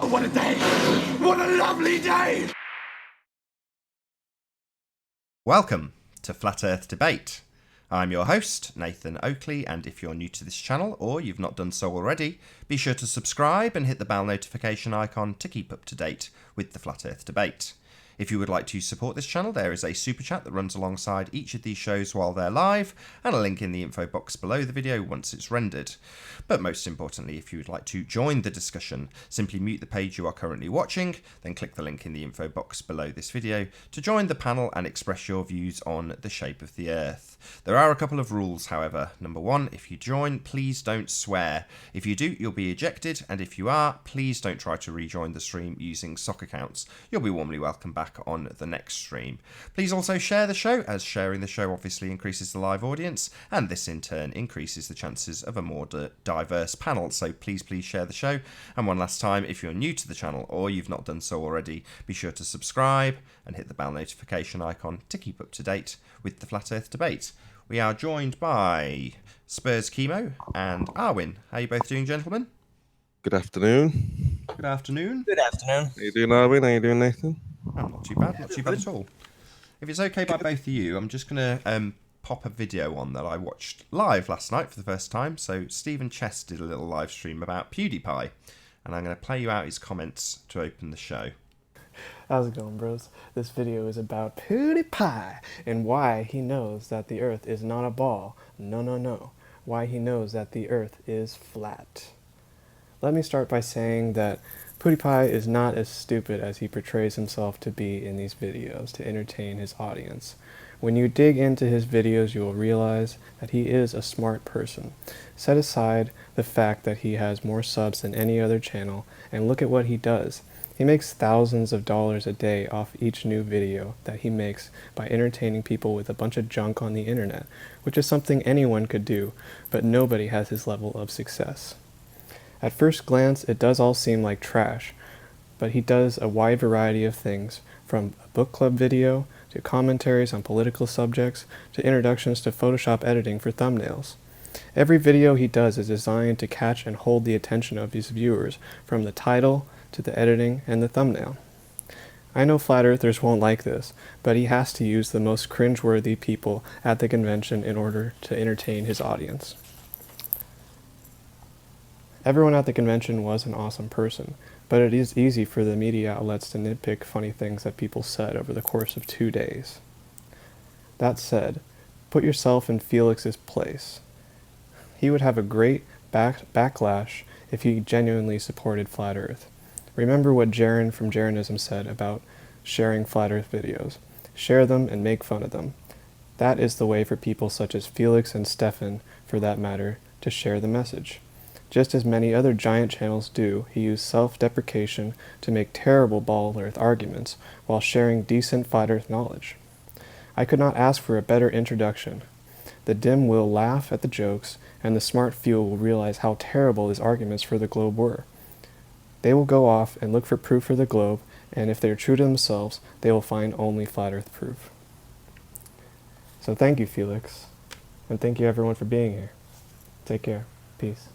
Oh, what a day! What a lovely day! Welcome to Flat Earth Debate. I'm your host, Nathan Oakley, and if you're new to this channel or you've not done so already, be sure to subscribe and hit the bell notification icon to keep up to date with the Flat Earth Debate. If you would like to support this channel, there is a super chat that runs alongside each of these shows while they're live, and a link in the info box below the video once it's rendered. But most importantly, if you would like to join the discussion, simply mute the page you are currently watching, then click the link in the info box below this video to join the panel and express your views on the shape of the Earth. There are a couple of rules, however. Number one, if you join, please don't swear. If you do, you'll be ejected, and if you are, please don't try to rejoin the stream using sock accounts. You'll be warmly welcomed back on the next stream. Please also share the show, as sharing the show obviously increases the live audience, and this in turn increases the chances of a more diverse panel. So please share the show. And one last time, if you're new to the channel or you've not done so already, be sure to subscribe and hit the bell notification icon to keep up to date with the Flat Earth Debate. We are joined by Spurs Chemo and Arwin. How are you both doing, gentlemen? Good afternoon. Good afternoon. Good afternoon. How you doing, Arwin? How you doing, Nathan? I'm not too bad, not too bad at all. If it's okay by both of you, I'm just going to pop a video on that I watched live last night for the first time. So Stephen Chess did a little live stream about PewDiePie, and I'm going to play you out his comments to open the show. How's it going, bros? This video is about PewDiePie and why he knows that the Earth is not a ball. No. Why he knows that the Earth is flat. Let me start by saying that PewDiePie is not as stupid as he portrays himself to be in these videos to entertain his audience. When you dig into his videos, you will realize that he is a smart person. Set aside the fact that he has more subs than any other channel, and look at what he does. He makes thousands of dollars a day off each new video that he makes by entertaining people with a bunch of junk on the internet, which is something anyone could do, but nobody has his level of success. At first glance, it does all seem like trash, but he does a wide variety of things, from a book club video, to commentaries on political subjects, to introductions to Photoshop editing for thumbnails. Every video he does is designed to catch and hold the attention of his viewers, from the title to the editing and the thumbnail. I know flat earthers won't like this, but he has to use the most cringeworthy people at the convention in order to entertain his audience. Everyone at the convention was an awesome person, but it is easy for the media outlets to nitpick funny things that people said over the course of 2 days. That said, put yourself in Felix's place. He would have a great backlash if he genuinely supported Flat Earth. Remember what Jaren from Jarenism said about sharing Flat Earth videos. Share them and make fun of them. That is the way for people such as Felix and Stefan, for that matter, to share the message. Just as many other giant channels do, he used self-deprecation to make terrible bald earth arguments while sharing decent flat earth knowledge. I could not ask for a better introduction. The dim will laugh at the jokes, and the smart few will realize how terrible his arguments for the globe were. They will go off and look for proof for the globe, and if they are true to themselves, they will find only flat earth proof. So thank you, Felix, and thank you everyone for being here. Take care. Peace.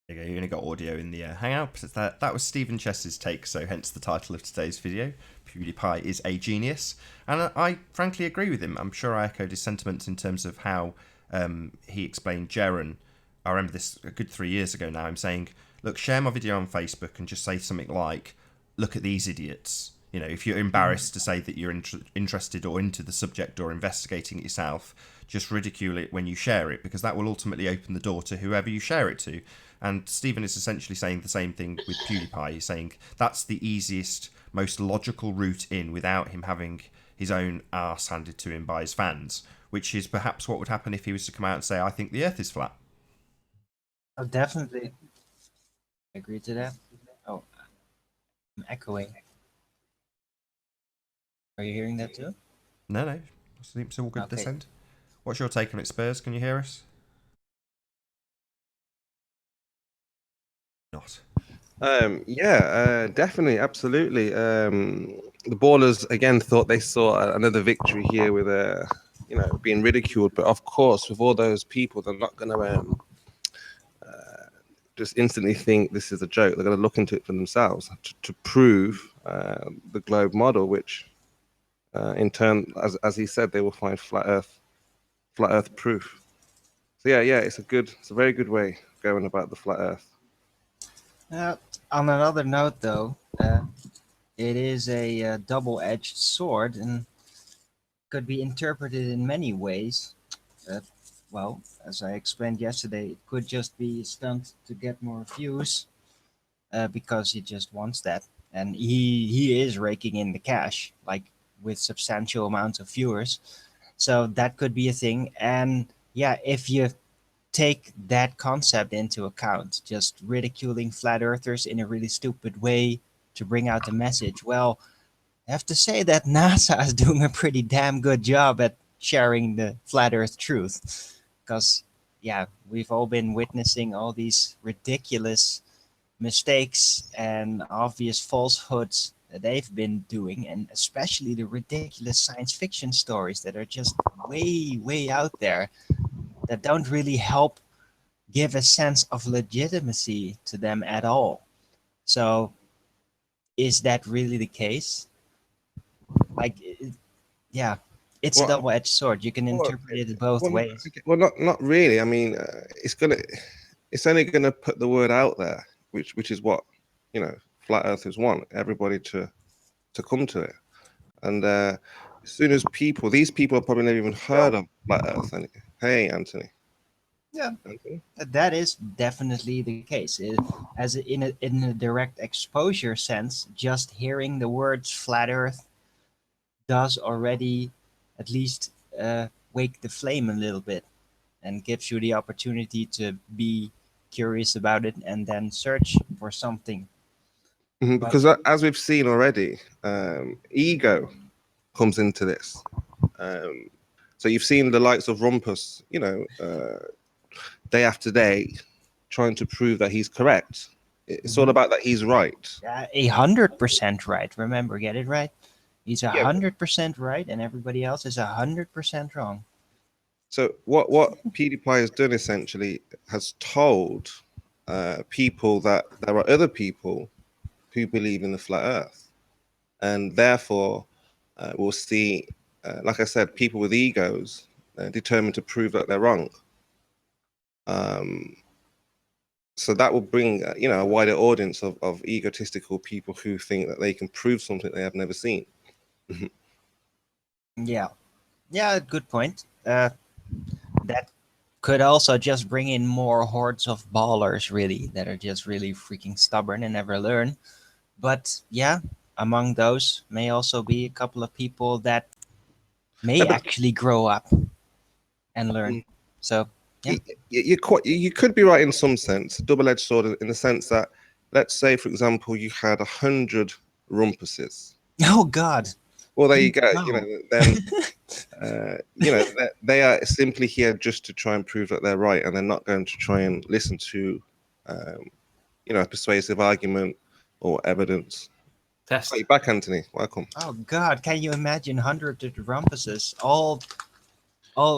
There you go, you only got audio in the Hangout. That was Stephen Chess's take, so hence the title of today's video. PewDiePie is a genius. And I frankly agree with him. I'm sure I echoed his sentiments in terms of how he explained Jaren. I remember this a good 3 years ago now. I'm saying, look, share my video on Facebook and just say something like, look at these idiots. You know, if you're embarrassed to say that you're interested or into the subject or investigating it yourself, just ridicule it when you share it, because that will ultimately open the door to whoever you share it to. And Stephen is essentially saying the same thing with PewDiePie. He's saying that's the easiest, most logical route in without him having his own arse handed to him by his fans, which is perhaps what would happen if he was to come out and say, I think the Earth is flat. Oh, definitely. I agree to that. Oh, I'm echoing. Are you hearing that too? No. It's all good Okay. this end. What's your take on it, Spurs? Can you hear us? Not. Definitely, absolutely. The Ballers again thought they saw another victory here with being ridiculed, but of course, with all those people, they're not going to just instantly think this is a joke. They're going to look into it for themselves to prove the globe model, which in turn, as he said, they will find flat Earth proof. So yeah, it's a very good way of going about the flat Earth. On another note, though, it is a double-edged sword and could be interpreted in many ways. Well, as I explained yesterday, it could just be a stunt to get more views because he just wants that, and he is raking in the cash, like with substantial amounts of viewers. So that could be a thing. And yeah, if you take that concept into account, just ridiculing flat earthers in a really stupid way to bring out the message, well, I have to say that NASA is doing a pretty damn good job at sharing the flat earth truth. Because, yeah, we've all been witnessing all these ridiculous mistakes and obvious falsehoods that they've been doing, and especially the ridiculous science fiction stories that are just way, way out there that don't really help give a sense of legitimacy to them at all. So, is that really the case? Like, yeah, it's a Well, double-edged sword. You can interpret it both ways. well, not really. I mean, it's only gonna put the word out there, which is what flat earthers want everybody to come to it. And as soon as these people have probably never even heard of flat Earth. And hey, Anthony. Yeah, Anthony. that is definitely the case. As in a direct exposure sense, just hearing the words "flat Earth" does already at least wake the flame a little bit and gives you the opportunity to be curious about it and then search for something. Because as we've seen already, ego comes into this. So you've seen the likes of Rumpus, day after day, trying to prove that he's correct. It's all about that he's right. 100% right. Remember, get it right. He's Yeah. 100% right, and everybody else is 100% wrong. So what PewDiePie has done essentially has told people that there are other people who believe in the flat Earth, and therefore we'll see, like I said, people with egos determined to prove that they're wrong. So that will bring a wider audience of egotistical people who think that they can prove something they have never seen. Yeah, good point. That could also just bring in more hordes of ballers, really, that are just really freaking stubborn and never learn. But yeah, among those may also be a couple of people that may actually grow up and learn. So yeah, You could be right in some sense, double-edged sword in the sense that, let's say, for example, you had 100 rumpuses. oh God. Well, there you go. No. Then they are simply here just to try and prove that they're right, and they're not going to try and listen to, a persuasive argument or evidence. Test. Hey, back, Anthony. Welcome. Oh God, can you imagine hundreds of rumpuses all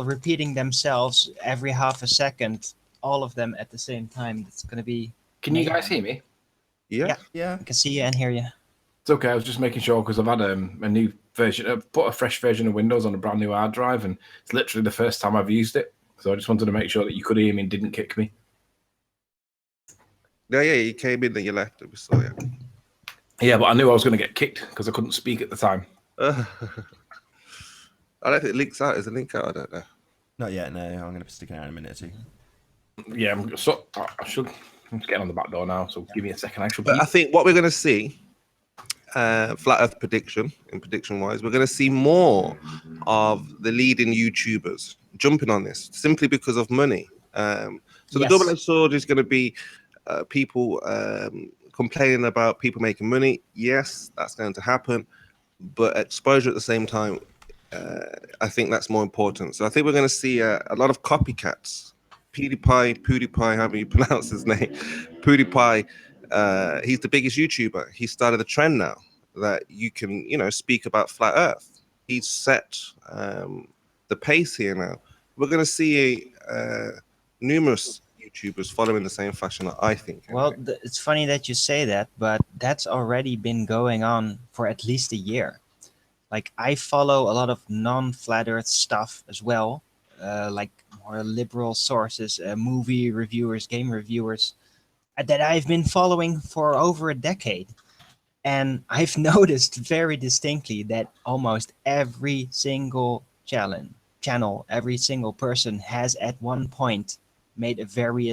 repeating themselves every half a second, all of them at the same time? It's gonna be. Can you guys hear me? Yeah. I can see you and hear you. It's okay. I was just making sure because I've had a new version. I've put a fresh version of Windows on a brand new hard drive, and it's literally the first time I've used it. So I just wanted to make sure that you could hear me and didn't kick me. Yeah, you came in, then you left. We saw you. Yeah, but I knew I was going to get kicked because I couldn't speak at the time. I don't think it links out. Is it link out? I don't know. Not yet, no. I'm going to be sticking out in a minute or two. Yeah, so I should. I'm getting on the back door now, so give me a second. But I think what we're going to see, flat Earth prediction wise, we're going to see more of the leading YouTubers jumping on this simply because of money. So the double-edged sword is going to be people complaining about people making money. Yes, that's going to happen, but exposure at the same time, I think that's more important. So I think we're going to see a lot of copycats. PewDiePie, however you pronounce his name, PewDiePie. He's the biggest YouTuber. He started a trend now that you can, speak about flat Earth. He's set the pace here now. We're going to see numerous YouTubers follow in the same fashion that I think. Well, Anyway. it's funny that you say that, but that's already been going on for at least a year. Like, I follow a lot of non-flat Earth stuff as well, like more liberal sources, movie reviewers, game reviewers, that I've been following for over a decade. And I've noticed very distinctly that almost every single channel, every single person has at one point made a very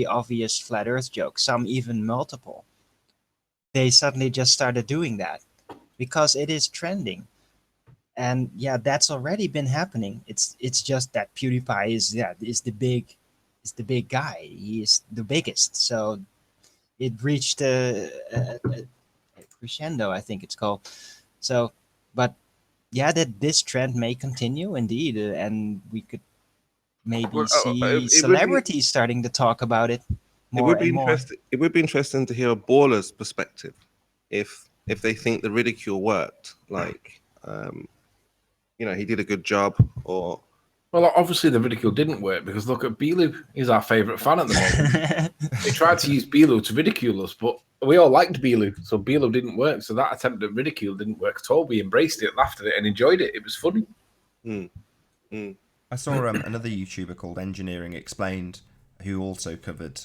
obvious flat Earth joke, some even multiple. They suddenly just started doing that because it is trending. And yeah, that's already been happening. It's just that PewDiePie is the big guy. He is the biggest. So it reached a crescendo, I think it's called. So, but yeah, that this trend may continue indeed, and we could maybe Well, see it would be celebrities starting to talk about it it more would be and more. interesting. It would be interesting to hear a baller's perspective, if they think the ridicule worked. Like, he did a good job, or Well, obviously the ridicule didn't work because look at Belu. He's our favourite fan at the moment. They tried to use Belu to ridicule us, but we all liked Belu, so Belu didn't work. So that attempt at ridicule didn't work at all. We embraced it, laughed at it, and enjoyed it. It was funny. I saw another YouTuber called Engineering Explained, who also covered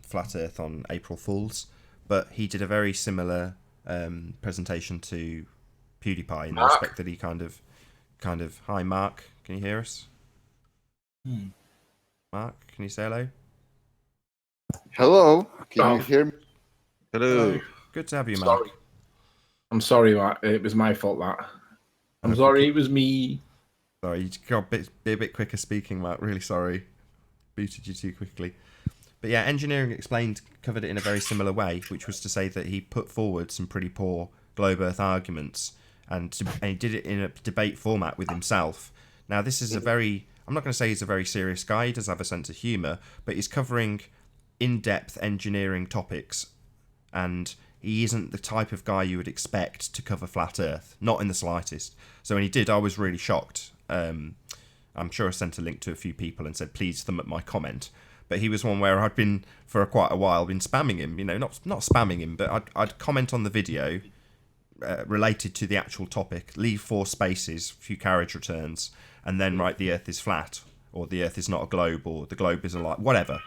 Flat Earth on April Fools, but he did a very similar presentation to PewDiePie in the respect that he kind of. Hi, Mark. Can you hear us? Mark, can you say hello? Hello, can you hear me? hello. Good to have you, Mark. Sorry. I'm sorry, Mark. It was my fault, that. I'm sorry, it was me. Sorry, you got be a bit quicker speaking, Mark. Really sorry. Booted you too quickly. But yeah, Engineering Explained covered it in a very similar way, which was to say that he put forward some pretty poor globe Earth arguments, and he did it in a debate format with himself. Now, this is I'm not going to say he's a very serious guy. He does have a sense of humour, but he's covering in-depth engineering topics, and he isn't the type of guy you would expect to cover Flat Earth, not in the slightest. So when he did, I was really shocked. I'm sure I sent a link to a few people and said, please thumb up my comment. But he was one where I'd been, for quite a while, been spamming him. Not spamming him, but I'd comment on the video related to the actual topic, leave 4 spaces, a few carriage returns, and then write the Earth is flat, or the Earth is not a globe, or the globe is a light, whatever,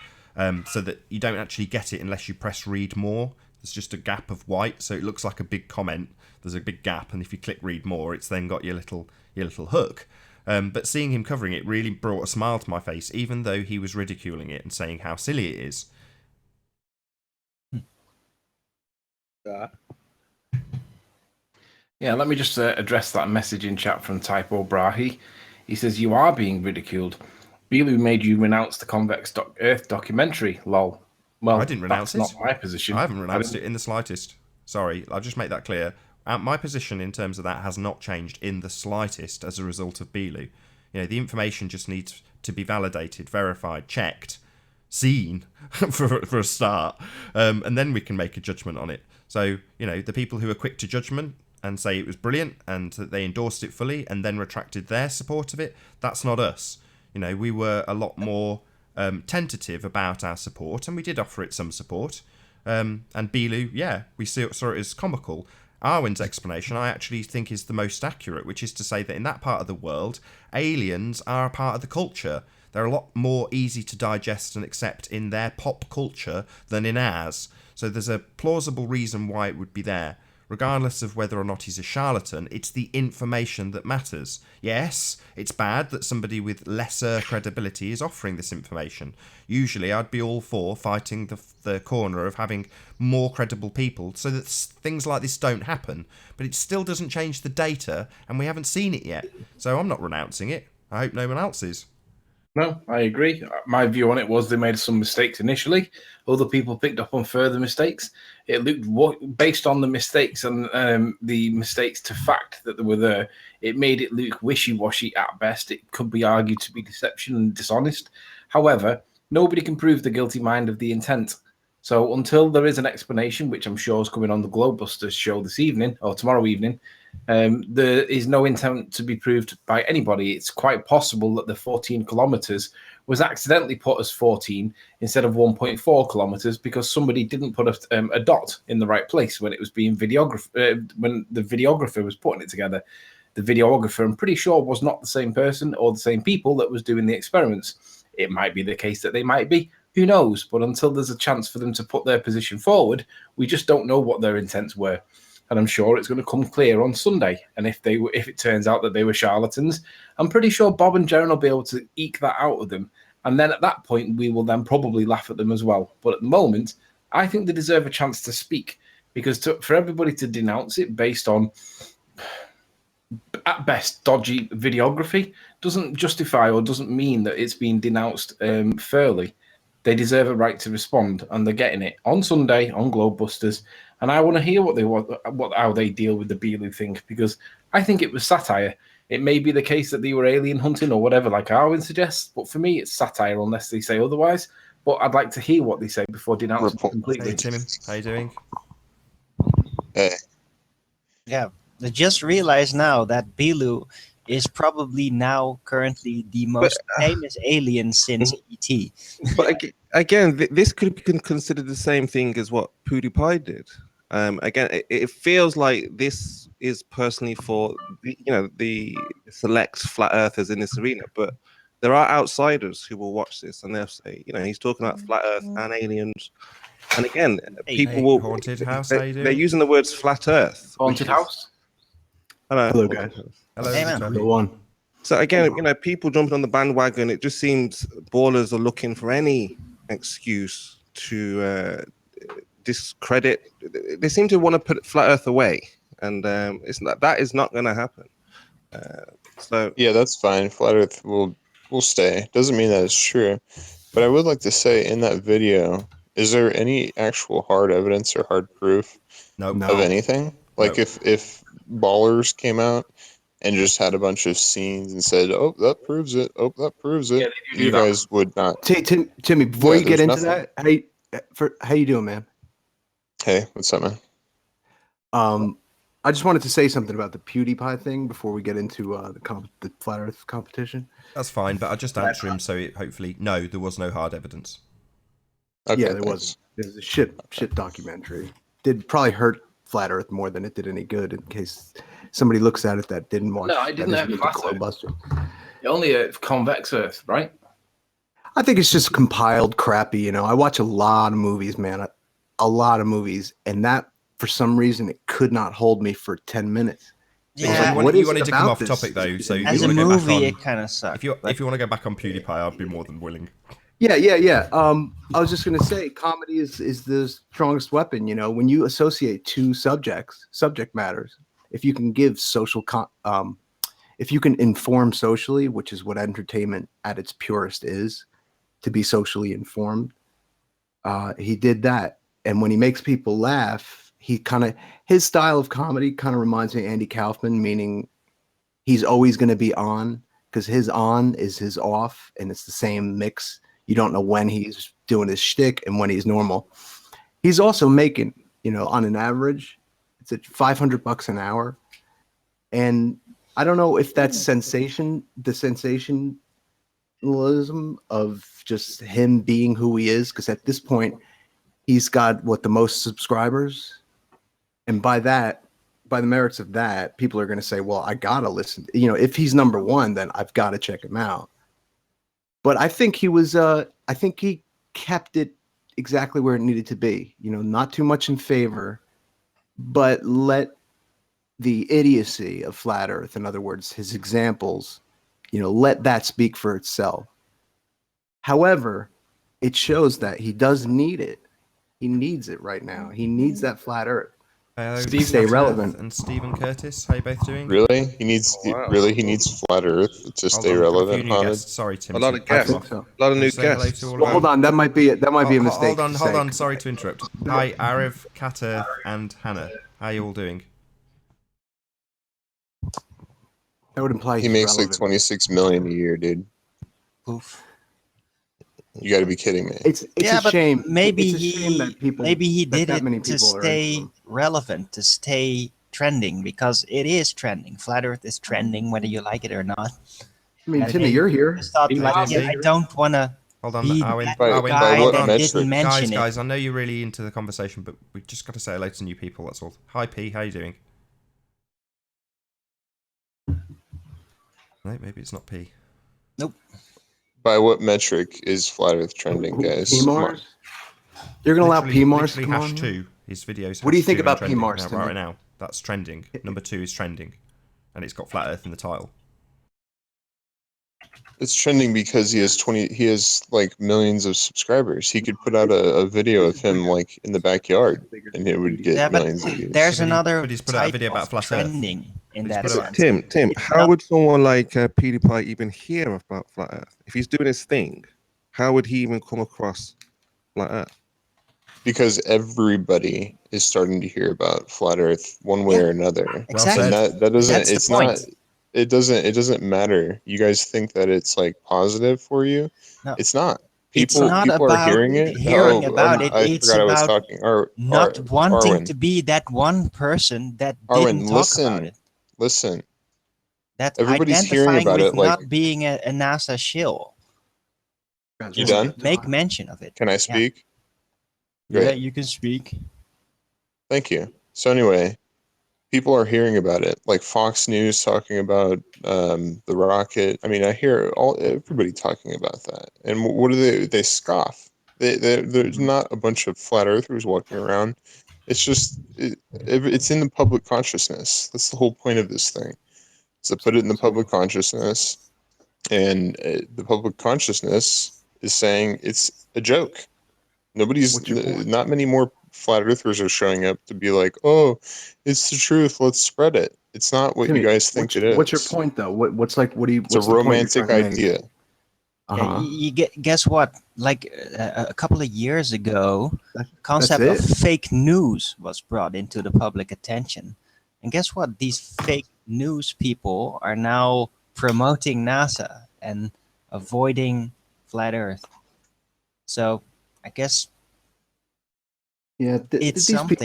so that you don't actually get it unless you press read more. There's just a gap of white, so it looks like a big comment. There's a big gap, and if you click read more, it's then got your little hook. But seeing him covering it really brought a smile to my face, even though he was ridiculing it and saying how silly it is. Yeah, let me just address that message in chat from Typo Brahi. He says, you are being ridiculed. Belu made you renounce the Convex Earth documentary, lol. Well, I didn't renounce that's it. not my position. I haven't renounced it in the slightest. Sorry, I'll just make that clear. My position in terms of that has not changed in the slightest as a result of Belu. The information just needs to be validated, verified, checked, seen for a start, and then we can make a judgment on it. So, the people who are quick to judgment and say it was brilliant and that they endorsed it fully and then retracted their support of it, that's not us. We were a lot more tentative about our support, and we did offer it some support. And Belu, yeah, we saw it as comical. Arwen's explanation, I actually think, is the most accurate, which is to say that in that part of the world, aliens are a part of the culture. They're a lot more easy to digest and accept in their pop culture than in ours. So there's a plausible reason why it would be there. Regardless of whether or not he's a charlatan, it's the information that matters. Yes, it's bad that somebody with lesser credibility is offering this information. Usually I'd be all for fighting the corner of having more credible people so that things like this don't happen. But it still doesn't change the data, and we haven't seen it yet. So I'm not renouncing it. I hope no one else is. No, I agree. My view on it was they made some mistakes initially. Other people picked up on further mistakes. It looked, based on the mistakes and the mistakes to fact that they were there, it made it look wishy-washy at best. It could be argued to be deception and dishonest. However, nobody can prove the guilty mind of the intent. So until there is an explanation, which I'm sure is coming on the Globebusters show this evening or tomorrow evening, There is no intent to be proved by anybody. It's quite possible that the 14 kilometers was accidentally put as 14 instead of 1.4 kilometers because somebody didn't put a dot in the right place when it was being when the videographer was putting it together. The videographer, I'm pretty sure, was not the same person or the same people that was doing the experiments. It might be the case that they might be. Who knows? But until there's a chance for them to put their position forward, we just don't know what their intents were. And I'm sure it's going to come clear on Sunday. And if it turns out that they were charlatans, I'm pretty sure Bob and Jaron will be able to eke that out of them. And then at that point, we will then probably laugh at them as well. But at the moment, I think they deserve a chance to speak, because for everybody to denounce it based on, at best, dodgy videography doesn't justify or doesn't mean that it's being denounced fairly. They deserve a right to respond, and they're getting it on Sunday on Globebusters. And I want to hear how they deal with the Beelu thing, because I think it was satire. It may be the case that they were alien hunting or whatever, like Arwin suggests, but for me, it's satire unless they say otherwise. But I'd like to hear what they say before denouncing it completely. Hey, Tim, how you doing? Hey. Yeah, I just realized now that Beelu is probably now currently the most famous alien since E.T. But again, this could be considered the same thing as what PewDiePie did. Again, it feels like this is personally for the select flat earthers in this arena, but there are outsiders who will watch this and they'll say, he's talking about flat earth and aliens. And again, people will. Haunted House, how you doing? They're using the words flat earth. Haunted House? Hello, guys. Hello, Hey, man. Number one. So again, people jumping on the bandwagon. It just seems ballers are looking for any excuse to discredit. They seem to want to put flat Earth away, and that is not going to happen. So Yeah, that's fine. Flat Earth will stay. Doesn't mean that it's true, but I would like to say in that video, is there any actual hard evidence or hard proof Nope. of anything? Like Nope. if Ballers came out and just had a bunch of scenes and said, "Oh, that proves it. Oh, that proves it," Yeah, they do you that. guys would not. Timmy, before Yeah, you get there's into nothing. that, how you doing, man? Hey, what's up, man? I just wanted to say something about the PewDiePie thing before we get into the flat Earth competition. That's fine, but I'll just answer him so hopefully, no, there was no hard evidence. Okay, Yeah, there thanks. was. There's a shit documentary. Did probably hurt flat Earth more than it did any good. In case somebody looks at it that didn't watch. No, I didn't that have isn't into flat Earth. Globebuster. Only a convex Earth, right? I think it's just compiled crappy. I watch a lot of movies, man. A lot of movies, and that for some reason it could not hold me for 10 minutes. Yeah, What you is wanted it to come about off this? topic though, so if as you a want to go back movie, on, it kind of sucked. if you want to go back on PewDiePie, I'd be more than willing. Yeah. I was just gonna say, comedy is the strongest weapon. When you associate two subject matters, if you can give if you can inform socially, which is what entertainment at its purest is, to be socially informed. He did that, and when he makes people laugh, his style of comedy kind of reminds me of Andy Kaufman, meaning he's always going to be on because his on is his off, and it's the same mix. You don't know when he's doing his shtick and when he's normal. He's also making, on an average, it's at $500 an hour, and I don't know if that's the sensationalism of just him being who he is, because at this point, he's got the most subscribers, and by the merits of that, people are going to say, well, I gotta listen. If he's number one, then I've got to check him out. But I think he kept it exactly where it needed to be. Not too much in favor, but let the idiocy of flat Earth, in other words, his examples, let that speak for itself. However, it shows that he does need it. He needs it right now. He needs that flat Earth. Steve stay relevant. and Stephen Curtis, how you both doing? Really? He needs wow. he needs flat Earth to Hold stay on, got a few relevant. new Haunted. guests. Sorry, Tim. A lot of guests. I think so. A lot of new Say hello guests. to all of Well, hold them. on. That might be a mistake. Hold on. Sorry to interrupt. Hi, Ariv, Kater, and Hannah. How you all doing? That would imply He he's makes like relevant. 26 million a year, dude. Oof. You got to be kidding me. It's Yeah, a but shame. maybe it's a shame that people. he that did many it to people are stay into him. relevant, to stay trending, because it is trending. Flat Earth is trending, whether you like it or not. I mean, And Timmy, they you're here. just thought, You like, might yeah, be. I don't want to Hold on, be Owen. that By guy what that metric? didn't mention Guys, it. I know you're really into the conversation, but we've just got to say hello to new people, that's all. Hi, P, how you doing? No, maybe it's not P. Nope. By what metric is flat Earth trending, guys? Come on. PMARS? You're gonna allow PMARS to literally come on? hash 2. His videos. What do you hash think 2 and about trending PMARS, now, Timmy? right now? That's trending. Number 2 is trending, and it's got flat Earth in the title. It's trending because he has like millions of subscribers. He could put out a video of him like in the backyard and it would get Yeah, but millions of views. there's But another he's put out a type video about of flat Earth. trending in He's that put out- sense. Tim, It's how not- would someone like PewDiePie even hear about flat Earth? If he's doing his thing, how would he even come across flat Earth? Because everybody is starting to hear about flat Earth one way Yeah, or another. exactly. And that doesn't That's the it's point. not it doesn't matter. You guys think that it's like positive for you? No. It's not. It's People not are about hearing it. hearing about it. I It's forgot I was about talking. not wanting Arwen, to be that one person that Arwen, didn't talk about it. listen. That Everybody's hearing identifying about with it like, not being a NASA shill. You done? Make mention of it. Can I speak? Yeah, Great. you can speak. Thank you. So anyway, people are hearing about it, like Fox News talking about the rocket. I mean, I hear everybody talking about that. And what do they scoff? There's not a bunch of flat earthers walking around. It's just it's in the public consciousness. That's the whole point of this thing. So put it in the public consciousness, and the public consciousness is saying it's a joke. Not many more flat earthers are showing up to be like, oh, it's the truth, let's spread it. It's not what Timmy, you guys think it is. What's your point, though? What's It's a romantic idea. Uh-huh. You guess what? Like a couple of years ago, That's concept of it. fake news was brought into the public attention. And guess what? These fake news people are now promoting NASA and avoiding flat Earth. So I guess Yeah, it's these something.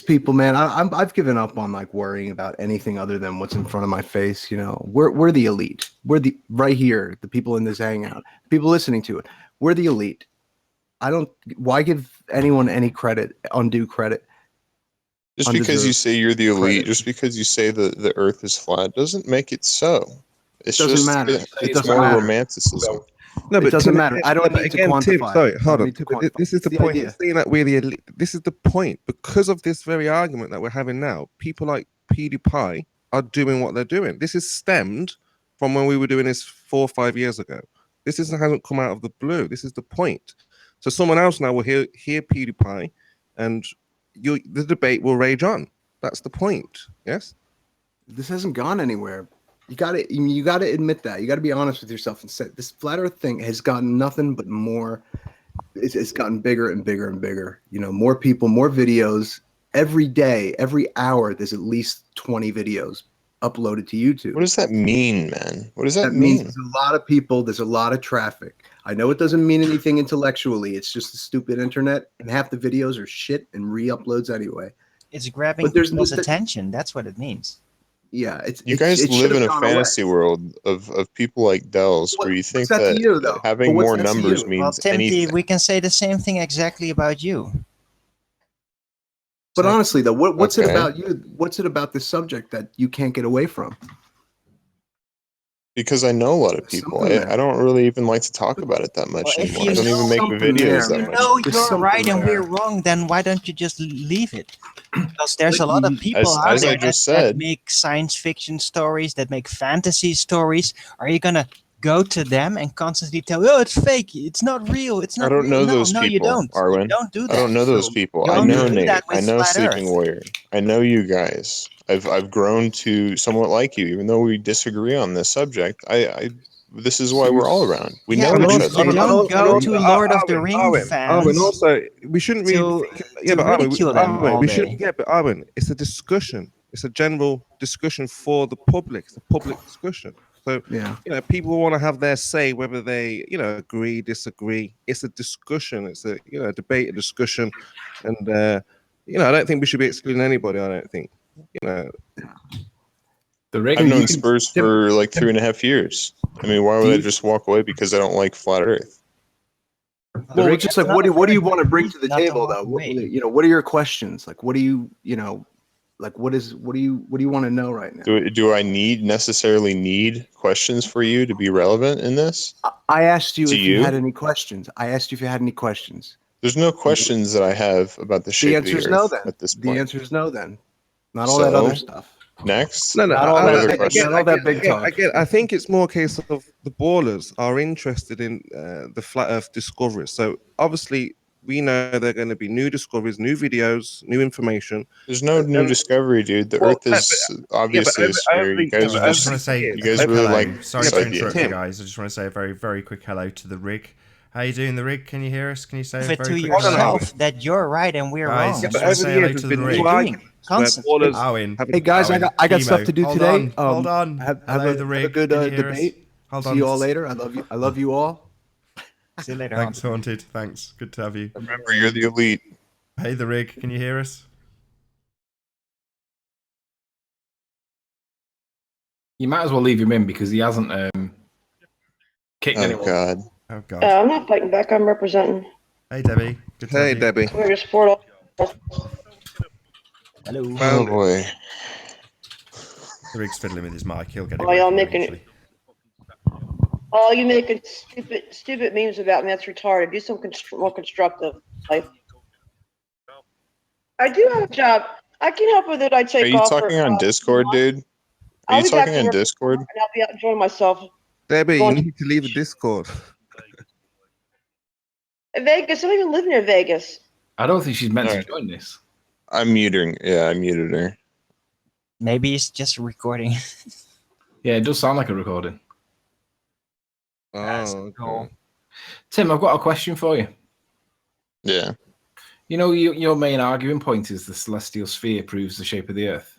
people, man, I've given up on like worrying about anything other than what's in front of my face. You know, we're the elite. We're the right here, the people in this hangout, people listening to it. We're the elite. Why give anyone any credit, undue credit? Just because you Undeserved say you're the elite, credit. just because you say the earth is flat, doesn't make it so. It's Doesn't just matter. It it's doesn't more matter. romanticism. No, It but doesn't Tim, matter. I don't need to Tim, quantify. sorry, I hold don't on. need to But quantify. this is the It's point. idea. He's saying that we're the elite. This is the point. Because of this very argument that we're having now, people like PewDiePie are doing what they're doing. This is stemmed from when we were doing this 4 or 5 years ago. Hasn't come out of the blue. This is the point. So someone else now will hear PewDiePie, and the debate will rage on. That's the point. Yes. This hasn't gone anywhere. You got to admit that. You got to be honest with yourself and say this flat Earth thing has gotten nothing but more. It's gotten bigger and bigger and bigger. You know, more people, more videos every day, every hour. There's at least 20 videos uploaded to YouTube. What does that mean, man? What does that means mean? there's a lot of people. There's a lot of traffic. I know it doesn't mean anything intellectually. It's just the stupid internet, and half the videos are shit and re-uploads anyway. It's grabbing But there's people's this- attention. That's what it means. Yeah, You guys it live should've in a gone away. fantasy world of people like Dells where you think what's that to that you, though? having But what's more that to numbers you? means Well, Timothy, anything. we can say the same thing exactly about you. But So- honestly, though, what's it Okay. about you? What's it about this subject that you can't get away from? Because I know a lot of There's people. something there. I don't really even like to talk about it that much Well, if anymore. you I don't even know make something videos there, that You much. know There's you're something right and there. we're wrong, then why don't you just leave it? Because there's a lot of people As out I there just that said, make science fiction stories, that make fantasy stories. Are you gonna go to them and constantly tell, oh, it's fake, it's not real, it's not I don't real? know No, those no, you people, don't. Arwen. You don't do that. I don't know those So, people. you I only know do Nate. that I with know Flat Sleeping Earth. Warrior. I know you guys. I've grown to somewhat like you, even though we disagree on this subject. This is why we're all around. We Yeah, know but each you other. don't go to Lord of the Arwen, Ring Arwen, fans also, we shouldn't really to, think, to but ridicule them all we day. should, but Arwen, it's a discussion. It's a general discussion for the public. It's a public discussion. So, Yeah. People want to have their say, whether they, agree, disagree. It's a discussion. It's a, debate, a discussion. And, I don't think we should be excluding anybody. I don't think. You know, The rig. I've You known can- Spurs for like 3.5 years. I mean, why would I just walk away because I don't like flat Earth? Well, rig- just like what do you want to bring to the table though? What are your questions? Like, what do you like what do you want to know right now? Do I necessarily need questions for you to be relevant in this? I asked you Do if you you? had any questions. There's no questions that I have about the The shape of answer the is no Earth then. at this The point. answer is no then. Not all that other So, stuff. next, no, Not all I, that another big- question. not all that big talk. I think it's more a case of the ballers are interested in the flat Earth discoveries. So obviously, we know there are going to be new discoveries, new videos, new information. There's no new discovery, dude. The Well, Earth is obviously a sphere. You guys are I just want to just, say you a guys quick really hello. like Sorry this to idea. interrupt you guys. I just want to say a very, very quick hello to the rig. How you doing, the rig? Can you hear us? Can you say a Prove it very to quick hello? yourself that you're right and we're Guys, wrong. yeah, But wanna over say the hello years, to there's the been rig. new arguments where Constantly. ballers Owen. have Hey guys, I got Chemo. stuff to do Hold today. on. Hold on. Have Hello, a the have a rig. good Can you hear us? debate. Hold See on. you all later. I love you all. See you later. Thanks, Haunted. Thanks. Good to have you. Remember, you're the elite. Hey, the rig. Can you hear us? You might as well leave him in because he hasn't kicked Oh anyone. God. Oh God. I'm not fighting back. I'm representing. Hey, Debbie. Good to have Hey, you. Debbie. We're your support. Hello. Oh Found it. boy. The rig's fiddling with his mic. He'll get it Oh, y'all working making eventually. Oh, you making stupid memes about me? That's retarded. Do something more constructive. Life. I do have a job. I can help with it. I Are take you off talking for. on Discord, dude? Are I'll you be back talking to on work Discord? and I'll be out enjoying myself. Debbie, you Going need to leave the Discord. Vegas. I don't even live near Vegas. I don't think she's meant Alright. to join this. I'm muting. Yeah, I muted her. Maybe it's just recording. Yeah, it does sound like a recording. Oh, okay. Tim, I've got a question for you. Yeah. You know, your main arguing point is the celestial sphere proves the shape of the Earth.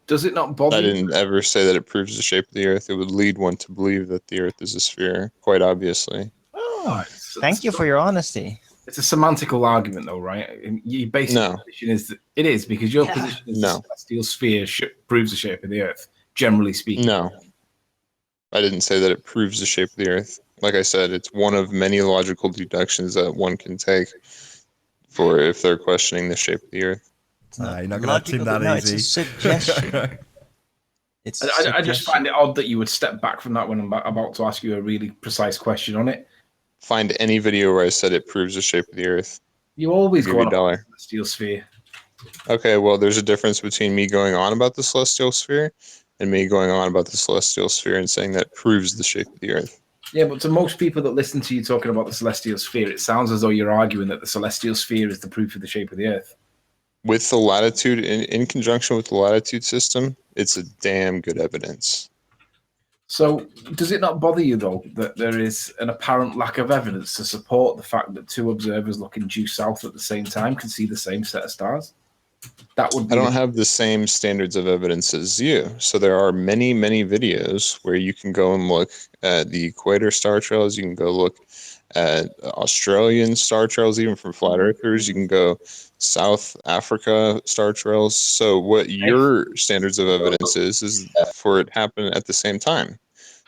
Does it not bother I you? didn't ever say that it proves the shape of the Earth. It would lead one to believe that the Earth is a sphere, quite obviously. Oh, thank you for your honesty. It's a semantical argument, though, right? And your basic No. position is that it is because your Yeah. position is No. the celestial sphere proves the shape of the Earth, generally speaking. No. I didn't say that it proves the shape of the Earth. Like I said, it's one of many logical deductions that one can take for if they're questioning the shape of the Earth. It's not You're not going to have Tim that no, easy. it's a suggestion. It's I just find it odd that you would step back from that when I'm about to ask you a really precise question on it. Find any video where I said it proves the shape of the Earth. You always I'll give go you on a dollar. about the celestial sphere. Okay, well, there's a difference between me going on about the celestial sphere and me going on about the celestial sphere and saying that it proves the shape of the Earth. Yeah, but to most people that listen to you talking about the celestial sphere, it sounds as though you're arguing that the celestial sphere is the proof of the shape of the Earth. With the latitude, in conjunction with the latitude system, it's a damn good evidence. So, does it not bother you, though, that there is an apparent lack of evidence to support the fact that two observers looking due south at the same time can see the same set of stars? That would be I don't have the same standards of evidence as you. So there are many, many videos where you can go and look at the equator star trails. You can go look at Australian star trails, even from flat earthers. You can go South Africa star trails. So what your standards of evidence is for it happen at the same time.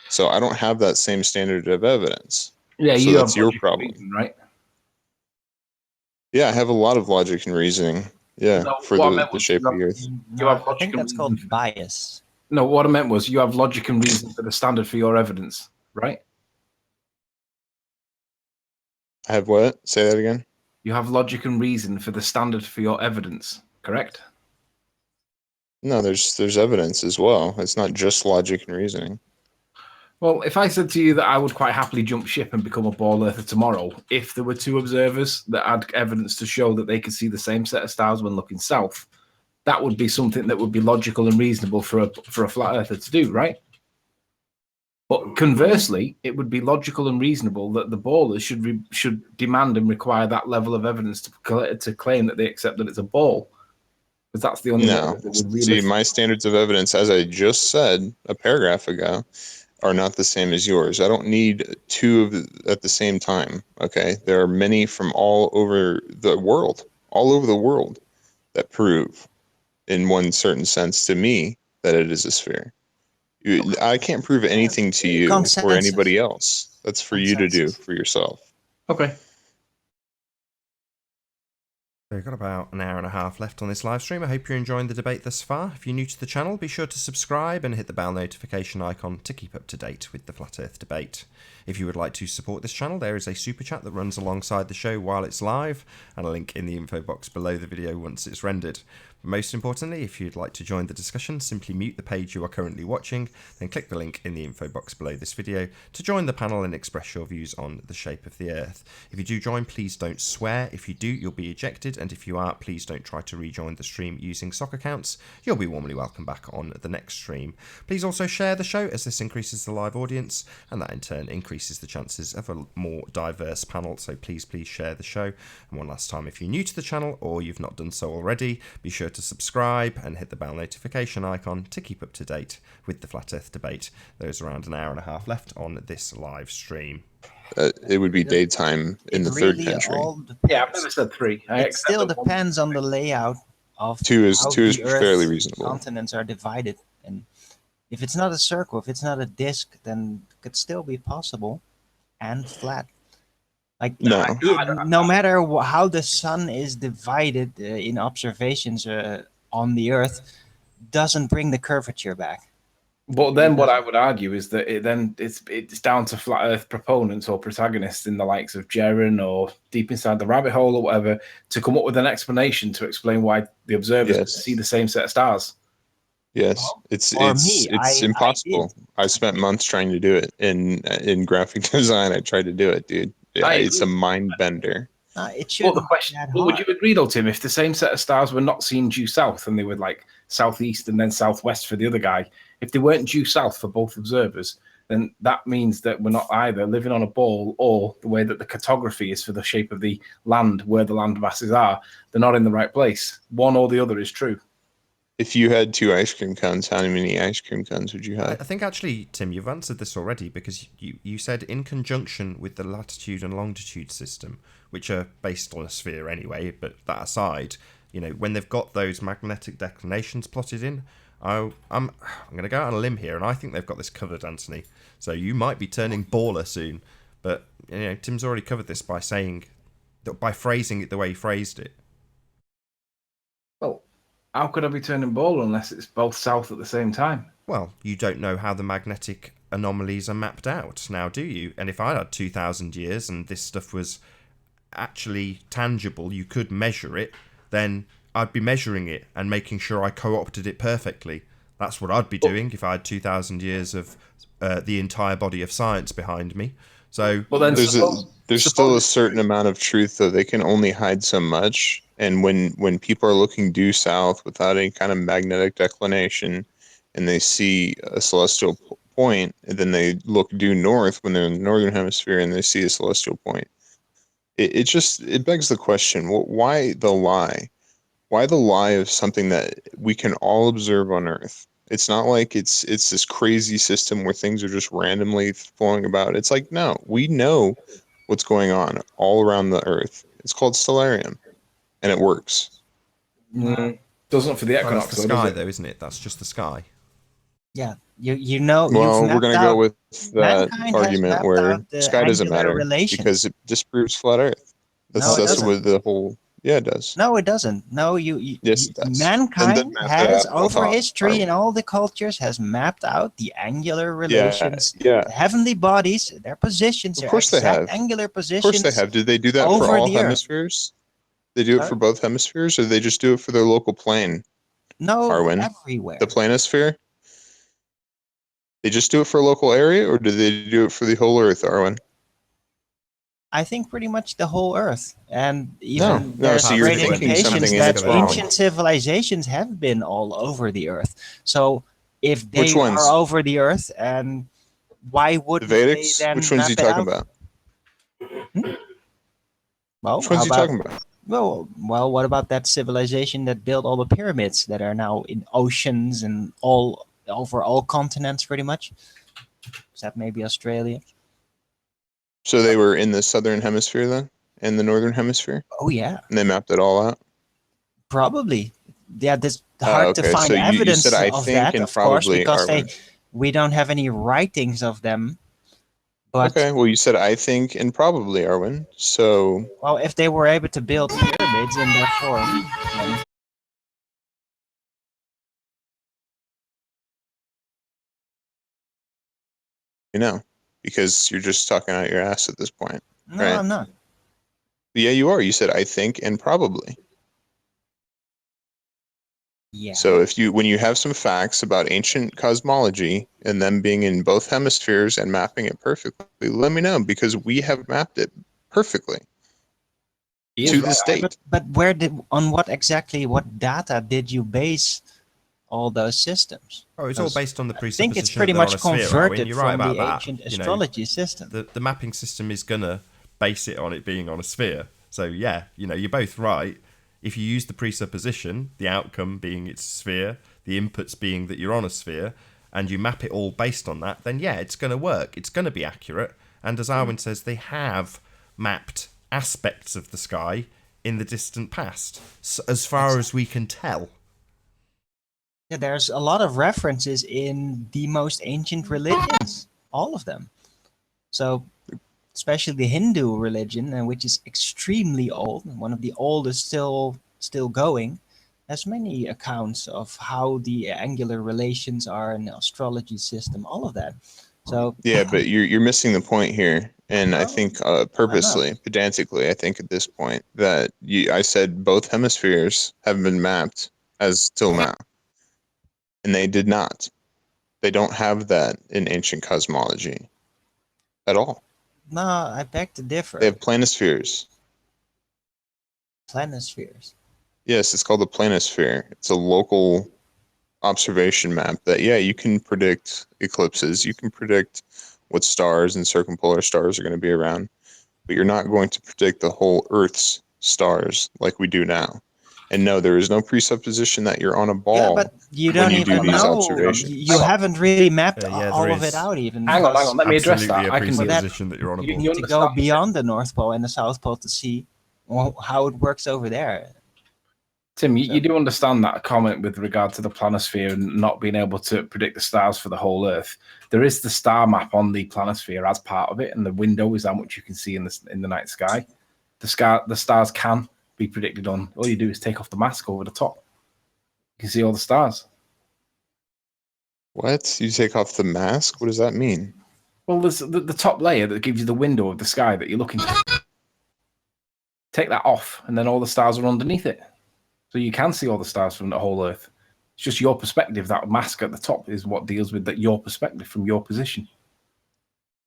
So I don't have that same standard of evidence. Yeah, So you that's have your logic and problem. reason, right? Yeah, I have a lot of logic and reasoning. Yeah, No, for what I meant the was shape you of the Earth. You have I logic think and that's reason. called bias. No, what I meant was you have logic and reason for the standard for your evidence, right? I have what? Say that again. You have logic and reason for the standard for your evidence, correct? No, there's evidence as well. It's not just logic and reasoning. Well, if I said to you that I would quite happily jump ship and become a ball earther tomorrow, if there were two observers that had evidence to show that they could see the same set of stars when looking south, that would be something that would be logical and reasonable for a flat earther to do, right? But conversely, it would be logical and reasonable that the ballers should demand and require that level of evidence to claim that they accept that it's a ball, because that's the only way No. that they would See, really. my standards of evidence, as I just said a paragraph ago, are not the same as yours. I don't need two at the same time. Okay, there are many from all over the world that prove in one certain sense to me that it is a sphere. I can't prove anything to you or Consensus. anybody else. That's for you to do Consensus. for yourself. Okay. So we've got about an hour and a half left on this live stream. I hope you're enjoying the debate thus far. If you're new to the channel, be sure to subscribe and hit the bell notification icon to keep up to date with the Flat Earth debate. If you would like to support this channel, there is a super chat that runs alongside the show while it's live, and a link in the info box below the video once it's rendered. But most importantly, if you'd like to join the discussion, simply mute the page you are currently watching, then click the link in the info box below this video to join the panel and express your views on the shape of the Earth. If you do join, please don't swear. If you do, you'll be ejected, and if you are, please don't try to rejoin the stream using sock accounts. You'll be warmly welcome back on the next stream. Please also share the show, as this increases the live audience, and that in turn increases the chances of a more diverse panel, so please share the show. And one last time, if you're new to the channel or you've not done so already, be sure to subscribe and hit the bell notification icon to keep up to date with the Flat Earth debate. There's around an hour and a half left on this live stream. It would be daytime in the third country. Yeah, I've never said 3. It still depends on the layout of Two is how two is the Earth fairly reasonable. continents are divided. And if it's not a circle, if it's not a disc, then it could still be possible and flat. Like No. no matter how the sun is divided in observations on the Earth, doesn't bring the curvature back. But then what I would argue is that it's down to flat Earth proponents or protagonists in the likes of Jaren or Deep Inside the Rabbit Hole or whatever to come up with an explanation to explain why the observers see the same set of stars. Yes, it's impossible. I spent months trying to do it in graphic design. I tried to do it, dude. It's a mind bender. It should. Would you agree, though, Tim, if the same set of stars were not seen due south and they were like southeast and then southwest for the other guy, if they weren't due south for both observers, then that means that we're not either living on a ball or the way that the cartography is for the shape of the land, where the land masses are, they're not in the right place. One or the other is true. If you had 2 ice cream cones, how many ice cream cones would you have? I think actually, Tim, you've answered this already, because you said in conjunction with the latitude and longitude system, which are based on a sphere anyway, but that aside, when they've got those magnetic declinations plotted in, I'm going to go out on a limb here, and I think they've got this covered, Anthony. So you might be turning baller soon, but Tim's already covered this by saying, by phrasing it the way he phrased it. Well, how could I be turning ball unless it's both south at the same time? Well, you don't know how the magnetic anomalies are mapped out, now do you? And if I had 2,000 years and this stuff was actually tangible, you could measure it, then I'd be measuring it and making sure I co-opted it perfectly. That's what I'd be doing if I had 2,000 years of the entire body of science behind me. So, well, then there's still a certain amount of truth, though. They can only hide so much. And when people are looking due south without any kind of magnetic declination, and they see a celestial point, and then they look due north when they're in the northern hemisphere and they see a celestial point, it begs the question: why the lie? Why the lie of something that we can all observe on Earth? It's not like it's this crazy system where things are just randomly flowing about. It's like, no, we know what's going on all around the Earth. It's called stellarium, and it works. Doesn't for the equinox. That's the sky, though, isn't it? That's just the sky. Yeah, you know. Well, we're going to go with that argument where sky doesn't matter because it disproves flat Earth. That's what the whole. Yeah, it does. No, it doesn't. No, yes, it does. Mankind has, over history, in all the cultures, has mapped out the angular relations. Yeah. The heavenly bodies, their positions, of course their they have. angular positions. Of course they have. Did they do that for all hemispheres? They do it for both hemispheres, or they just do it for their local plane? No, Arwen? Everywhere. The planosphere? They just do it for a local area, or do they do it for the whole Earth, Arwen? I think pretty much the whole Earth, and even there's great indications that ancient civilizations have been all over the Earth. So if they are over the Earth, and why would the Vedics? They then which ones are you talking about? Well, which ones are you talking about? Well, what about that civilization that built all the pyramids that are now in oceans and all over all continents, pretty much? Is that maybe Australia? So they were in the southern hemisphere then, and the northern hemisphere. Oh yeah. And they mapped it all out. Probably. yeah, there's hard to Okay, find so you evidence said I of think that, and of course, probably, because Arwen. we don't have any writings of them. But Okay, well, you said I think and probably, Arwen. So, well, if they were able to build pyramids in their form, then because you're just talking out your ass at this point, no, right? I'm not. Yeah, you are. You said I think and probably. Yeah. So when you have some facts about ancient cosmology and them being in both hemispheres and mapping it perfectly, let me know, because we have mapped it perfectly He is to right. this date. But on what data did you base all those systems? Oh, it's all based on the I presupposition think it's pretty that they're on much a sphere, Arwen. converted You're right from about the that. ancient You know, astrology system. the mapping system is gonna base it on it being on a sphere. So yeah, you're both right. If you use the presupposition, the outcome being it's a sphere, the inputs being that you're on a sphere, and you map it all based on that, then yeah, it's going to work. It's going to be accurate. And as Arwen says, they have mapped aspects of the sky in the distant past, as far as we can tell. Yeah, there's a lot of references in the most ancient religions, all of them. So, especially the Hindu religion, which is extremely old, one of the oldest still going, has many accounts of how the angular relations are in the astrology system, all of that. So Yeah, but you're missing the point here, and I No, think I'm purposely, pedantically, I think at this point that I said both hemispheres have been mapped as till now, and they did not. They don't have that in ancient cosmology at all. no, I beg to differ. They have planispheres. Planispheres. Yes, it's called the planisphere. It's a local observation map that, yeah, you can predict eclipses. You can predict what stars and circumpolar stars are going to be around, but you're not going to predict the whole Earth's stars like we do now. And no, there is no presupposition that you're on a ball Yeah, but you when don't you do even these know. observations. You haven't really mapped Yeah, all there of it is. out even. Hang on. Let me address Absolutely that. a I can do that. presupposition that you're on a You- ball. you To go understand? beyond the North Pole and the South Pole to see how it works over there. Tim, you do understand that comment with regard to the planisphere and not being able to predict the stars for the whole Earth. There is the star map on the planisphere as part of it, and the window is how much you can see in the night sky. The stars can be predicted on. All you do is take off the mask over the top. You can see all the stars. What? You take off the mask? What does that mean? Well, there's the top layer that gives you the window of the sky that you're looking at. Take that off, and then all the stars are underneath it. So you can see all the stars from the whole Earth. It's just your perspective. That mask at the top is what deals with your perspective from your position.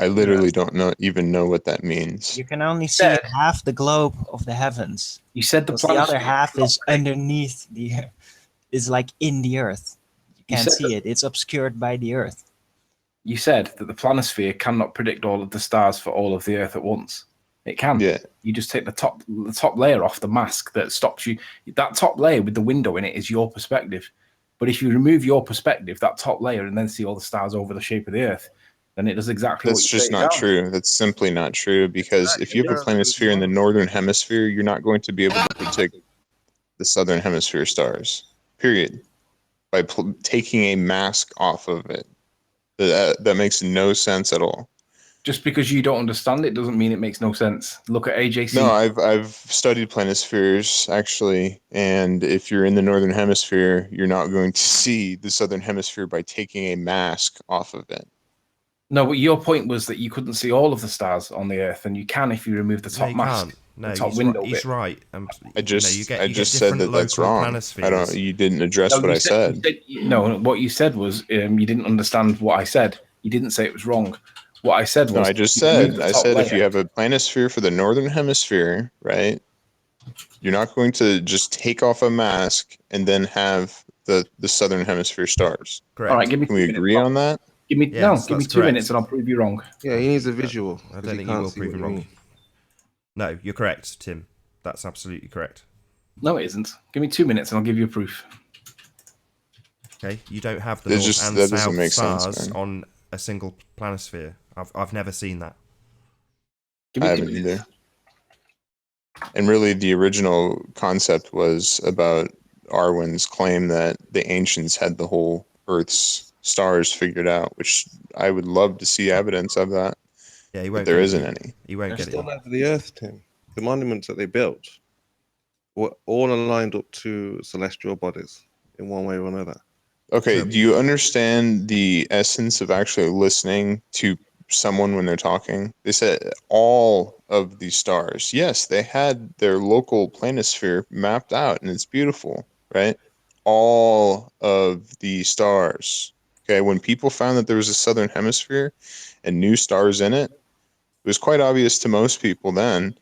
I literally don't even know what that means. You can only see half the globe of the heavens. You said the other half is underneath is like in the Earth. You can't see it. It's obscured by the Earth. You said that the planisphere cannot predict all of the stars for all of the Earth at once. It can. Yeah. You just take the top layer off the mask that stops you. That top layer with the window in it is your perspective. But if you remove your perspective, that top layer, and then see all the stars over the shape of the Earth, then it does exactly what you say. That's just not true. That's simply not true, because if you have a planisphere in the northern hemisphere, you're not going to be able to predict the southern hemisphere stars, period, by taking a mask off of it. That makes no sense at all. Just because you don't understand it doesn't mean it makes no sense. Look at AJC. No, I've studied planispheres actually, and if you're in the northern hemisphere, you're not going to see the southern hemisphere by taking a mask off of it. No, but your point was that you couldn't see all of the stars on the Earth, and you can if you remove the top mask. Can't. No, the top he's window right. He's bit. right. I just get said that that's wrong. I don't. You didn't address what I said. No, what you said was you didn't understand what I said. You didn't say it was wrong. What I said was. No, I just said. I said if you have a planisphere for the northern hemisphere, right? You're not going to just take off a mask and then have the southern hemisphere stars. Correct. All right, give me. Can we agree on that? Give me Yes, give me that's 2 correct. minutes and I'll prove you wrong. Yeah, he needs a visual. I 'cause don't he think you can't will see prove what him you wrong. mean. No, you're correct, Tim. That's absolutely correct. No, it isn't. Give me 2 minutes and I'll give you a proof. Okay, you don't have the That north just- and that doesn't south make sense, stars man. on a single planisphere. I've never seen that. Give I me 2 haven't minutes. either. And really, the original concept was about Arwen's claim that the ancients had the whole Earth's stars figured out, which I would love to see evidence of that. Yeah, he But won't there get it. isn't any. He won't They're get still it. over the Earth, Tim. The monuments that they built were all aligned up to celestial bodies in one way or another. Okay, True. do you understand the essence of actually listening to someone when they're talking? They said all of these stars, yes, they had their local planisphere mapped out, and it's beautiful, right? All of the stars. Okay, when people found that there was a southern hemisphere and new stars in it, it was quite obvious to most people then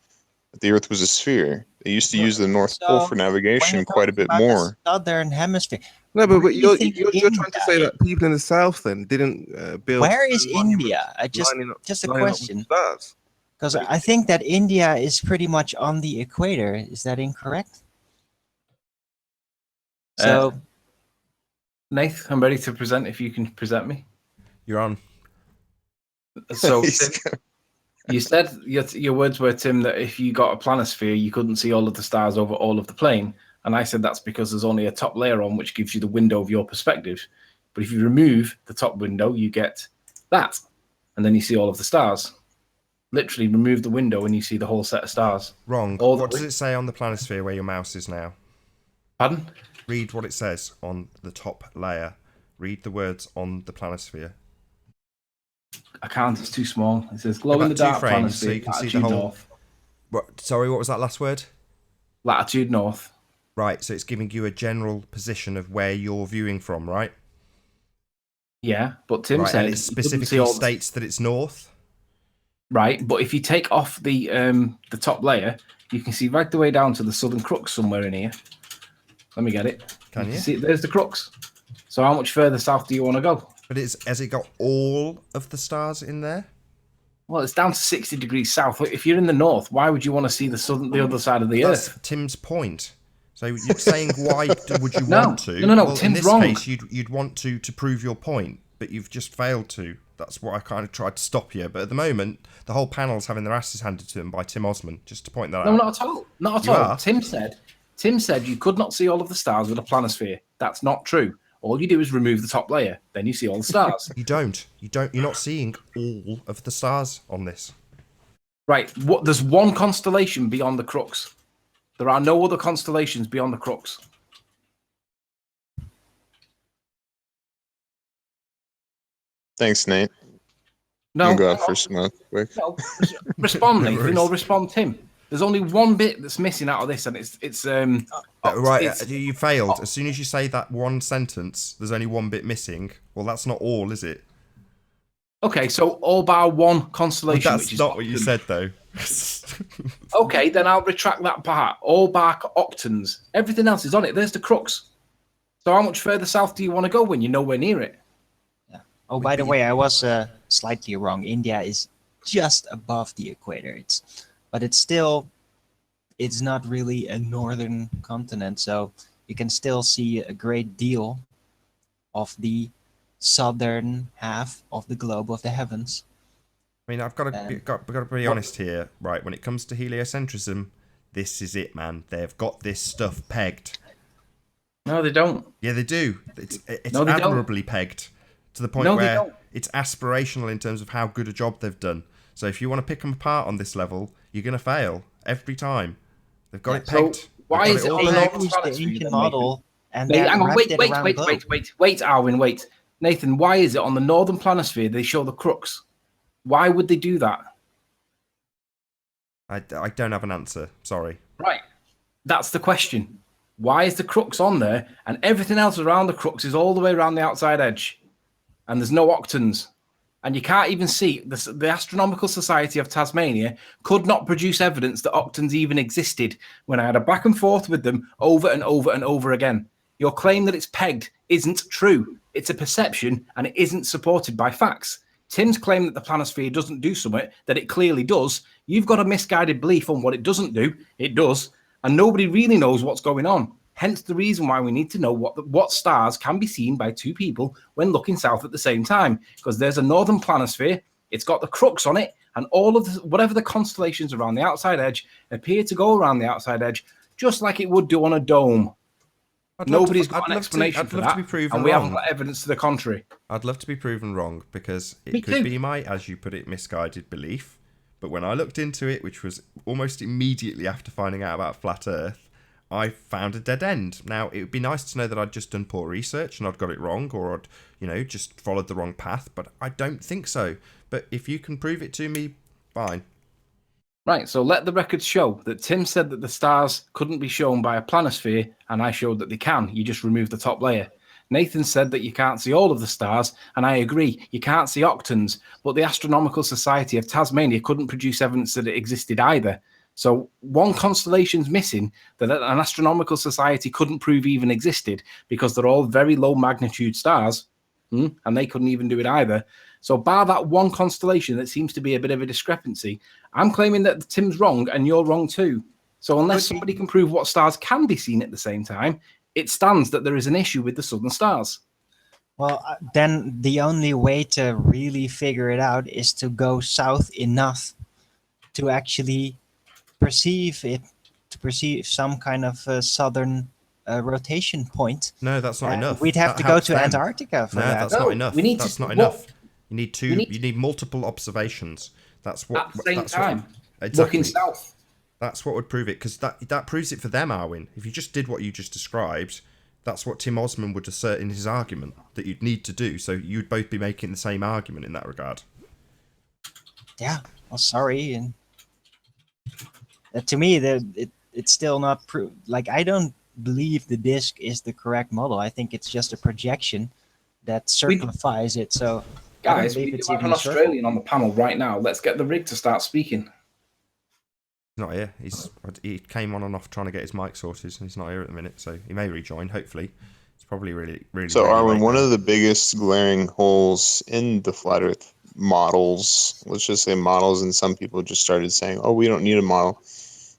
that the Earth was a sphere. They used to use the North Pole So for when you're navigation quite a talking bit about the more. southern hemisphere, No, where but do you you're, think you're trying to say India that people in the South then didn't build Where is monuments India? Just a lining up with question, stars. because I think that India is pretty much on the equator. Is that incorrect? So Nath, I'm ready to present if you can present me. You're on. So He's Tim, you said your words were, Tim, that if you got a planisphere, you couldn't see all of the stars over all of the plane. And I said that's because there's only a top layer on which gives you the window of your perspective. But if you remove the top window, you get that. And then you see all of the stars. Literally remove the window and you see the whole set of stars. Wrong. All the What does way- it say on the planisphere where your mouse is now? Pardon? Read what it says on the top layer. Read the words on the planisphere. I can't, it's too small. It says glow Go in the back 2 dark frames so planisphere, you can see the latitude whole. north. Sorry, what was that last word? Latitude north. Right, so it's giving you a general position of where you're viewing from, right? Yeah, but Tim Right, said and it you couldn't see specifically all the- states that it's north. Right, but if you take off the top layer, you can see right the way down to the southern crux somewhere in here. Let me get it. Can you? See, there's the crux. So how much further south do you want to go? But has it got all of the stars in there? Well, it's down to 60 degrees south. If you're in the north, why would you want to see the other side of the That's earth? Tim's point. So you're saying why would you No, want to? no, Well, in Tim's this wrong. case, you'd want to prove your point, but you've just failed to. That's what I kind of tried to stop you. But at the moment, the whole panel's having their asses handed to them by Tim Osman. Just to point that No, out. not at all. Not at You all. are. Tim said you could not see all of the stars with a planisphere. That's not true. All you do is remove the top layer, then you see all the stars. You don't. You're not seeing all of the stars on this. Right. There's one constellation beyond the crux. There are no other constellations beyond the crux. Thanks, Nate. No. I'm gonna go out for a smoke quick. No. Respond, No Nathan, worries. or respond, Tim. There's only one bit that's missing out of this, and it's Right, it's- you failed. As soon as you say that one sentence, there's only one bit missing. Well, that's not all, is it? okay. So all bar one Well, constellation, that's which is not what you said, though. okay. Then I'll retract that part. All bar octans. Everything else is on it. There's the crux. So how much further south do you want to go when you're nowhere near it? Oh, by the way, I was slightly wrong. India is just above the equator. But it's not really a northern continent, so you can still see a great deal of the southern half of the globe of the heavens. I mean, I've got to be honest here. Right, when it comes to heliocentrism, this is it, man. They've got this stuff pegged. No, they don't. Yeah, they do. It's No, they don't. admirably pegged to the point No, they where don't. it's aspirational in terms of how good a job they've done. So if you want to pick them apart on this level, you're going to fail every time. They've got it So pegged. why They've is got it all on the pegged. northern Used the planisphere ancient then, model and Nathan? then Hang on, wrapped wait, it wait, around wait, globe. wait, Arwin, wait. Nathan, why is it on the northern planisphere they show the crux? Why would they do that? I don't have an answer. Sorry. Right. That's the question. Why is the crux on there and everything else around the crux is all the way around the outside edge? And there's no octans. And you can't even see the Astronomical Society of Tasmania could not produce evidence that octans even existed when I had a back and forth with them over and over and over again. Your claim that it's pegged isn't true. It's a perception and it isn't supported by facts. Tim's claim that the planisphere doesn't do something that it clearly does. You've got a misguided belief on what it doesn't do. It does. And nobody really knows what's going on. Hence the reason why we need to know what stars can be seen by two people when looking south at the same time. Because there's a northern planisphere, it's got the crux on it, and all of whatever the constellations around the outside edge appear to go around the outside edge, just like it would do on a dome. Nobody's got an explanation for I'd love to be that, proven and we haven't wrong. got evidence to the contrary. I'd love to be proven wrong because Me it could too. be my, as you put it, misguided belief. But when I looked into it, which was almost immediately after finding out about flat Earth, I found a dead end. Now, it would be nice to know that I'd just done poor research and I'd got it wrong, or I'd, just followed the wrong path, but I don't think so. But if you can prove it to me, fine. Right, so let the record show that Tim said that the stars couldn't be shown by a planisphere, and I showed that they can. You just remove the top layer. Nathan said that you can't see all of the stars, and I agree, you can't see octans, but the Astronomical Society of Tasmania couldn't produce evidence that it existed either. So one constellation's missing that an astronomical society couldn't prove even existed because they're all very low magnitude stars, and they couldn't even do it either. So bar that one constellation that seems to be a bit of a discrepancy, I'm claiming that Tim's wrong and you're wrong too. So unless somebody can prove what stars can be seen at the same time, it stands that there is an issue with the southern stars. Well, then the only way to really figure it out is to go south enough to actually perceive some kind of southern rotation point. No, that's not enough. We'd have That to go helps to them. Antarctica for No, that. that's not enough. That's not enough. You need two. need- You need multiple observations. That's what. At the same that's time, what, exactly. looking south. That's what would prove it, because that proves it for them, Arwin. If you just did what you just described, that's what Tim Osman would assert in his argument that you'd need to do. So you'd both be making the same argument in that regard. Yeah. Well, sorry, and to me, it's still not proved. Like, I don't believe the disk is the correct model. I think it's just a projection that simplifies it. So, Guys, I don't we believe do it's have even an a circle. Australian on the panel right now. Let's get the rig to start speaking. He's not here. He came on and off trying to get his mic sorted, and he's not here at the minute. So he may rejoin. Hopefully, it's probably really. So, really Arwen, late one now. of the biggest glaring holes in the flat Earth models, let's just say models, and some people just started saying, "Oh, we don't need a model,"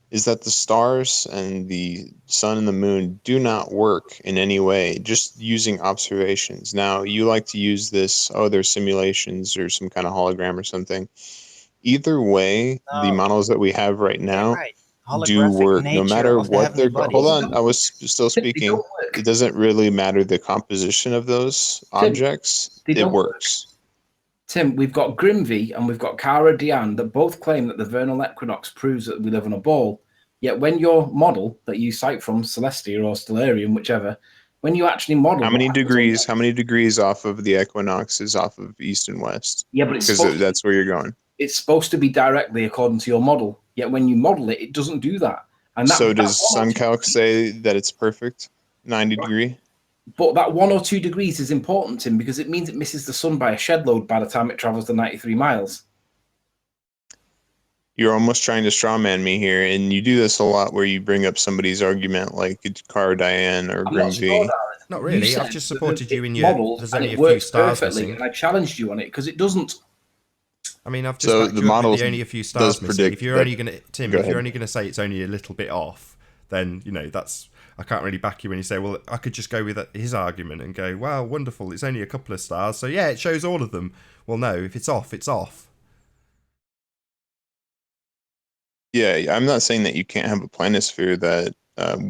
is that the stars and the sun and the moon do not work in any way, just using observations. Now, you like to use this, there's simulations or some kind of hologram or something. Either way, the models that we have right now do Holographic work, no nature matter of the what heavenly they're. Hold bodies. on, I was still speaking. It doesn't really matter the composition of those objects. they It don't works. Tim, we've got Grimvy and we've got Cara Diane that both claim that the vernal equinox proves that we live on a ball. Yet when your model that you cite from Celestia or Stellarium, whichever, when you actually model... How many degrees off of the equinox is off of east and west? Yeah, but it's because that's where you're going. It's supposed to be directly according to your model. Yet when you model it, it doesn't do that. And that, So does SunCalc say that it's perfect, 90 degree? But that 1 or 2 degrees is important, Tim, because it means it misses the sun by a shed load by the time it travels the 93 miles. You're almost trying to strawman me here, and you do this a lot where you bring up somebody's argument like Cara Diane or Grimvy. Not really. I've just supported you in your. There's only a few stars missing. And I challenged you on it because it doesn't. I mean, I've just backed you up with the only a few stars missing. If you're only going to, Tim, if you're only going to say it's only a little bit off, then that's. I can't really back you when you say, well, I could just go with his argument and go, wow, wonderful, it's only a couple of stars, so yeah, it shows all of them. Well, no, if it's off, it's off. Yeah, I'm not saying that you can't have a planisphere that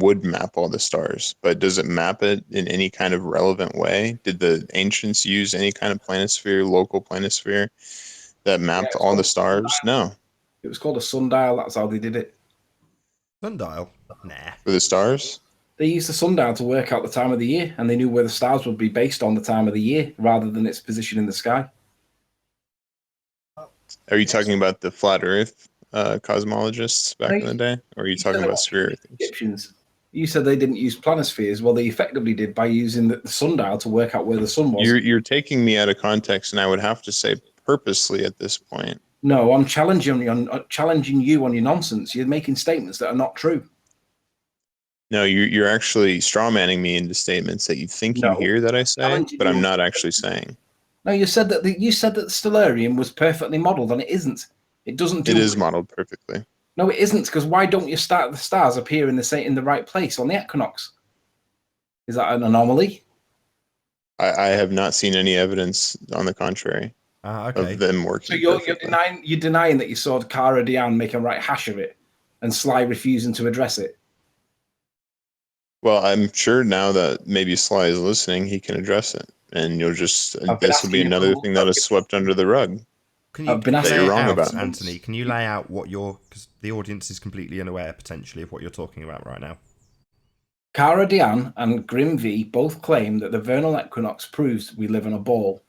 would map all the stars, but does it map it in any kind of relevant way? Did the ancients use any kind of planisphere, local planisphere, that mapped all the stars? No. It was called a sundial, that's how they did it. Sundial? Nah. For the stars? They used the sundial to work out the time of the year, and they knew where the stars would be based on the time of the year, rather than its position in the sky. Are you talking about the flat Earth cosmologists back in the day, or are you talking about sphere Egyptians? You said they didn't use planispheres. Well, they effectively did by using the sundial to work out where the sun was. You're taking me out of context, and I would have to say purposely at this point. No, I'm challenging you on your nonsense. You're making statements that are not true. No, you're actually strawmanning me into statements that you think you hear that I say, but I'm not actually saying. No, you said that the Stellarium was perfectly modelled, and it isn't. It doesn't. It is modelled perfectly. No, it isn't, because why don't you start the stars appear in the right place on the equinox? Is that an anomaly? I have not seen any evidence on the contrary of them working. So you're denying that you saw Cara Diane make a right hash of it, and Sly refusing to address it. Well, I'm sure now that maybe Sly is listening, he can address it, and you'll just I've been this will be asking you another for- thing that is swept under the rug. Can you, I've been can you asking lay it you're wrong out, about. Anthony? Can you lay out what because the audience is completely unaware potentially of what you're talking about right now? Cara Diane and Grim V both claim that the vernal equinox proves we live on a ball.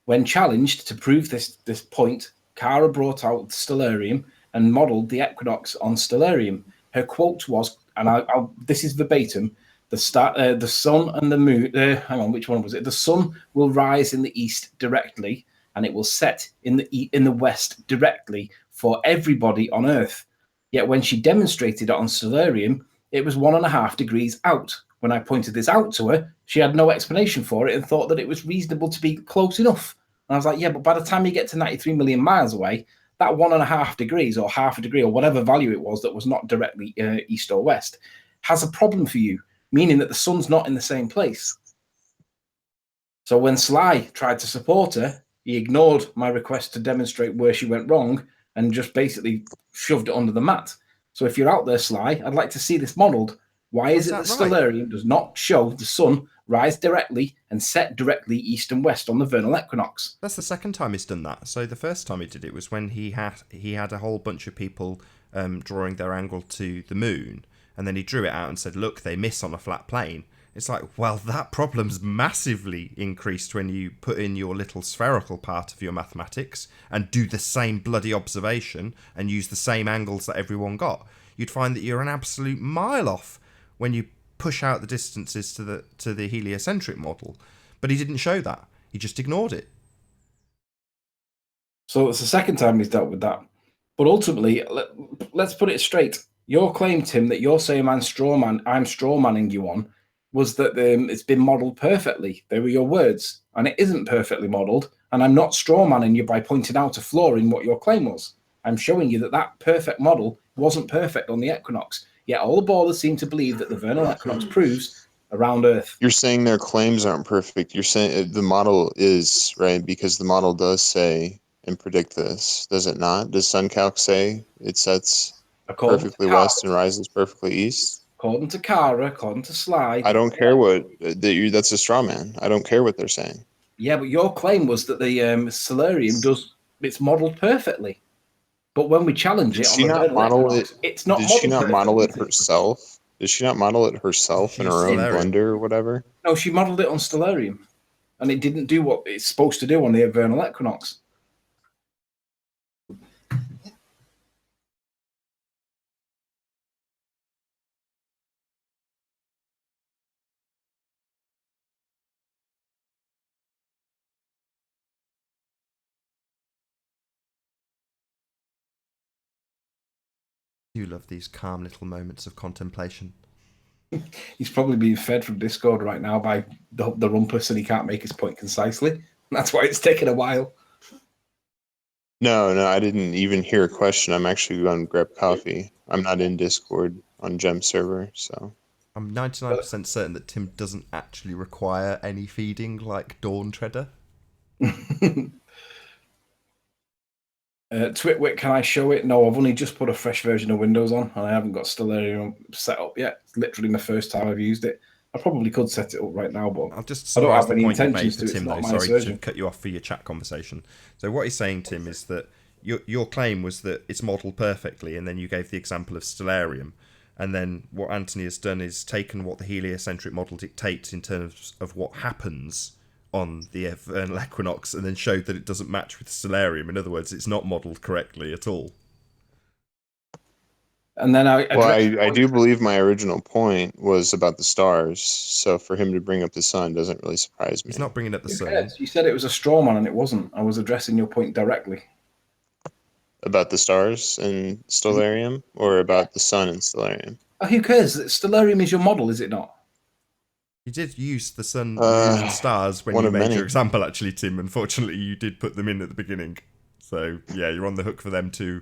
When challenged to prove this point, Cara brought out Stellarium and modelled the equinox on Stellarium. Her quote was, and this is verbatim: the sun and the moon. Hang on, which one was it? The sun will rise in the east directly, and it will set in the west directly for everybody on Earth. Yet when she demonstrated it on Stellarium, it was 1.5 degrees out. When I pointed this out to her, she had no explanation for it and thought that it was reasonable to be close enough. And I was like, yeah, but by the time you get to 93 million miles away, that 1.5 degrees or half a degree or whatever value it was that was not directly east or west has a problem for you, meaning that the sun's not in the same place. So when Sly tried to support her, he ignored my request to demonstrate where she went wrong and just basically shoved it under the mat. So if you're out there, Sly, I'd like to see this modelled. Why is it that Stellarium does not show the sun rise directly and set directly east and west on the vernal equinox? That's the second time he's done that. So the first time he did it was when he had a whole bunch of people drawing their angle to the moon, and then he drew it out and said, look, they miss on a flat plane. It's like, well, that problem's massively increased when you put in your little spherical part of your mathematics and do the same bloody observation and use the same angles that everyone got. You'd find that you're an absolute mile off when you push out the distances to the heliocentric model. But he didn't show that. He just ignored it. So it's the second time he's dealt with that. But ultimately, let's put it straight. Your claim, Tim, that you're saying I'm strawmanning you on, was that it's been modelled perfectly. They were your words, and it isn't perfectly modelled. And I'm not strawmanning you by pointing out a flaw in what your claim was. I'm showing you that that perfect model wasn't perfect on the equinox. Yet all the ballers seem to believe that the vernal equinox proves around Earth. You're saying their claims aren't perfect. You're saying the model is, right? Because the model does say and predict this, does it not? Does SunCalc say it sets perfectly west and rises perfectly east? According to Cara, according to Sly. I don't care what that's a straw man. I don't care what they're saying. Yeah, but your claim was that the Stellarium it's modelled perfectly. But when we challenge Did it she on the not model equinox, it? it's not. Did she not model it herself? Did she not model it herself in her own blender or whatever? No, she modelled it on Stellarium, and it didn't do what it's supposed to do on the vernal equinox. You love these calm little moments of contemplation. He's probably being fed from Discord right now by the rumpus, and he can't make his point concisely. That's why it's taken a while. No, I didn't even hear a question. I'm actually going to grab coffee. I'm not in Discord on Gem server, so. I'm 99% certain that Tim doesn't actually require any feeding like Dawn Treader. Twitwit, can I show it? No, I've only just put a fresh version of Windows on, and I haven't got Stellarium set up yet. It's literally my first time I've used it. I probably could set it up right now, but I'll just I don't summarise have the any point you made intentions for to. Tim, It's though. not my Sorry surgeon. to cut you off for your chat conversation. So what he's saying, Tim, is that your claim was that it's modelled perfectly, and then you gave the example of Stellarium. And then what Anthony has done is taken what the heliocentric model dictates in terms of what happens on the vernal equinox, and then showed that it doesn't match with Stellarium. In other words, it's not modelled correctly at all. And then I do believe my original point was about the stars. So for him to bring up the sun doesn't really surprise me. He's not bringing up the sun. You said it was a straw man, and it wasn't. I was addressing your point directly. About the stars and Stellarium, or about the sun and Stellarium? Oh, who cares? Stellarium is your model, is it not? You did use the sun, moon, and stars when you made your example, actually, Tim. Unfortunately, you did put them in at the beginning. So, yeah, you're on the hook for them too.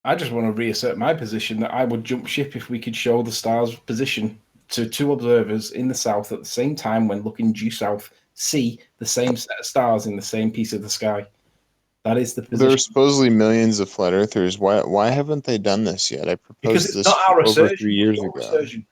I just want to reassert my position that I would jump ship if we could show the star's position to two observers in the south at the same time when looking due south, see the same set of stars in the same piece of the sky. That is the There are position. supposedly millions of flat earthers. Why haven't they done this yet? I Because proposed it's this not our over assertion. 3 years It's your ago. assertion.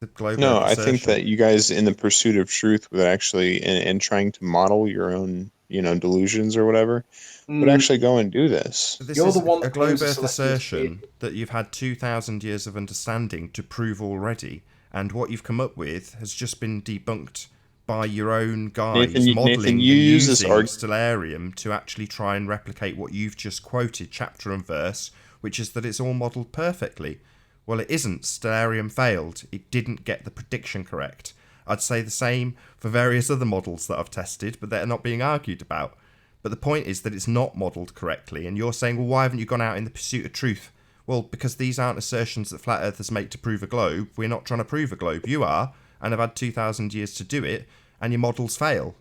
The globe No, Earth I think assertion. that you guys, in the pursuit of truth, would actually, and trying to model your own, delusions or whatever, would actually go and do this. This You're is the one a that globe claims a Earth celestial assertion that you've had 2,000 years of understanding to prove already, and what you've come up with has just been debunked by your own guys modelling you and use this using Stellarium to actually try and replicate what you've just quoted chapter and verse, which is that it's all modelled perfectly. Well, it isn't. Stellarium failed. It didn't get the prediction correct. I'd say the same for various other models that I've tested, but they're not being argued about. But the point is that it's not modelled correctly, and you're saying, well, why haven't you gone out in the pursuit of truth? Well, because these aren't assertions that flat earthers make to prove a globe. We're not trying to prove a globe. You are, and have had 2,000 years to do it, and your models fail.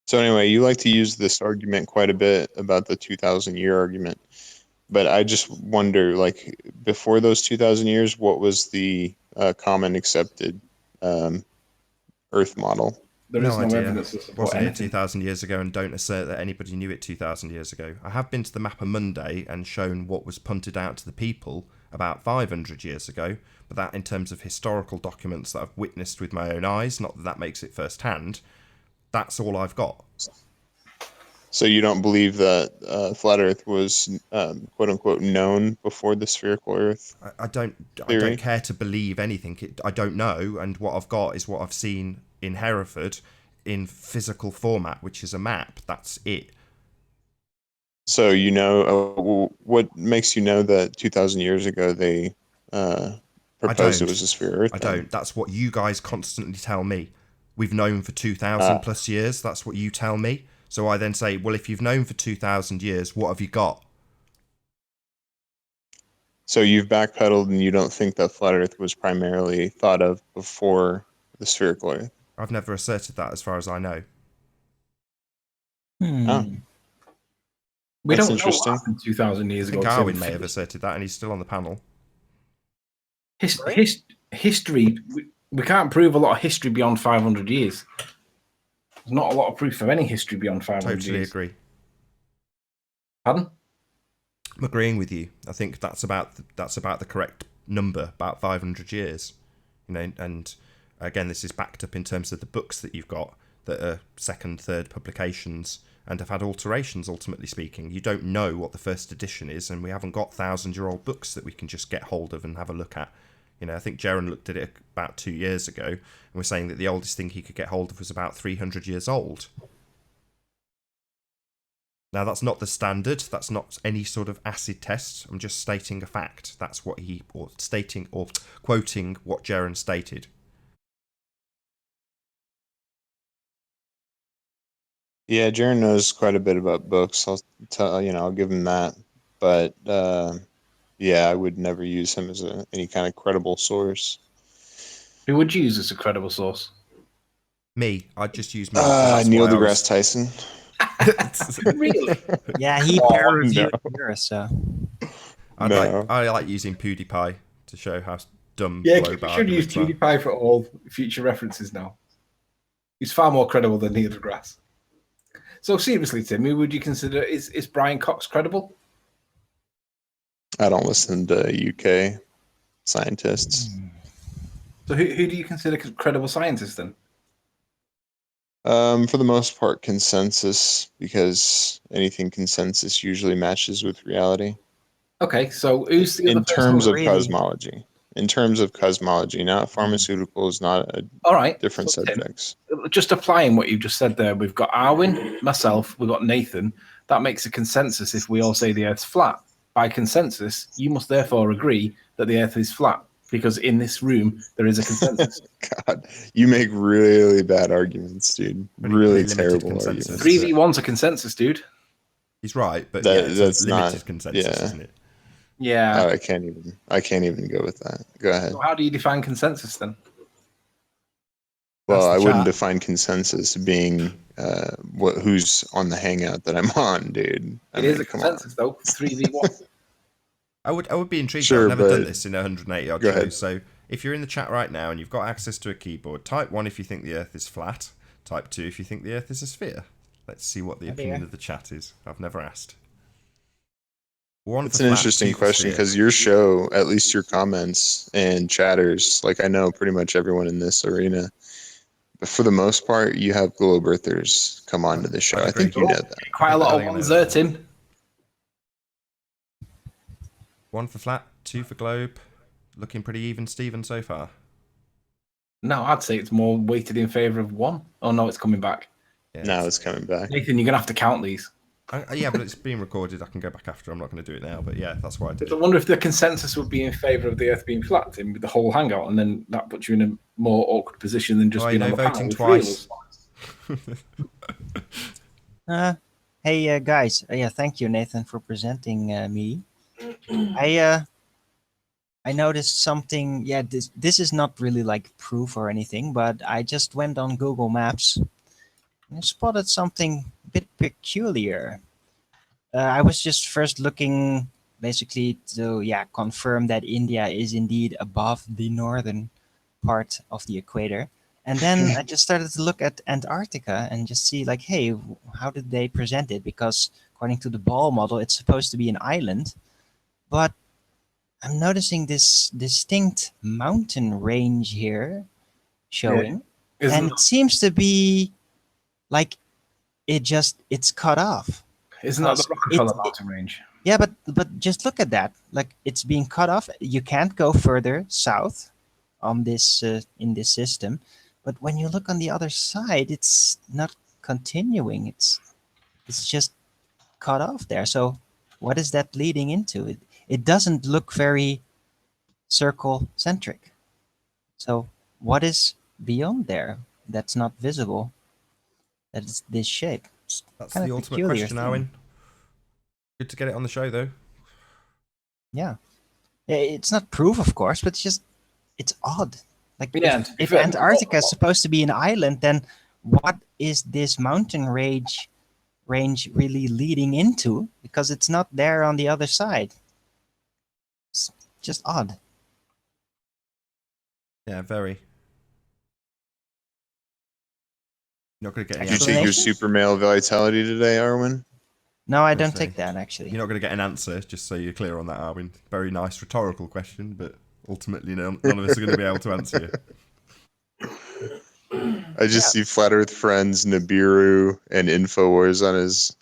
So anyway, you like to use this argument quite a bit about the 2,000-year argument. But I just wonder, like, before those 2,000 years, what was the common accepted Earth model? There is no evidence to support Wasn't it anything. 2,000 years ago, and don't assert that anybody knew it 2,000 years ago. I have been to the Mapper Monday and shown what was punted out to the people about 500 years ago, but that in terms of historical documents that I've witnessed with my own eyes, not that that makes it first hand, that's all I've got. So you don't believe that flat Earth was quote unquote known before the spherical Earth? I don't care to believe anything. I don't know, and what I've got is what I've seen in Hereford in physical format, which is a map. That's it. So what makes you know that 2,000 years ago they proposed it was a sphere Earth? I don't. That's what you guys constantly tell me. We've known for 2,000 plus years. That's what you tell me. So I then say, well, if you've known for 2,000 years, what have you got? So you've backpedaled and you don't think that flat Earth was primarily thought of before the spherical Earth? I've never asserted that as far as I know. Oh. We That's don't know interesting. what happened 2,000 years I ago. think Arwin may have asserted that, and he's still on the panel. History, we can't prove a lot of history beyond 500 years. There's not a lot of proof of any history beyond 500 years. Totally agree. Pardon? I'm agreeing with you. I think that's about the correct number, about 500 years. And again, this is backed up in terms of the books that you've got that are second, third publications and have had alterations, ultimately speaking. You don't know what the first edition is, and we haven't got 1,000-year-old books that we can just get hold of and have a look at. I think Jaron looked at it about 2 years ago and was saying that the oldest thing he could get hold of was about 300 years old. Now, that's not the standard. That's not any sort of acid test. I'm just stating a fact. That's what stating or quoting what Jaron stated. Yeah, Jaron knows quite a bit about books. I'll give him that. But yeah, I would never use him as any kind of credible source. Who would you use as a credible source? Me. I'd just use me. Neil deGrasse Tyson. Really? Yeah, he peer reviewed yours, so. I like using PewDiePie to show how dumb. Yeah, we should use PewDiePie for all future references now. He's far more credible than Neil deGrasse. So seriously, Tim, who would you consider is Brian Cox credible? I don't listen to UK scientists. So who do you consider credible scientists then? For the most part, consensus, because anything consensus usually matches with reality. Okay, so who's the other in terms of really? cosmology? In terms of cosmology, not pharmaceuticals, not all right, different so subjects. Tim, just applying what you've just said there, we've got Arwin, myself, we've got Nathan. That makes a consensus if we all say the Earth's flat. By consensus, you must therefore agree that the Earth is flat, because in this room there is a consensus. God, you make really bad arguments, dude. Really terrible consensus. arguments. 3v1's a consensus, dude. He's right, but that's a limited not consensus, isn't it? Yeah. I can't even go with that. Go ahead. So how do you define consensus then? Well, I wouldn't define consensus being who's on the hangout that I'm on, dude. It is a consensus though. 3v1. I would be intrigued. Sure, I've never done this in 180 odd Go ahead. shows. So if you're in the chat right now and you've got access to a keyboard, type 1 if you think the Earth is flat. Type 2 if you think the Earth is a sphere. Let's see what the Oh, opinion dear. of the chat is. I've never asked. One It's for an flat, interesting two for question sphere. because your show, at least your comments and chatters, like I know pretty much everyone in this arena, but for the most part, you have globe earthers come onto the show. I'd I think agree. you know that. Quite a lot of I think I ones know there, that. Tim. One for flat, two for globe. Looking pretty even, Stephen, so far. No, I'd say it's more weighted in favour of one. Oh no, it's coming back. Yeah, Now it's coming back. Nathan, you're gonna have to count these. yeah, but it's being recorded. I can go back after. I'm not going to do it now, but yeah, that's why I did I it. wonder if the consensus would be in favour of the Earth being flat, Tim, with the whole hangout, and then that puts you in a more awkward position than just Oh, being no on the panel voting with three of twice. us. Hey guys, yeah, thank you, Nathan, for presenting me. I noticed something. Yeah, this is not really like proof or anything, but I just went on Google Maps and I spotted something a bit peculiar. I was just first looking basically to confirm that India is indeed above the northern part of the equator. And then I just started to look at Antarctica and just see like, hey, how did they present it? Because according to the ball model, it's supposed to be an island, but I'm noticing this distinct mountain range here showing, and it seems to be like it's cut off. Isn't that the Because Rockefeller Mountain Range? Yeah, but just look at that. Like it's being cut off. You can't go further south on this in this system. But when you look on the other side, it's not continuing. It's just cut off there. So what is that leading into? It doesn't look very circle centric. So what is beyond there that's not visible? That is this shape. It's That's kind the of ultimate peculiar question, thing. Owen. Good to get it on the show, though. Yeah. It's not proof, of course, but it's odd. Like Yeah, if Antarctica is supposed to be an island, then what is this mountain range really leading into? Because it's not there on the other side. It's just odd. Yeah, very. You're not going to get any Did you take your Explanation? super male vitality today, Arwen? No, I don't Honestly. take that actually. You're not going to get an answer, just so you're clear on that, Arwin. Very nice rhetorical question, but ultimately none of us are going to be able to answer you. I just see Flat Earth Friends, Nibiru, and Infowars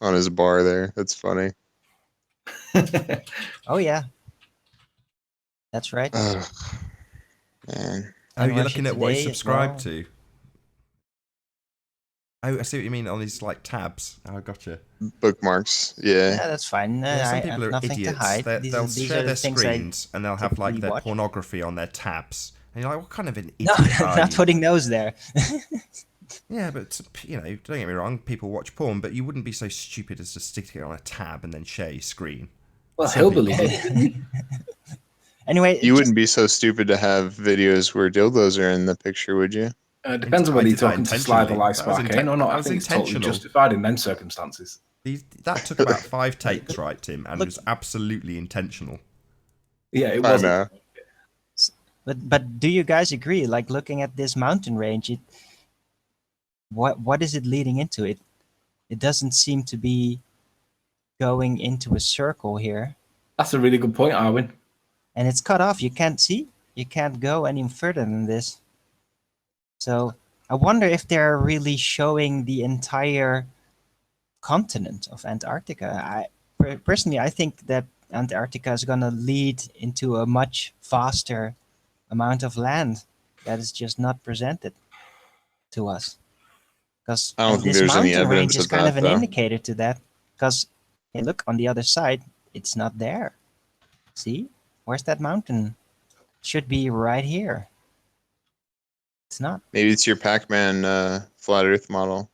on his bar there. That's funny. Oh yeah. That's right. Ugh, man. Oh, And you're Russia looking at what he's Today as subscribed well. to. Oh, I see what you mean on his like tabs. Oh, gotcha. Bookmarks. Yeah. Yeah, that's fine. Yeah, some I people have are nothing to idiots. hide. They'll These share are the their things screens and they'll have like typically their watch. pornography on their tabs. And you're like, what kind of an No, idiot are not you? putting those there. Yeah, but don't get me wrong. People watch porn, but you wouldn't be so stupid as to stick it on a tab and then share your screen. Well, Some people Hillbilly did. Anyway, You wouldn't be so stupid to have videos where dildos are in the picture, would you? Depends on I whether you're did that talking to Sly the intentionally. Live That was Sparkane or not. that I was think it's totally intentional. justified in them circumstances. That took about 5 takes, right, Tim? And it was absolutely intentional. Yeah, it I wasn't. know. but do you guys agree? Like looking at this mountain range, what is it leading into? It doesn't seem to be going into a circle here, That's a really good point, Arwin. and it's cut off. You can't see. You can't go any further than this. So I wonder if they're really showing the entire continent of Antarctica. Personally, I think that Antarctica is going to lead into a much faster amount of land that is just not presented to us. Because I don't think this there's any mountain range evidence is of kind that, of an though. indicator to that. Because hey, look on the other side, it's not there. See, where's that mountain? Should be right here. It's not. Maybe it's your Pac-Man flat Earth model.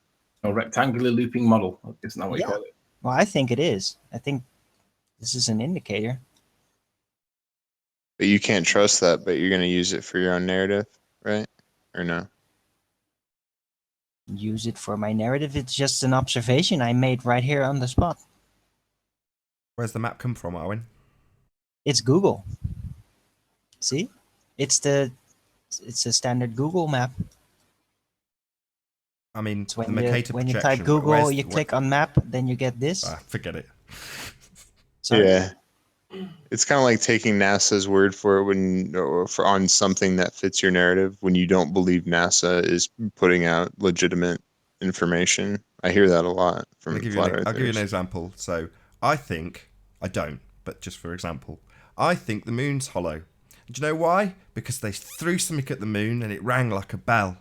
A rectangular looping model. Isn't that what you Yeah. call it? Well, I think it is. I think this is an indicator. But you can't trust that, but you're going to use it for your own narrative, right? Or no? Use it for my narrative. It's just an observation I made right here on the spot. Where's the map come from, Arwin? It's Google. See, it's a standard Google map. I mean, It's when the you Mercator when you projection. type Google, where's you the- click on map, then you get this. forget it. Sorry. Yeah. It's kind of like taking NASA's word for it on something that fits your narrative when you don't believe NASA is putting out legitimate information. I hear that a lot from I'll give flat you an earthers. example. So I don't, but just for example, I think the moon's hollow. Do you know why? Because they threw something at the moon and it rang like a bell.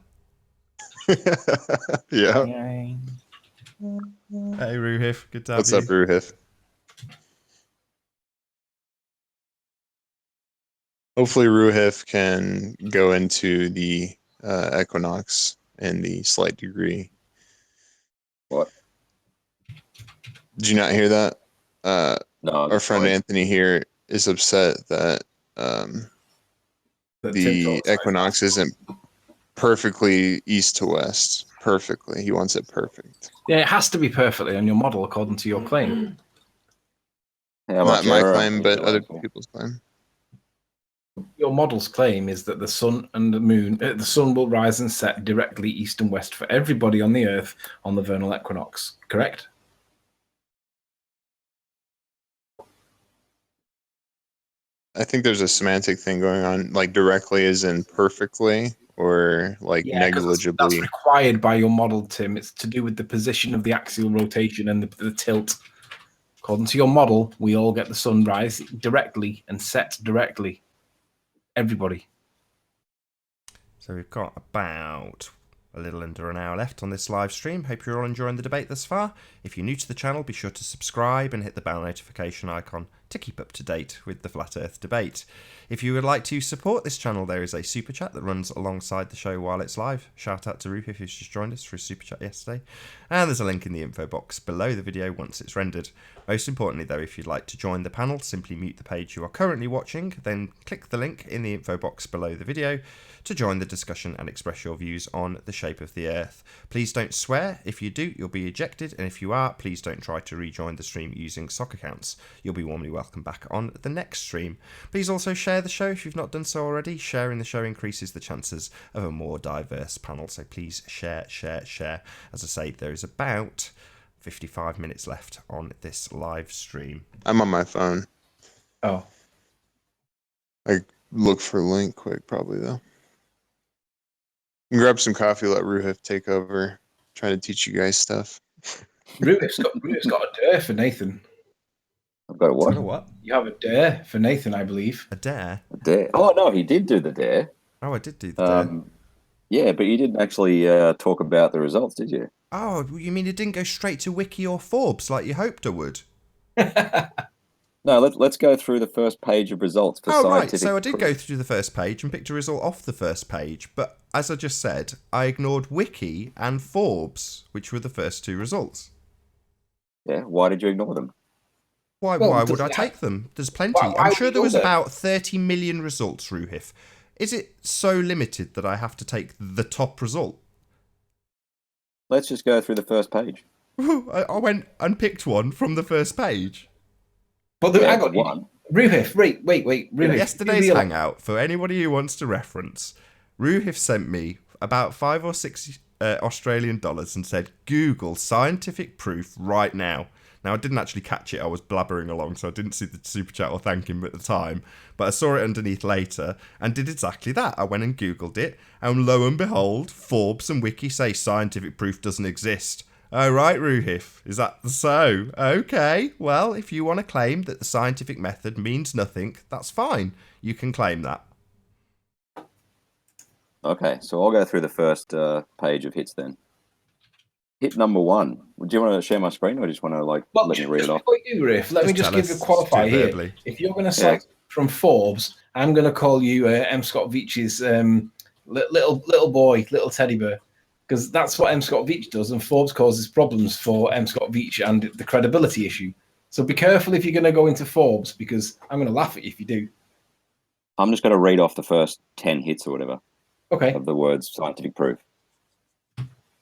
Yeah. Hey, Ruhif, good to have What's you. up, Ruhif? Hopefully, Ruhif can go into the equinox in the slight degree. What? Did you not hear that? No. Our friend Anthony here is upset that the equinox isn't perfectly east to west. Perfectly. He wants it perfect. Yeah, it has to be perfectly on your model according to your claim. Not my claim, but other people's claim. Your model's claim is that the sun and the moon, the sun will rise and set directly east and west for everybody on the Earth on the vernal equinox, correct? I think there's a semantic thing going on, like directly as in perfectly, or like negligibly. That's required by your model, Tim. It's to do with the position of the axial rotation and the tilt. According to your model, we all get the sun rise directly and set directly. Everybody. So we've got about a little under an hour left on this live stream. Hope you're all enjoying the debate thus far. If you're new to the channel, be sure to subscribe and hit the bell notification icon to keep up to date with the Flat Earth debate. If you would like to support this channel, there is a super chat that runs alongside the show while it's live. Shout out to Ruhif who's just joined us for his super chat yesterday. And there's a link in the info box below the video once it's rendered. Most importantly though, if you'd like to join the panel, simply mute the page you are currently watching, then click the link in the info box below the video to join the discussion and express your views on the shape of the Earth. Please don't swear. If you do, you'll be ejected, and if you are, please don't try to rejoin the stream using sock accounts. You'll be warmly welcome back on the next stream. Please also share the show if you've not done so already. Sharing the show increases the chances of a more diverse panel, so please share, share, share. As I say, there is about 55 minutes left on this live stream. I'm on my phone. Oh. I look for a link quick, probably though. Grab some coffee, let Ruhif take over. Try to teach you guys stuff. Ruhif's got a dare for Nathan. I've got a what? Got a what? You have a dare for Nathan, I believe. A dare? A dare? Oh, no, he did do the dare. Oh, I did do the dare. Yeah, but you didn't actually talk about the results, did you? Oh, you mean it didn't go straight to Wiki or Forbes like you hoped it would? No, let's go through the first page of results for scientific. Right. So I did go through the first page and picked a result off the first page, but as I just said, I ignored Wiki and Forbes, which were the first two results. Yeah, why did you ignore them? Why would I take them? There's plenty. I'm sure there was about 30 million results, Ruhif. Is it so limited that I have to take the top result? Let's just go through the first page. I went and picked one from the first page. But hang on, one. Ruhif, wait. Ruhif, yesterday's hangout, for anybody who wants to reference, Ruhif sent me about 5 or 6 Australian dollars and said, Google scientific proof right now. Now, I didn't actually catch it. I was blabbering along, so I didn't see the super chat or thank him at the time. But I saw it underneath later and did exactly that. I went and Googled it, and lo and behold, Forbes and Wiki say scientific proof doesn't exist. Oh, right, Ruhif. Is that so? Okay. Well, if you want to claim that the scientific method means nothing, that's fine. You can claim that. Okay, so I'll go through the first page of hits then. Hit number 1. Do you want to share my screen, or just want to let me read it off? Before you do, Ruhif, let me just give you a qualifier here. Verbally. If you're going to select from Forbes, I'm going to call you M. Scott Veitch's little boy, little teddy bear. Because that's what M. Scott Veitch does, and Forbes causes problems for M. Scott Veitch and the credibility issue. So be careful if you're going to go into Forbes, because I'm going to laugh at you if you do. I'm just going to read off the first 10 hits or whatever. Okay. Of the words scientific proof.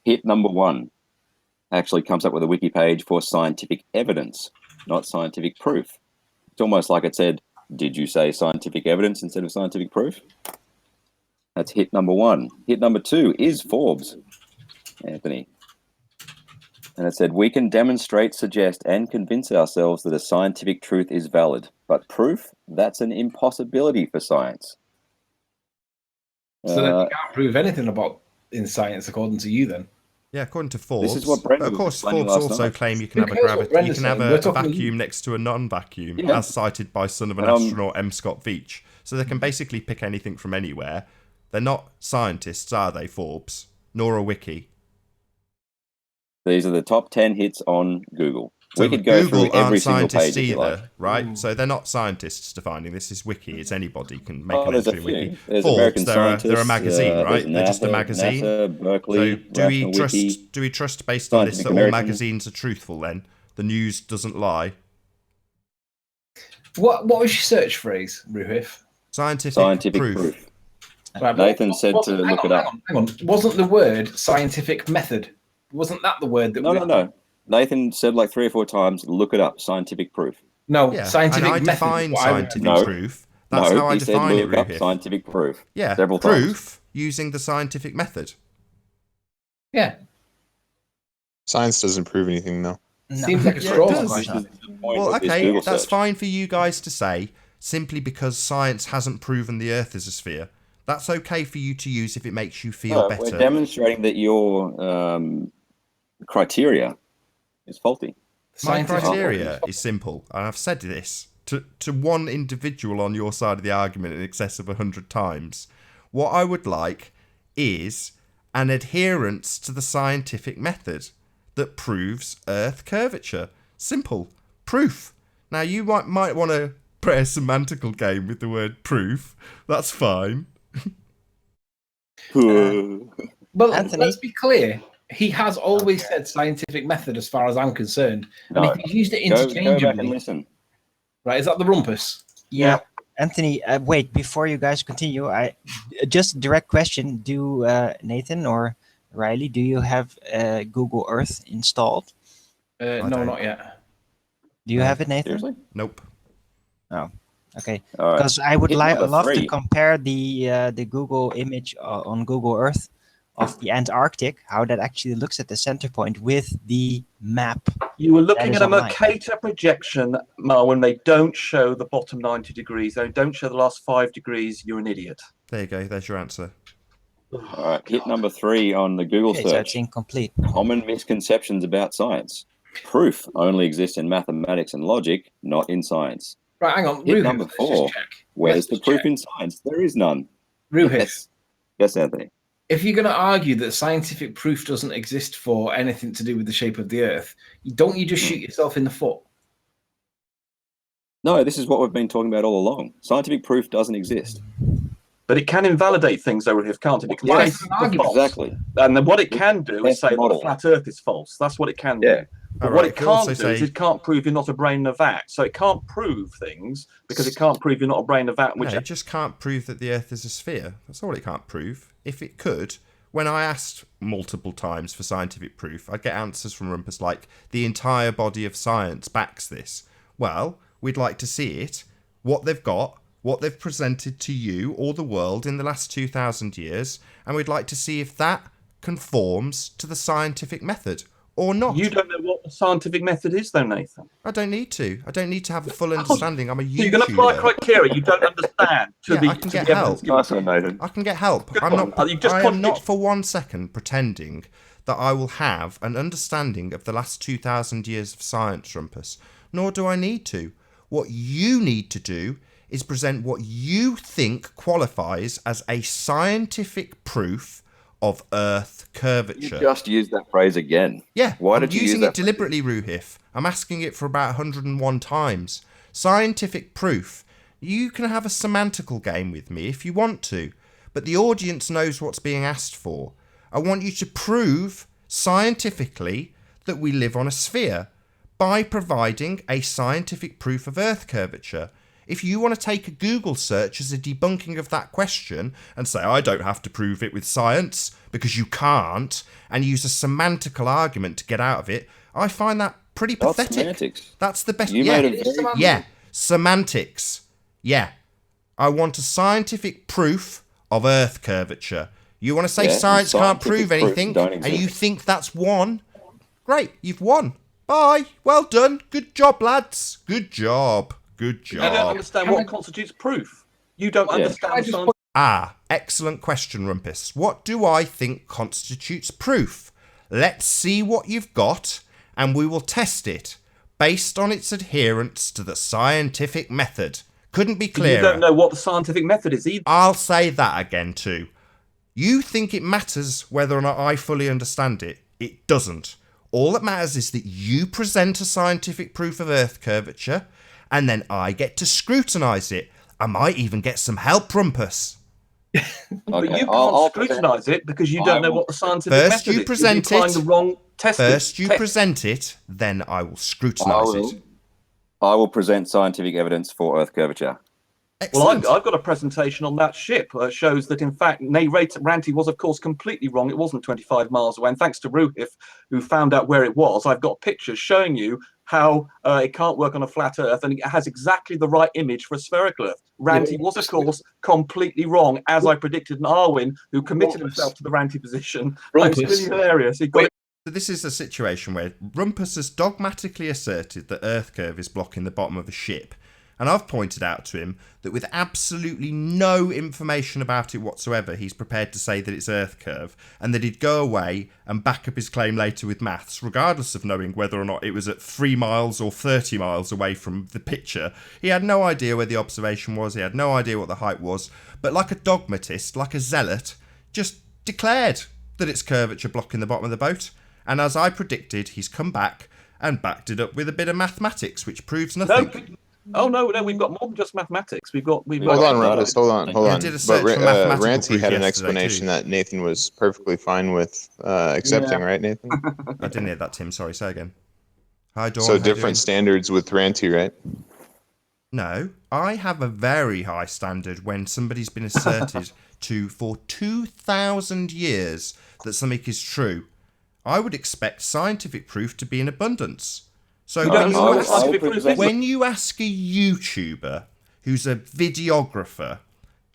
Hit number 1 actually comes up with a wiki page for scientific evidence, not scientific proof. It's almost like it said, did you say scientific evidence instead of scientific proof? That's hit number 1. Hit number 2 is Forbes. Anthony, And it said, we can demonstrate, suggest, and convince ourselves that a scientific truth is valid. But proof, that's an impossibility for science. So then you can't prove anything in science, according to you, then. Yeah, according to Forbes. This is what Brendan But of course, was explaining Forbes last also night. claim you can have a vacuum next to a non-vacuum, Yeah. as cited by son of an And, astronaut M. Scott Veach. So they can basically pick anything from anywhere. They're not scientists, are they, Forbes? Nor a wiki. These are the top 10 hits on Google. So We could go Google through every aren't single scientists page if you either, like. right? So they're not scientists defining this. Is wiki. It's anybody can make an There's a entry in wiki. few. There's Forbes, American they're scientists. a magazine, right? There's They're just a NASA, magazine. NASA, Berkeley, So do we Rational trust? Wiki, Do we trust based on this that Scientific all American. magazines are truthful? Then the news doesn't lie. What was your search phrase, Ruhif? Scientific proof. Right, Nathan said to look it up. Hang on. Wasn't the word scientific method? Wasn't that the word that? No. Nathan said like 3 or 4 times, look it up, scientific proof. No, Yeah, scientific and I method. define scientific No. proof. That's how I he said define it, look up Ruhif. scientific proof. Yeah, several proof times. using the scientific method. Yeah. Science doesn't prove anything, though. Seems like a Yeah, it straw does. man. This is the point Well, of this okay, Google that's search. fine for you guys to say, simply because science hasn't proven the Earth is a sphere. That's okay for you to use if it makes you feel No, better. we're demonstrating that your criteria is faulty. My Scientific- criteria is simple, and I've said this to one individual on your side of the argument in excess of 100 times. What I would like is an adherence to the scientific method that proves Earth curvature. Simple. Proof. Now, you might want to play a semantical game with the word proof. That's fine. Well, Anthony? let's be clear. He has always said scientific method, as far as I'm concerned. No. And if he's used it Go back and interchangeably, listen. right? Is that the rumpus? Yeah. Anthony, wait, before you guys continue, just a direct question. Do Nathan or Riley, do you have Google Earth installed? No, don't. not yet. Do you have it, Nathan? Seriously? Nope. Oh, okay. All right. Because I would Hit number love to 3. compare the Google image on Google Earth of the Antarctic, how that actually looks at the center point with the map. You were That looking is at a online. Mercator projection, when they don't show the bottom 90 degrees, they don't show the last 5 degrees, you're an idiot. There you go. There's your answer. All right. Hit number 3 on the Google Okay, so it's search. incomplete. Common misconceptions about science. Proof only exists in mathematics and logic, not in science. Right, hang on. Hit Ruhif, number let's 4. just check. Where's Let's the just proof check. in science? There is none. Ruhif, Yes, Anthony. if you're going to argue that scientific proof doesn't exist for anything to do with the shape of the Earth, don't you just shoot yourself in the foot? No, this is what we've been talking about all along. Scientific proof doesn't exist. But it can invalidate things, though, can't it? It can say Yes, they're false. Exactly. And then what it can do is Best say that the model. flat Earth is false. That's what it can Yeah. do. But All what right, it it can also can't do is say- it can't prove you're not a brain in a vat. So it can't prove things because it can't prove you're not a brain in a vat. Which No, it just can't prove that the Earth is a sphere. That's all it can't prove. If it could, when I asked multiple times for scientific proof, I'd get answers from Rumpus like, the entire body of science backs this. Well, we'd like to see it, what they've got, what they've presented to you or the world in the last 2,000 years, and we'd like to see if that conforms to the scientific method or not. you don't know what the scientific method is, though, Nathan. I don't need to. I don't need to have a full understanding. I'm a YouTuber. So you're going to apply criteria you don't understand to Yeah, the. I can to get the evidence help. given Nice to you. one, Nathan. I can get help. Good I'm one. not. You've just I am not contradicted- for 1 second pretending that I will have an understanding of the last 2,000 years of science, Rumpus. Nor do I need to. What you need to do is present what you think qualifies as a scientific proof of Earth You curvature. just used that phrase again. Yeah, Why I'm did you using use it that phrase? deliberately, Ruhif. I'm asking it for about 101 times. Scientific proof. You can have a semantical game with me if you want to, but the audience knows what's being asked for. I want you to prove scientifically that we live on a sphere by providing a scientific proof of Earth curvature. If you want to take a Google search as a debunking of that question and say, I don't have to prove it with science because you can't, and use a semantical argument to get out of it, I find that pretty That's pathetic. semantics. That's the best. You yeah, made a very yeah, semantics. Yeah, I want a scientific proof of Earth curvature. You want to say Yeah, science can't scientific prove proofs anything, don't and you exist. think that's one? Great, you've won. Bye. Well done. Good job, lads. Good job. Good You don't job. understand what constitutes proof. You don't understand science. Ah, excellent question, Rumpus. What do I think constitutes proof? Let's see what you've got, and we will test it based on its adherence to the scientific method. Couldn't be clearer. You don't know what the scientific method is either. I'll say that again too. You think it matters whether or not I fully understand it. It doesn't. All that matters is that you present a scientific proof of Earth curvature, and then I get to scrutinise it. I might even get some help, Rumpus. But you can't scrutinise it because you don't know what the scientific method is. First you present it. The wrong test. First you present it, then I will scrutinise it. I will present scientific evidence for Earth curvature. Excellent. Well, I've got a presentation on that ship that shows that, in fact, Ranty was, of course, completely wrong. It wasn't 25 miles away. And thanks to Ruhif, who found out where it was, I've got pictures showing you how it can't work on a flat Earth, and it has exactly the right image for a spherical Earth. Ranty was, of course, completely wrong, as I predicted. And Arwin, who committed himself to the Ranty position, it's really hilarious. He got it. So this is a situation where Rumpus has dogmatically asserted that Earth curve is blocking the bottom of a ship. And I've pointed out to him that with absolutely no information about it whatsoever, he's prepared to say that it's Earth curve, and that he'd go away and back up his claim later with maths, regardless of knowing whether or not it was at 3 miles or 30 miles away from the picture. He had no idea where the observation was, he had no idea what the height was, but like a dogmatist, like a zealot, just declared that it's curvature blocking the bottom of the boat. And as I predicted, he's come back and backed it up with a bit of mathematics, which proves nothing. No, we've got more than just mathematics. We've got. Hold on, Rumpus. Hold on. I did a search for mathematical Ranty proof had an yesterday explanation too. that Nathan was perfectly fine with accepting, right, Nathan? I didn't hear that, Tim. Sorry, say again. Hi, Dawn. So different standards with Ranty, right? No, I have a very high standard when somebody's been asserted to for 2,000 years that something is true. I would expect scientific proof to be in abundance. So when you ask a YouTuber who's a videographer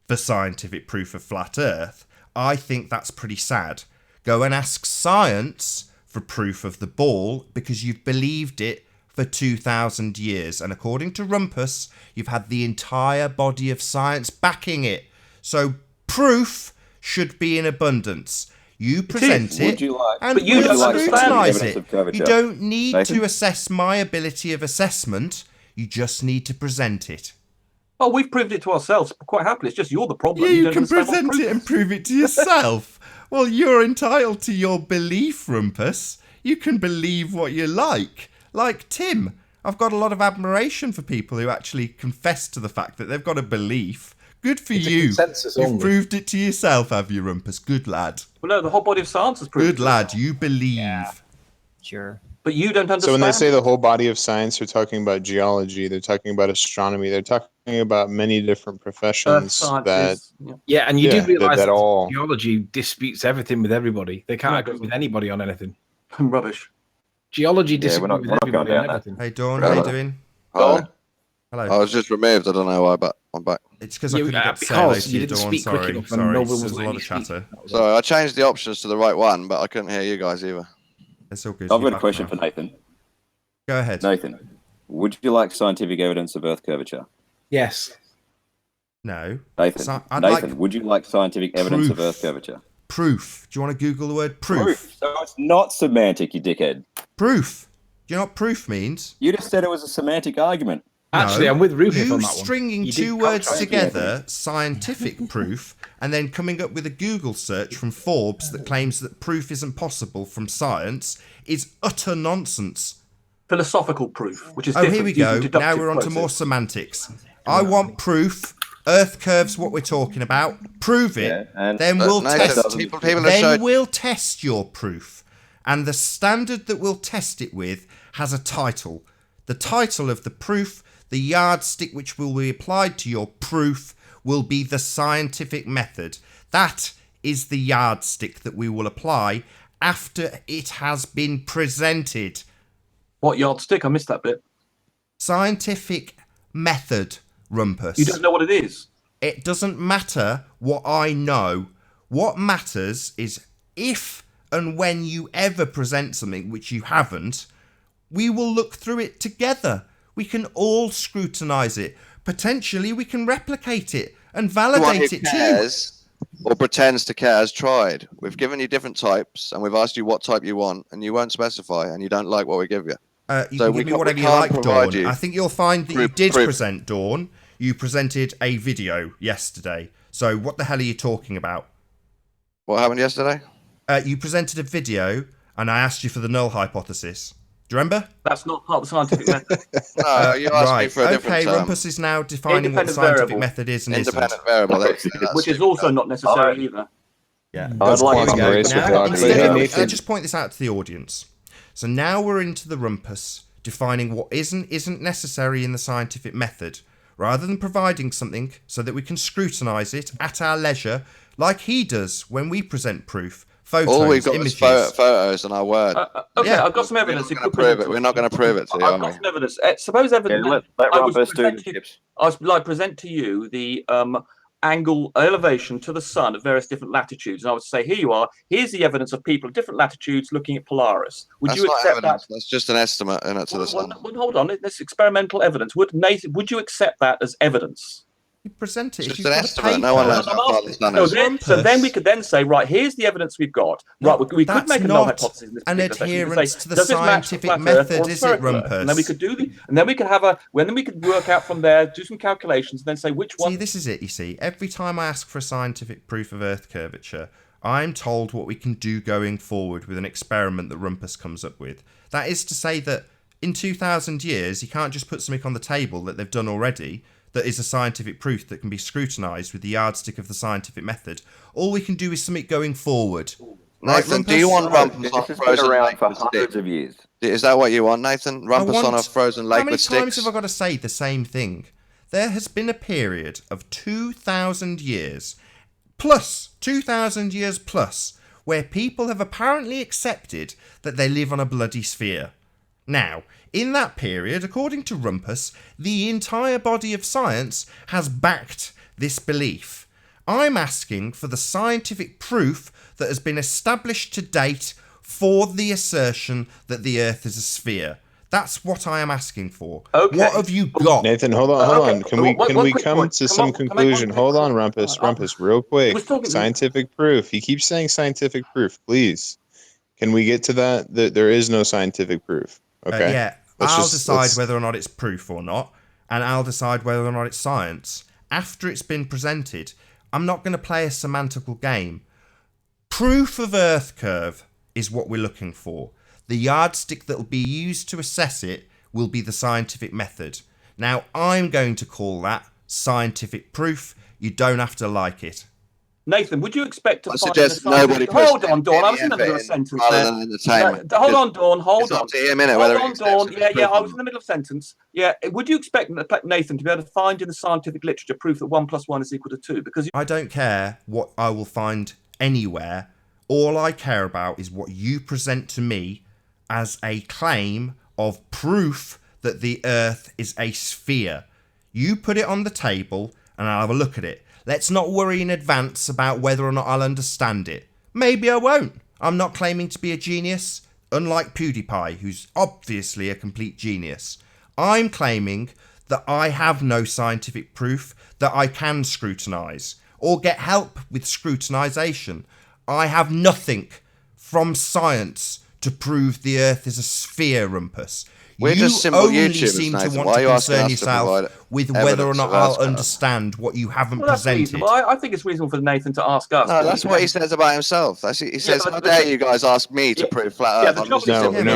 for scientific proof of flat Earth, I think that's pretty sad. Go and ask science for proof of the ball because you've believed it for 2,000 years. And according to Rumpus, you've had the entire body of science backing it. So proof should be in abundance. You present it, and you scrutinise it. You don't need to assess my ability of assessment. You just need to present it. Oh, we've proved it to ourselves quite happily. It's just you're the problem. Yeah, you can present it and prove it to yourself. Well, you're entitled to your belief, Rumpus. You can believe what you like. Like Tim. I've got a lot of admiration for people who actually confess to the fact that they've got a belief. Good for you. You've proved it to yourself, have you, Rumpus? Good lad. Well, no, the whole body of science has proved it. Good lad, you believe. Yeah. Sure. But you don't understand. So when they say the whole body of science, they're talking about geology, they're talking about astronomy, they're talking about many different professions Yeah, and you do realise that that all geology disputes everything with everybody. They can't agree with anybody on anything. Rubbish. Geology disagrees with everybody on everything. Hey, Dawn, how you doing? Hello. Hello. I was just removed. I don't know why, but I'm back. It's because I couldn't get to say hello to you, Dawn. Sorry. There's a lot of chatter. So I changed the options to the right one, but I couldn't hear you guys either. It's all good. I've got a question for Nathan. Go ahead. Nathan, would you like scientific evidence of Earth curvature? Yes. No. Nathan, would you like scientific evidence of Earth curvature? Proof. Do you want to Google the word proof? So it's not semantic, you dickhead. Proof. Do you know what proof means? You just said it was a semantic argument. Actually, I'm with Ruhif on that one. Stringing two words together, scientific proof, and then coming up with a Google search from Forbes that claims that proof isn't possible from science is utter nonsense. Philosophical proof, which is here we go. Now we're on to more semantics. I want proof. Earth curve's what we're talking about. Prove it. Then we'll test. Then we'll test your proof, and the standard that we'll test it with has a title. The title of the proof, the yardstick which will be applied to your proof, will be the scientific method. That is the yardstick that we will apply after it has been presented. What yardstick? I missed that bit. Scientific method, Rumpus. You don't know what it is. It doesn't matter what I know. What matters is if And when you ever present something which you haven't, we will look through it together. We can all scrutinise it. Potentially, we can replicate it and validate it too. Or pretends to care has tried. We've given you different types, and we've asked you what type you want, and you won't specify, and you don't like what we give you. You can give me whatever you like, Dawn. I think you'll find that you did proof. present, Dawn. You presented a video yesterday. So what the hell are you talking about? What happened yesterday? You presented a video, and I asked you for the null hypothesis. Do you remember? That's not part of the scientific method. No, you asked me for a different term. Rumpus is now defining what the scientific method is and independent variable, which is also not necessary either. Yeah. That's quantum race with dog. I'll just point this out to the audience. So now we're into the rumpus, defining what isn't necessary in the scientific method, rather than providing something so that we can scrutinise it at our leisure, like he does when we present proof. Photos, all we've got images. is photos and our word. Okay, I've got some evidence. We're not going to prove it to you, I've got some evidence. Suppose evidence. Let I Rumpus do the tips. I was like present to you the angle elevation to the sun at various different latitudes, and I would say, here you are. Here's the evidence of people at different latitudes looking at Polaris. Would you accept that? That's just an estimate in it to the sun. Well, hold on. This experimental evidence. Would you accept that as evidence? You present it. It's just an estimate. No one knows how far the sun is. So then we could then say, right, here's the evidence we've got. Right, we could make a null hypothesis. In this an adherence say, to the scientific method, is it, Rumpus? And then we could we could work out from there, do some calculations, and then say which one. See, this is it. You see, every time I ask for a scientific proof of Earth curvature, I'm told what we can do going forward with an experiment that Rumpus comes up with. That is to say that in 2,000 years, you can't just put something on the table that they've done already that is a scientific proof that can be scrutinised with the yardstick of the scientific method. All we can do is something going forward. Nathan, do you want Rumpus on a frozen lake for hundreds of years? Is that what you want, Nathan? Rumpus on a frozen lake with sticks? How many times have I got to say the same thing? There has been a period of 2,000 years, plus 2,000 years plus, where people have apparently accepted that they live on a bloody sphere. Now, in that period, according to Rumpus, the entire body of science has backed this belief. I'm asking for the scientific proof that has been established to date for the assertion that the Earth is a sphere. That's what I am asking for. Okay. What have you got? Nathan, hold on. Can we come to some conclusion? Hold on, Rumpus, real quick. Scientific proof. He keeps saying scientific proof. Please, can we get to that? There is no scientific proof. Okay. Yeah, I'll decide whether or not it's proof or not, and I'll decide whether or not it's science. After it's been presented, I'm not going to play a semantical game. Proof of Earth curve is what we're looking for. The yardstick that will be used to assess it will be the scientific method. Now, I'm going to call that scientific proof. You don't have to like it. Nathan, would you expect to suggest nobody Hold on, Dawn. I was in the middle of a sentence there. Hold on, Dawn. Hold on. Hold on, Dawn. Yeah. I was in the middle of a sentence. Yeah. Would you expect Nathan to be able to find in the scientific literature proof that 1 + 1 is equal to 2? Because I don't care what I will find anywhere. All I care about is what you present to me as a claim of proof that the Earth is a sphere. You put it on the table and I'll have a look at it. Let's not worry in advance about whether or not I'll understand it. Maybe I won't. I'm not claiming to be a genius, unlike PewDiePie, who's obviously a complete genius. I'm claiming that I have no scientific proof that I can scrutinise or get help with scrutinisation. I have nothing from science to prove the Earth is a sphere, Rumpus. We're just simple YouTubers, seem to Nathan. want Why to are you asking concern us to yourself provide with whether or evidence not of I'll Earth's curve? understand what you haven't that's presented. reasonable. I think it's reasonable for Nathan to ask us. No, that's what he says about himself. He says, how dare you guys ask me to prove flat Earth? No,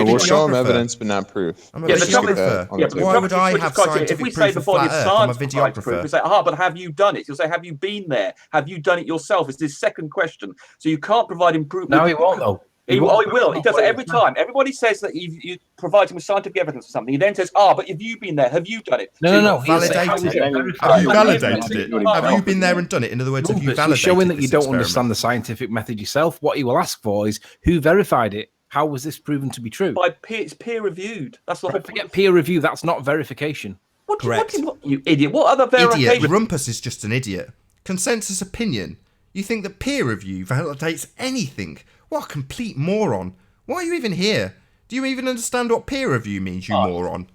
we'll show him evidence, but not proof. I'm a videographer. Why would I have scientific proof of flat Earth? I'm a videographer. We say, but have you done it? You'll say, have you been there? Have you done it yourself? It's his second question. So you can't provide him proof. No, he won't, though. He will. He does it every time. Everybody says that you provide him with scientific evidence or something. He then says, but have you been there? Have you done it? No. Validated it. Have you validated it? Have you been there and done it? In other words, have you validated it? Showing that you don't understand the scientific method yourself, what he will ask for is who verified it? How was this proven to be true? It's peer reviewed. That's the whole point. Forget peer review. That's not verification. Correct. You idiot. What other verification? Idiot. Rumpus is just an idiot. Consensus opinion. You think that peer review validates anything? What a complete moron. Why are you even here? Do you even understand what peer review means, you moron?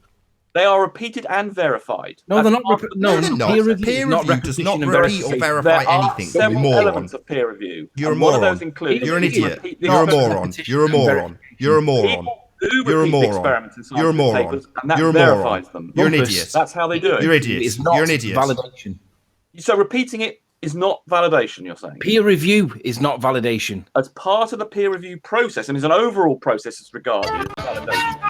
They are repeated and verified. No, they're not. No, they're not. Peer review does not repeat or verify anything. There are You several moron. elements of peer review. You're a and one of moron. those includes You're an idiot. repeat- You're a moron. You're a moron. You're a moron. People do You're a repeat moron. experiments in scientific You're a moron. papers, and that You're a verifies moron. them. You're an Rumpus. idiot. That's how they do it. You're an idiot. It's not You're an idiot. validation. So repeating it is not validation, you're saying? Peer review is not validation. As part of the peer review process, and is an overall process that's regarded as validation.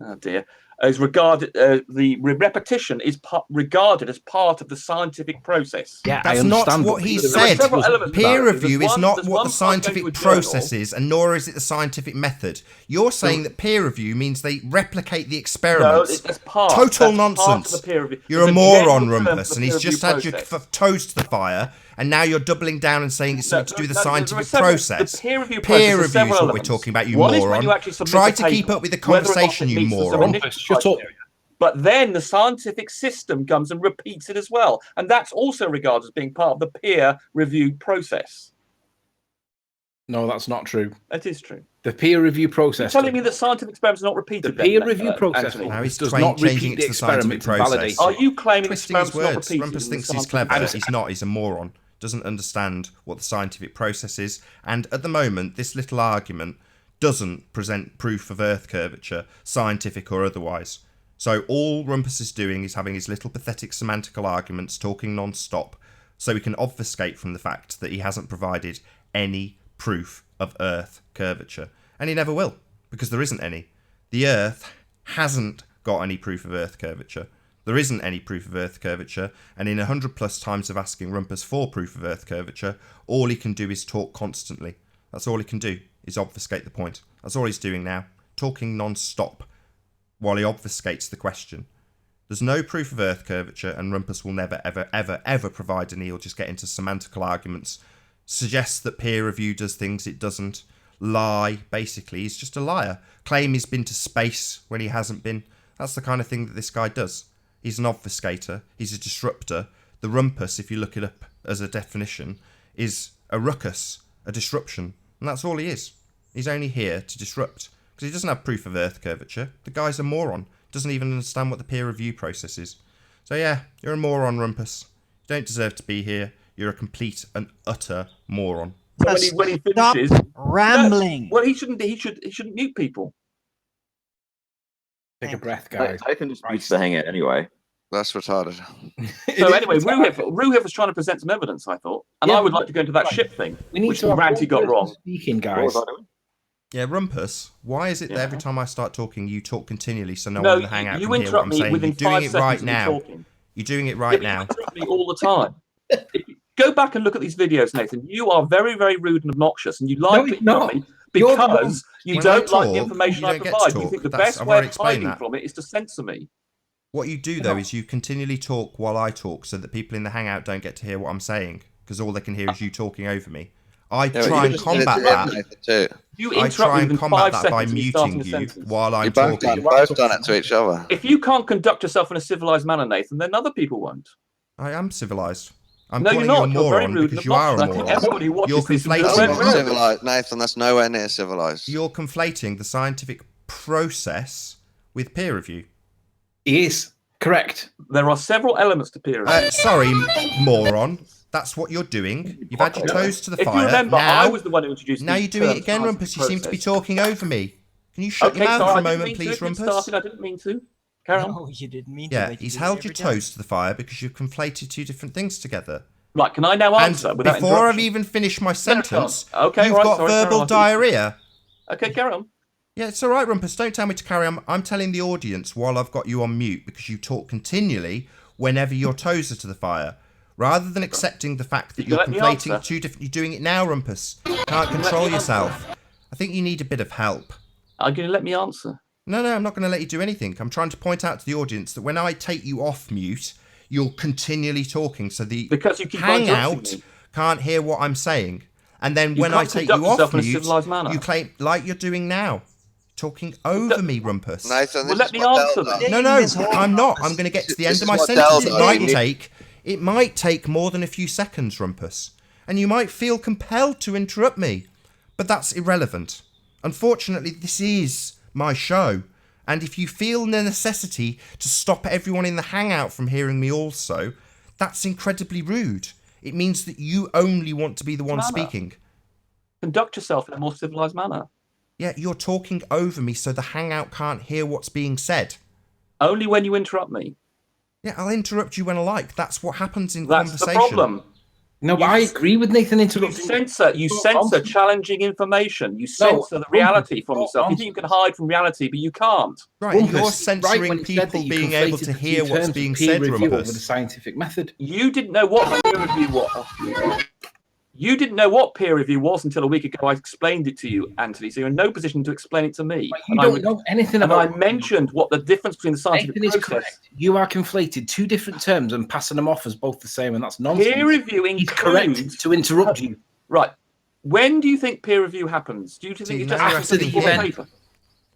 Oh dear. Is regarded the repetition is regarded as part of the scientific process. Yeah, That's I not understand, what but he there are said. several elements Peer about it. review There's is one- not there's what one the part going scientific to a journal. process is, and nor is it the scientific method. You're saying that peer review means they replicate the No, experiments. that's part. Total that's Part nonsense. of the peer review. You're a There's moron, general term for Rumpus, the and he's peer just review had your process. toes to the fire, and now you're doubling down and saying it's something to do with the No, there are scientific several- process. The peer review Peer process review is several is what we're elements. talking about, you One is when moron. you actually submit Try a to keep paper, up with the whether or not conversation, it you meets the moron. scientific Shut up. criteria. But then the scientific system comes and repeats it as well. And that's also regarded as being part of the peer review process. No, that's not true. That is true. The peer review process. You're telling me that scientific experiments are not the repeated? peer then, review process Anthony? Now he's does twain- not changing repeat it the to the scientific experiment to validate process. Are you claiming Twisting his experiments are not words. repeated? Rumpus in thinks the he's scientific clever. process? He's not. He's a moron. Doesn't understand what the scientific process is. And at the moment, this little argument doesn't present proof of Earth curvature, scientific or otherwise. So all Rumpus is doing is having his little pathetic semantical arguments, talking non-stop, so he can obfuscate from the fact that he hasn't provided any proof of Earth curvature. And he never will, because there isn't any. The Earth hasn't got any proof of Earth curvature. There isn't any proof of Earth curvature, and in 100 plus times of asking Rumpus for proof of Earth curvature, all he can do is talk constantly. That's all he can do, is obfuscate the point. That's all he's doing now, talking non-stop, while he obfuscates the question. There's no proof of Earth curvature, and Rumpus will never, ever, ever, ever provide any. He'll just get into semantical arguments, suggest that peer review does things it doesn't, lie, basically. He's just a liar. Claim he's been to space when he hasn't been. That's the kind of thing that this guy does. He's an obfuscator. He's a disruptor. The Rumpus, if you look it up as a definition, is a ruckus, a disruption. And that's all he is. He's only here to disrupt. Because he doesn't have proof of Earth curvature. The guy's a moron. Doesn't even understand what the peer review process is. So yeah, you're a moron, Rumpus. You don't deserve to be here. You're a complete and utter moron. So when he Stop finishes, rambling. well, he shouldn't mute people. Take a breath, guys. Nathan just needs to hang out anyway. That's retarded. So anyway, Ruhif was trying to present some evidence, I thought, and I would like to go into that ship thing, We need which to have Ranty one got person wrong. Speaking, What guys. was I doing? Yeah, Rumpus, why is it that Yeah. every time I start talking, you talk continually so no No, one in the hangout you can hear what interrupt I'm me saying? within You're doing 5 it seconds right of me now. talking. You're doing it right Yeah, now. you interrupt me all the time. If you go back and look at these videos, Nathan. You are very, very rude and obnoxious, and you like to interrupt me You're the one- because you When don't I like the talk, information you I don't get to provide. You talk. think the That's- best I've way already of explained hiding that. from it is to censor me. What you do, though, is you continually talk while I talk so that people in the hangout don't get to hear what I'm saying, because all they can hear is you talking over me. I Yeah, try you and just did it combat to that. Nathan too. You I interrupt try me and within combat 5 that seconds by of me starting muting a you sentence. while I'm You've both talking. done it to each other. If you can't conduct yourself in a civilized manner, Nathan, then other people won't. I am civilized. I'm No, you're calling you a not. You're very moron rude because and you are a obnoxious. I think moron. everybody who watches You're this is conflating- That's very not rude. civilized, Nathan. That's nowhere near civilized. You're conflating the scientific process with peer review. Yes, correct. There are several elements to peer review. Sorry, moron. That's what you're doing. You've had your toes to the If fire. you remember, now, I was the one who introduced. now the you're doing it term again, scientific Rumpus. You seem to be process. talking over me. Can you shut Okay, your mouth sorry, for a I didn't moment, mean to. please, It Rumpus? started. I didn't mean to. Carry on. No, you didn't mean to. Yeah, but you he's do it held every your time. toes to the fire because you've conflated two different things together. Right, can I now answer And without before I've interruption? even finished my No, sentence, okay, you've right, got sorry, verbal carry on. diarrhea. Okay, carry on. Yeah, it's all right, Rumpus. Don't tell me to carry on. I'm telling the audience while I've got you on mute because you talk continually whenever your toes are to the fire. Rather than accepting the fact that You you're let me conflating answer. two different... You're doing it now, Rumpus. Can't control yourself. I think you need a bit of help. Are you going to let me answer? No, I'm not going to let you do anything. I'm trying to point out to the audience that when I take you off mute, you're continually talking, so the Because you keep on hangout interrupting me. can't hear what I'm saying. And then You when I can't take conduct you off yourself in a mute, civilised manner. you claim, like you're doing now, talking over me, Rumpus. Nathan, Well, this let is me what answer Dell then. does. No, I'm not. I'm going to get to the end This of is my what sentence. Dell does. It might take more than a few seconds, Rumpus. And you might feel compelled to interrupt me. But that's irrelevant. Unfortunately, this is my show. And if you feel the necessity to stop everyone in the Hangout from hearing me also, that's incredibly rude. It means that you only want to be the one speaking. Conduct yourself in a more civilized manner. Yeah, you're talking over me so the Hangout can't hear what's being said. Only when you interrupt me. Yeah, I'll interrupt you when I like. That's what happens in conversation. That's the problem. No, but I agree with Nathan interrupting. You censor challenging information. You censor the reality from yourself. You think you can hide from reality, but you can't. Right, and you're censoring people being able to hear what's being said, Rumpus. Over the scientific method. You didn't know what peer review was. You didn't know what peer review was until a week ago. I explained it to you, Anthony. So you're in no position to explain it to me. But you don't know anything about it. I mentioned what the difference between the scientific process. Nathan is correct. You are conflated two different terms and passing them off as both the same, and that's nonsense. Peer review includes... He's correct to interrupt you. Right. When do you think peer review happens? Do you think it just happens after the event? Paper?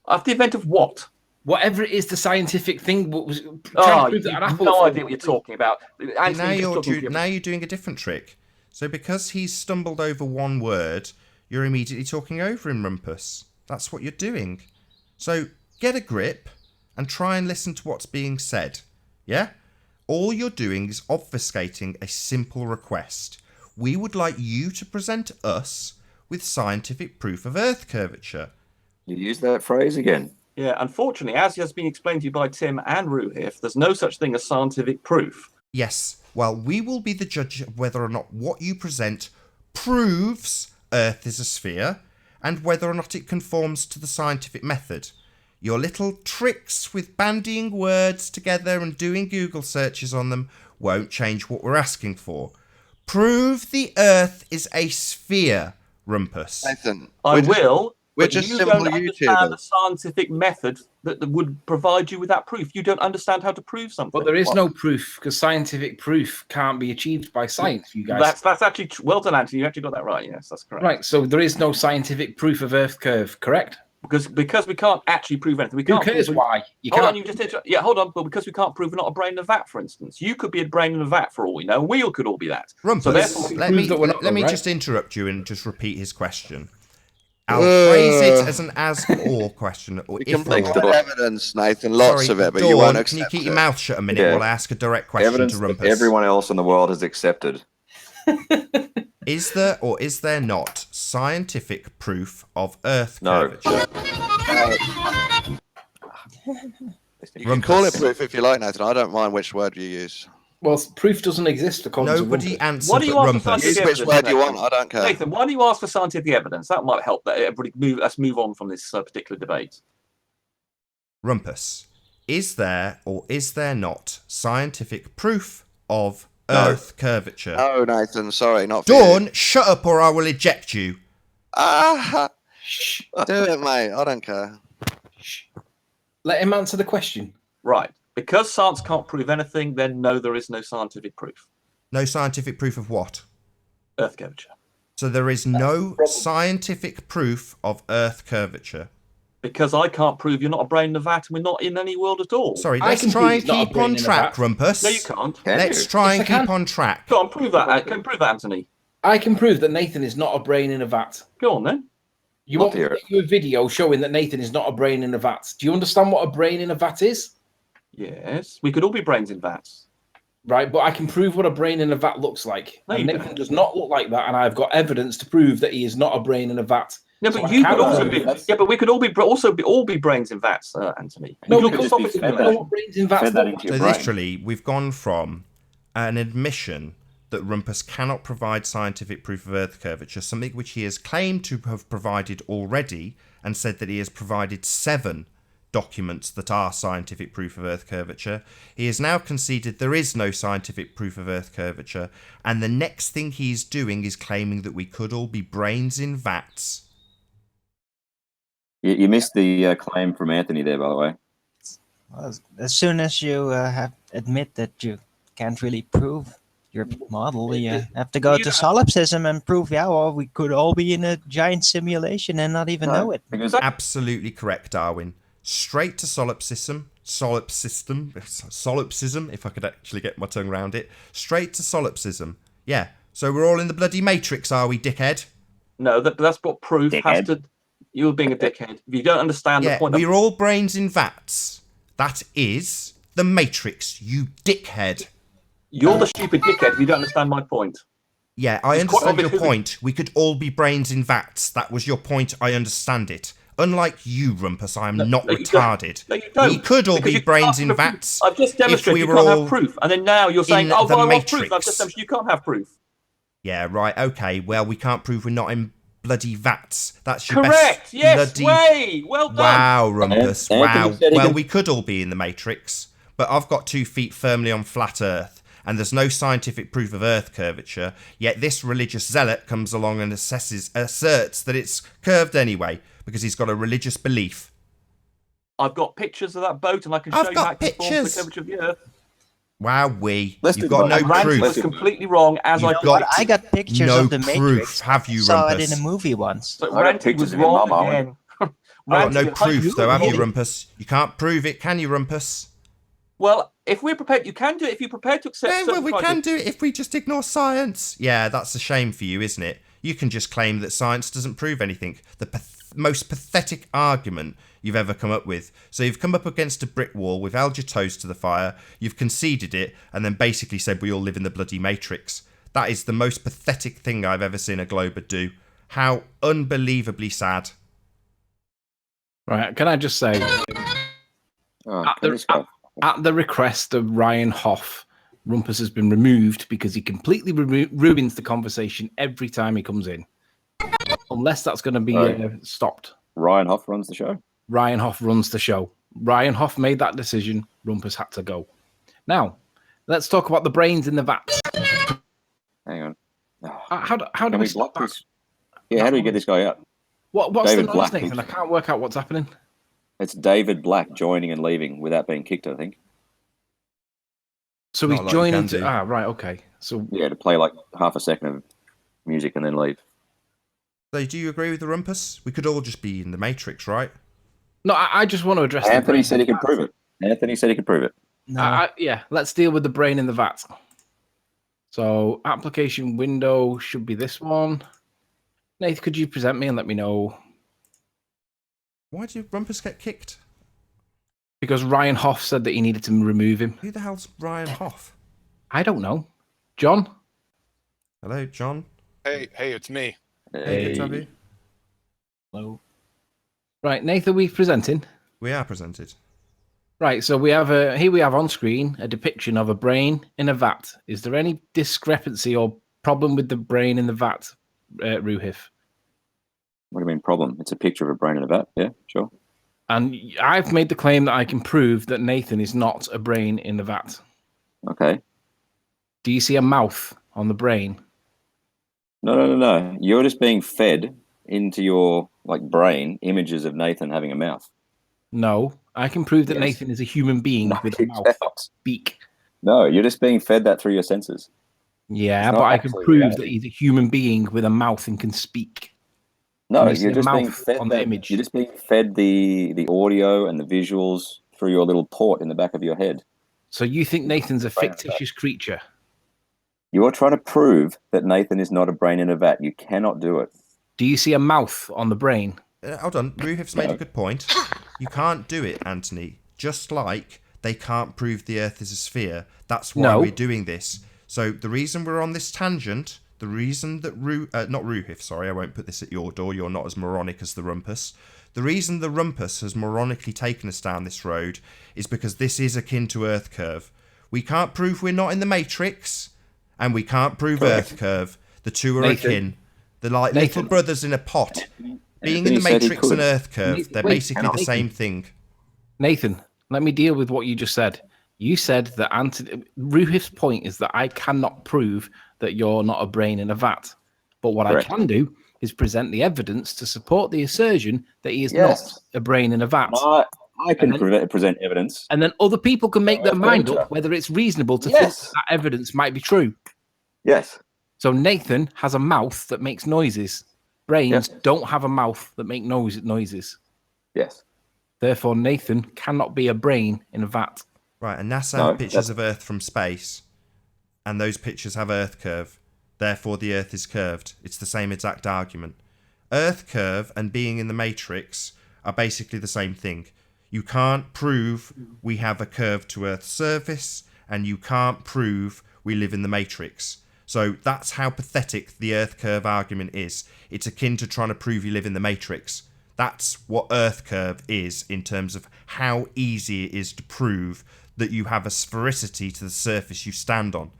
After the event of what? Whatever it is, the scientific thing. What was you have no idea what you're talking about. Now you're doing a different trick. So because he's stumbled over one word, you're immediately talking over him, Rumpus. That's what you're doing. So get a grip and try and listen to what's being said. Yeah? All you're doing is obfuscating a simple request. We would like you to present us with scientific proof of Earth curvature. You use that phrase again. Yeah, unfortunately, as has been explained to you by Tim and Ruhif, there's no such thing as scientific proof. Yes. Well, we will be the judge of whether or not what you present proves Earth is a sphere and whether or not it conforms to the scientific method. Your little tricks with bandying words together and doing Google searches on them won't change what we're asking for. Prove the Earth is a sphere, Rumpus. Nathan, We're just you simple don't understand the scientific method that would provide you with that proof. You don't understand how to prove something. But there is no proof because scientific proof can't be achieved by science. You guys. That's actually well done, Anthony. You actually got that right. Yes, that's correct. Right. So there is no scientific proof of Earth curve, correct? Because we can't actually prove anything. We can't. Who cares why? Hold on, you just hold on. But because we can't prove we're not a brain in a vat, for instance, you could be a brain in a vat for all we know. We all could all be that. Rumpus, so therefore, let me just interrupt you and just repeat his question. I'll phrase it as an as-or question. Or you can make the evidence, Nathan, lots of it, but Dawn, you won't accept can you keep it. your mouth shut a minute while I ask a direct question Evidence to Rumpus? that everyone else in the world has accepted. Is there or is there not scientific proof of Earth curvature? You can call it proof if you like, Nathan. I don't mind which word you use. Well, proof doesn't exist according to Nobody Rumpus. answered What do you ask for Rumpus. scientific Use which evidence, word you Nathan? want. I don't care. Nathan, why do you ask for scientific evidence? That might help. Everybody let's move on from this particular debate. Rumpus, is there or is there not scientific proof of Earth curvature? No, Nathan. Sorry, not for Dawn, you. shut up or I will eject you. Do it, mate. I don't care. Let him answer the question. Right. Because science can't prove anything, then no, there is no scientific proof. No scientific proof of what? Earth curvature. So there is no scientific proof of Earth curvature. Because I can't prove you're not a brain in a vat and we're not in any world at all. Sorry, let's try and keep on track, Rumpus. No, you can't. Let's try and keep on track. Go on, prove that. Can prove that, Anthony. I can prove that Nathan is not a brain in a vat. Go on then. You want me to make you a video showing that Nathan is not a brain in a vat? Do you understand what a brain in a vat is? Yes, we could all be brains in vats. Right, but I can prove what a brain in a vat looks like. No, and you Nathan don't. does not look like that, and I've got evidence to prove that he is not a brain in a vat. No, but you could also be. Yeah, but we could all be brains in vats, Anthony. No, We we could could all just be be fed what brains in vats look like. So literally, we've gone from an admission that Rumpus cannot provide scientific proof of Earth curvature, something which he has claimed to have provided already, and said that he has provided 7 documents that are scientific proof of Earth curvature. He has now conceded there is no scientific proof of Earth curvature, and the next thing he's doing is claiming that we could all be brains in vats. You missed the claim from Anthony there, by the way. Well, as soon as you admit that you can't really prove your model, you have to go to solipsism and prove, we could all be in a giant simulation and not even know it. Absolutely correct, Darwin. Straight to solipsism, if I could actually get my tongue around it. Straight to solipsism. Yeah, so we're all in the bloody Matrix, are we, dickhead? No, that's what proof has Dickhead. to. You're being a dickhead. If you don't understand the Yeah, point. we're all brains in vats. That is the Matrix, you dickhead. You're the stupid dickhead if you don't understand my point. Yeah, I It's quite understand your obvious- point. We could all be brains in vats. That was your point. I understand it. Unlike you, Rumpus, I am not No, you don't. retarded. No, you don't. We could all Because be you brains can't in have proof. vats. I've just if demonstrated we you were can't all have proof, and then now you're saying, in "Oh, the well, I want proof." I've Matrix. just demonstrated you can't have proof. Yeah, right. Okay. Well, we can't prove we're not in bloody vats. That's your Correct. best Yes. bloody. Way. Well done. Wow, Rumpus. Anthony Wow. said he Well, can- we could all be in the Matrix, but I've got 2 feet firmly on flat Earth, and there's no scientific proof of Earth curvature. Yet this religious zealot comes along and asserts that it's curved anyway because he's got a religious belief. I've got pictures of that boat, and I can I've show you got how it conforms to the pictures. curvature of the Earth. Wow, Let's you've do got both. no Randy proof. was completely wrong, as You've I got I got pictures no of the proof, Matrix. have you, Saw it Rumpus? in a movie once. So I got Randy pictures was of your wrong mum, Owen. again. I've got Randy, no proof, though, have you, really- Rumpus? You can't prove it, can you, Rumpus? Well, if we're prepared, you can do it if you're prepared to accept. Yeah, well, certain we criteria. can do it if we just ignore science. Yeah, that's a shame for you, isn't it? You can just claim that science doesn't prove anything. The most pathetic argument you've ever come up with. So you've come up against a brick wall, we've held your toes to the fire, you've conceded it, and then basically said we all live in the bloody Matrix. That is the most pathetic thing I've ever seen a Glober do. How unbelievably sad. Right, can I just say, Oh, at, can the, this go? at the request of Ryan Hoff, Rumpus has been removed because he completely ruins the conversation every time he comes in. Unless that's going to be Right. stopped. Ryan Hoff runs the show. Ryan Hoff runs the show. Ryan Hoff made that decision. Rumpus had to go. Now, let's talk about the brains in the vat. Hang on. How do Can we we stop block that? this? Yeah, how do we get this guy out? What's David the noise, Black. Nathan? I can't work out what's happening. It's David Black joining and leaving without being kicked, I think. So Not he's like you joining can to... do. Ah, right, okay. So Yeah, to play like half a second of music and then leave. So do you agree with the Rumpus? We could all just be in the Matrix, right? no, I just want to address the Anthony brain said he in the could vat. prove it. Anthony said he could prove it. No. Yeah, let's deal with the brain in the vat. So application window should be this one. Nath, could you present me and let me know? Why did Rumpus get kicked? Because Ryan Hoff said that he needed to remove him. Who the hell's Ryan Hoff? I don't know. John? Hello, John. Hey, it's me. Hey, good to have you. Hello. Right, Nathan, we presenting. We are presented. Right, so we have here we have on screen a depiction of a brain in a vat. Is there any discrepancy or problem with the brain in the vat, Ruhif? What do you mean problem? It's a picture of a brain in a vat. Yeah, sure. And I've made the claim that I can prove that Nathan is not a brain in the vat. Okay. Do you see a mouth on the brain? No. You're just being fed into your brain images of Nathan having a mouth. No, I can prove that Yes. Nathan is a human being No, with a you mouth, cannot. beak. No, you're just being fed that through your senses. Yeah, It's but not I can actually prove reality. that he's a human being with a mouth and can speak. No, Can you see you're a just being mouth fed on the that. image? You're just being fed the audio and the visuals through your little port in the back of your head. So you think Nathan's a Brain in a vat. fictitious creature? You're trying to prove that Nathan is not a brain in a vat. You cannot do it. Do you see a mouth on the brain? Hold on, Ruhif's made a good point. You can't do it, Anthony. Just like they can't prove the Earth is a sphere. That's why No. we're doing this. So the reason we're on this tangent, the reason that not Ruhif, sorry, I won't put this at your door. You're not as moronic as the Rumpus. The reason the Rumpus has moronically taken us down this road is because this is akin to Earth curve. We can't prove we're not in the Matrix, and we can't prove Correct. Earth curve. The two are Nathan. akin. They're like Nathan. little brothers in a pot. Being in Anthony the said he Matrix and could. Earth curve, they're Wait, basically the Nathan. same thing. Nathan, let me deal with what you just said. You said that Ruhif's point is that I cannot prove that you're not a brain in a vat. But what Correct. I can do is present the evidence to support the assertion that he is Yes. not a brain in a vat. I can And then- present evidence. And then other people can make their Earth mind curvature. up whether it's reasonable to Yes. think that evidence might be true. Yes. So Nathan has a mouth that makes noises. Brains Yes. don't have a mouth that make noises. Yes. Therefore, Nathan cannot be a brain in a vat. Right, and NASA No, have pictures of Earth from space, and those pictures have Earth curve. Therefore, the Earth is curved. It's the same exact argument. Earth curve and being in the matrix are basically the same thing. You can't prove we have a curve to Earth's surface, and you can't prove we live in the matrix. So that's how pathetic the Earth curve argument is. It's akin to trying to prove you live in the matrix. That's what Earth curve is in terms of how easy it is to prove that you have a sphericity to the surface you stand on.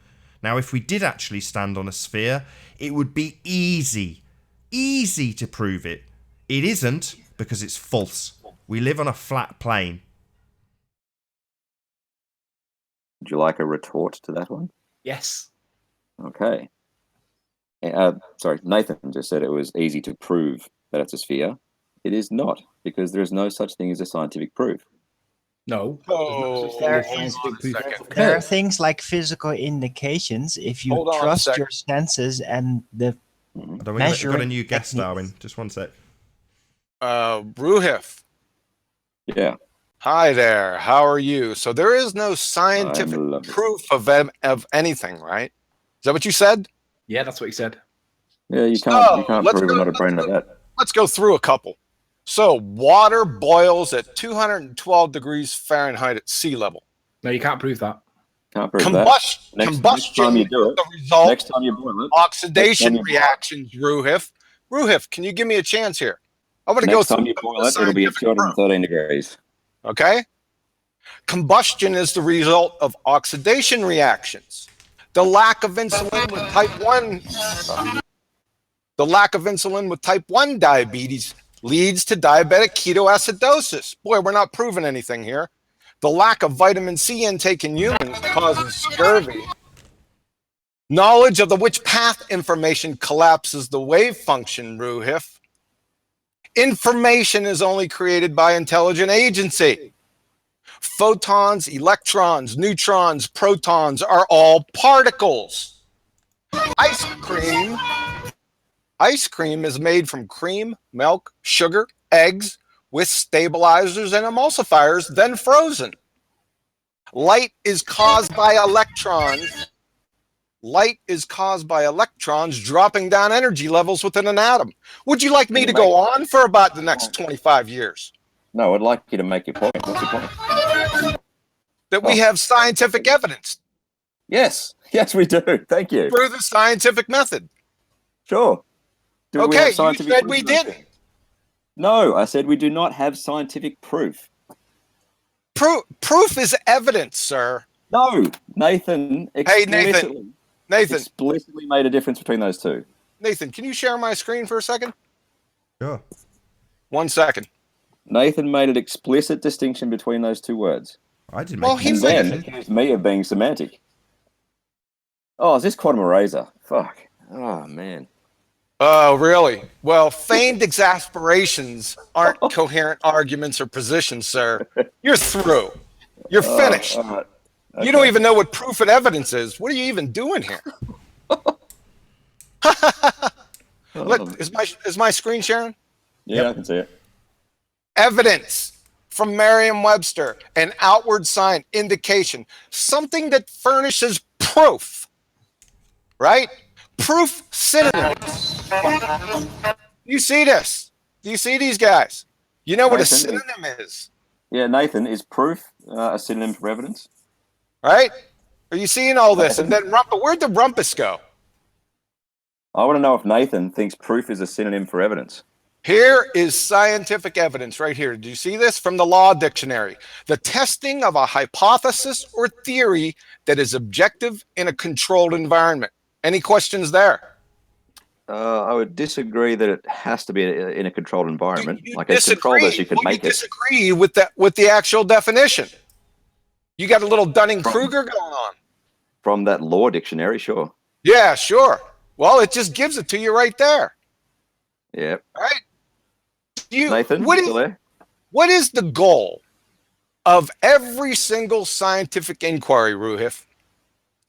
Now, if we did actually stand on a sphere, it would be easy to prove it. It isn't, because it's false. We live on a flat plane. Would you like a retort to that one? Yes. Okay. Sorry, Nathan just said it was easy to prove that it's a sphere. It is not, because there is no such thing as a scientific proof. No. There are things like physical indications. If you Hold on a trust sec. your senses and the We've got a new guest, Darwin. Just one sec. Ruhif. Yeah. Hi there. How are you? So there is no scientific proof of anything, right? Is that what you said? Yeah, that's what he said. Yeah, you can't prove I'm not a brain like that. Let's go through a couple. So water boils at 212 degrees Fahrenheit at sea level. No, you can't prove that. Can't prove Combustion that. Next time you do it, the result next time you boil it, oxidation reactions, Ruhif. Ruhif, can you give me a chance here? I'm going to go next through time you boil it, it'll be at 213 degrees. Okay? Combustion is the result of oxidation reactions. The lack of insulin with type 1 diabetes leads to diabetic ketoacidosis. Boy, we're not proving anything here. The lack of vitamin C intake in humans causes scurvy. Knowledge of the which path information collapses the wave function, Ruhif. Information is only created by intelligent agency. Photons, electrons, neutrons, protons are all particles. Ice cream is made from cream, milk, sugar, eggs, with stabilizers and emulsifiers, then frozen. Light is caused by electrons. Light is caused by electrons dropping down energy levels within an atom. Would you like me to go on for about the next 25 years? No, I'd like you to make your point. What's your point? That we have scientific evidence. Yes, we do. Thank you. Through the scientific method. Sure. Okay, you said we didn't. No, I said we do not have scientific proof. Proof is evidence, sir. No, Nathan. Hey, Nathan. Explicitly made a difference between those two. Nathan, can you share my screen for a second? Sure. 1 second. Nathan made an explicit distinction between those two words. I didn't make and then accused me of being semantic. Oh, is this quantum eraser? Fuck. Oh, man. Oh, really? Well, feigned exasperations aren't coherent arguments or positions, sir. You're through. You're finished. Okay. You don't even know what proof and evidence is. What are you even doing here? Look, is my screen sharing? Yeah, I can see it. Evidence from Merriam-Webster, an outward sign, indication, something that furnishes proof, right? Proof synonyms. You see this? Do you see these guys? You know what a synonym is? Yeah, Nathan, is proof a synonym for evidence? Right? Are you seeing all this? And then where'd the rumpus go? I want to know if Nathan thinks proof is a synonym for evidence. Here is scientific evidence right here. Do you see this? From the Law Dictionary. The testing of a hypothesis or theory that is objective in a controlled environment. Any questions there? I would disagree that it has to be in a controlled environment. Like as controlled as you can make it. Disagree with the actual definition. You got a little Dunning-Kruger going on. From that Law Dictionary, sure. Yeah, sure. Well, it just gives it to you right there. Yeah. Right? Nathan, what is the goal of every single scientific inquiry, Ruhif?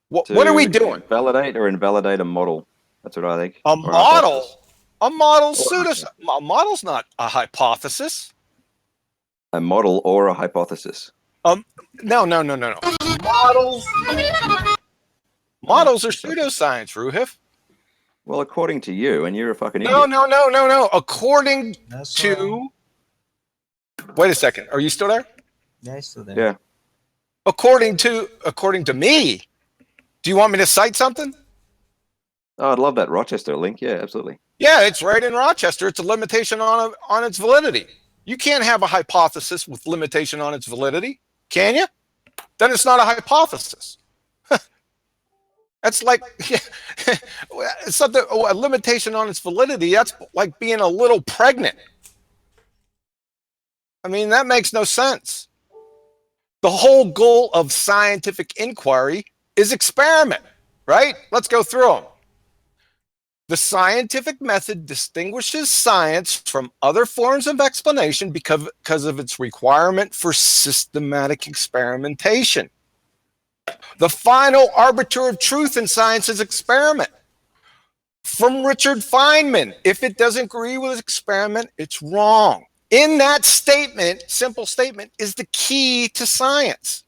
What are we doing? Validate or invalidate a model. That's what I think. A model? A model's not a hypothesis. A model or a hypothesis. No. Models are pseudoscience, Ruhif. Well, according to you, and you're a fucking No, idiot. no. According That's to. Wait a second. Are you still there? Yeah, he's still there. Yeah. According to me, do you want me to cite something? Oh, I'd love that Rochester link. Yeah, absolutely. Yeah, it's right in Rochester. It's a limitation on its validity. You can't have a hypothesis with limitation on its validity, can you? Then it's not a hypothesis. That's like it's something, a limitation on its validity. That's like being a little pregnant. I mean, that makes no sense. The whole goal of scientific inquiry is experiment, right? Let's go through them. The scientific method distinguishes science from other forms of explanation because of its requirement for systematic experimentation. The final arbiter of truth in science is experiment. From Richard Feynman, if it doesn't agree with experiment, it's wrong. In that statement, simple statement, is the key to science.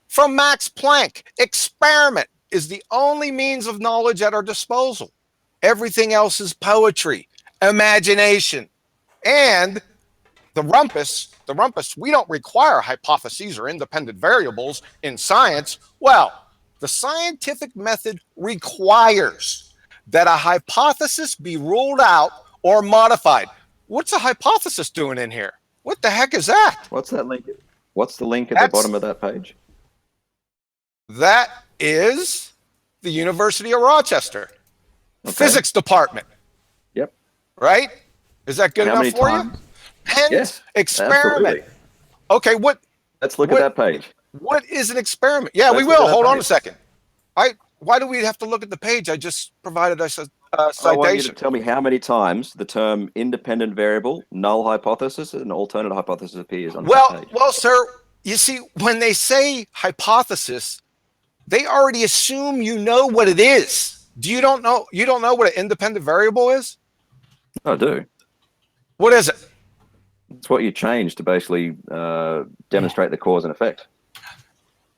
From Max Planck, experiment is the only means of knowledge at our disposal. Everything else is poetry, imagination, and the rumpus, we don't require hypotheses or independent variables in science. Well, the scientific method requires that a hypothesis be ruled out or modified. What's a hypothesis doing in here? What the heck is that? What's that link? What's the link at the bottom of that page? That is the University of Rochester. Okay. Physics department. Yep. Right? Is that good enough for you? Hence, experiment. Absolutely. Okay, let's look at that page. What is an experiment? Yeah, we will. Hold on a second. Why do we have to look at the page? I just provided us a citation. I want you to tell me how many times the term independent variable, null hypothesis, and alternate hypothesis appears on that page. Well, sir, you see, when they say hypothesis, they already assume you know what it is. You don't know what an independent variable is? I do. What is it? It's what you change to basically demonstrate the cause and effect.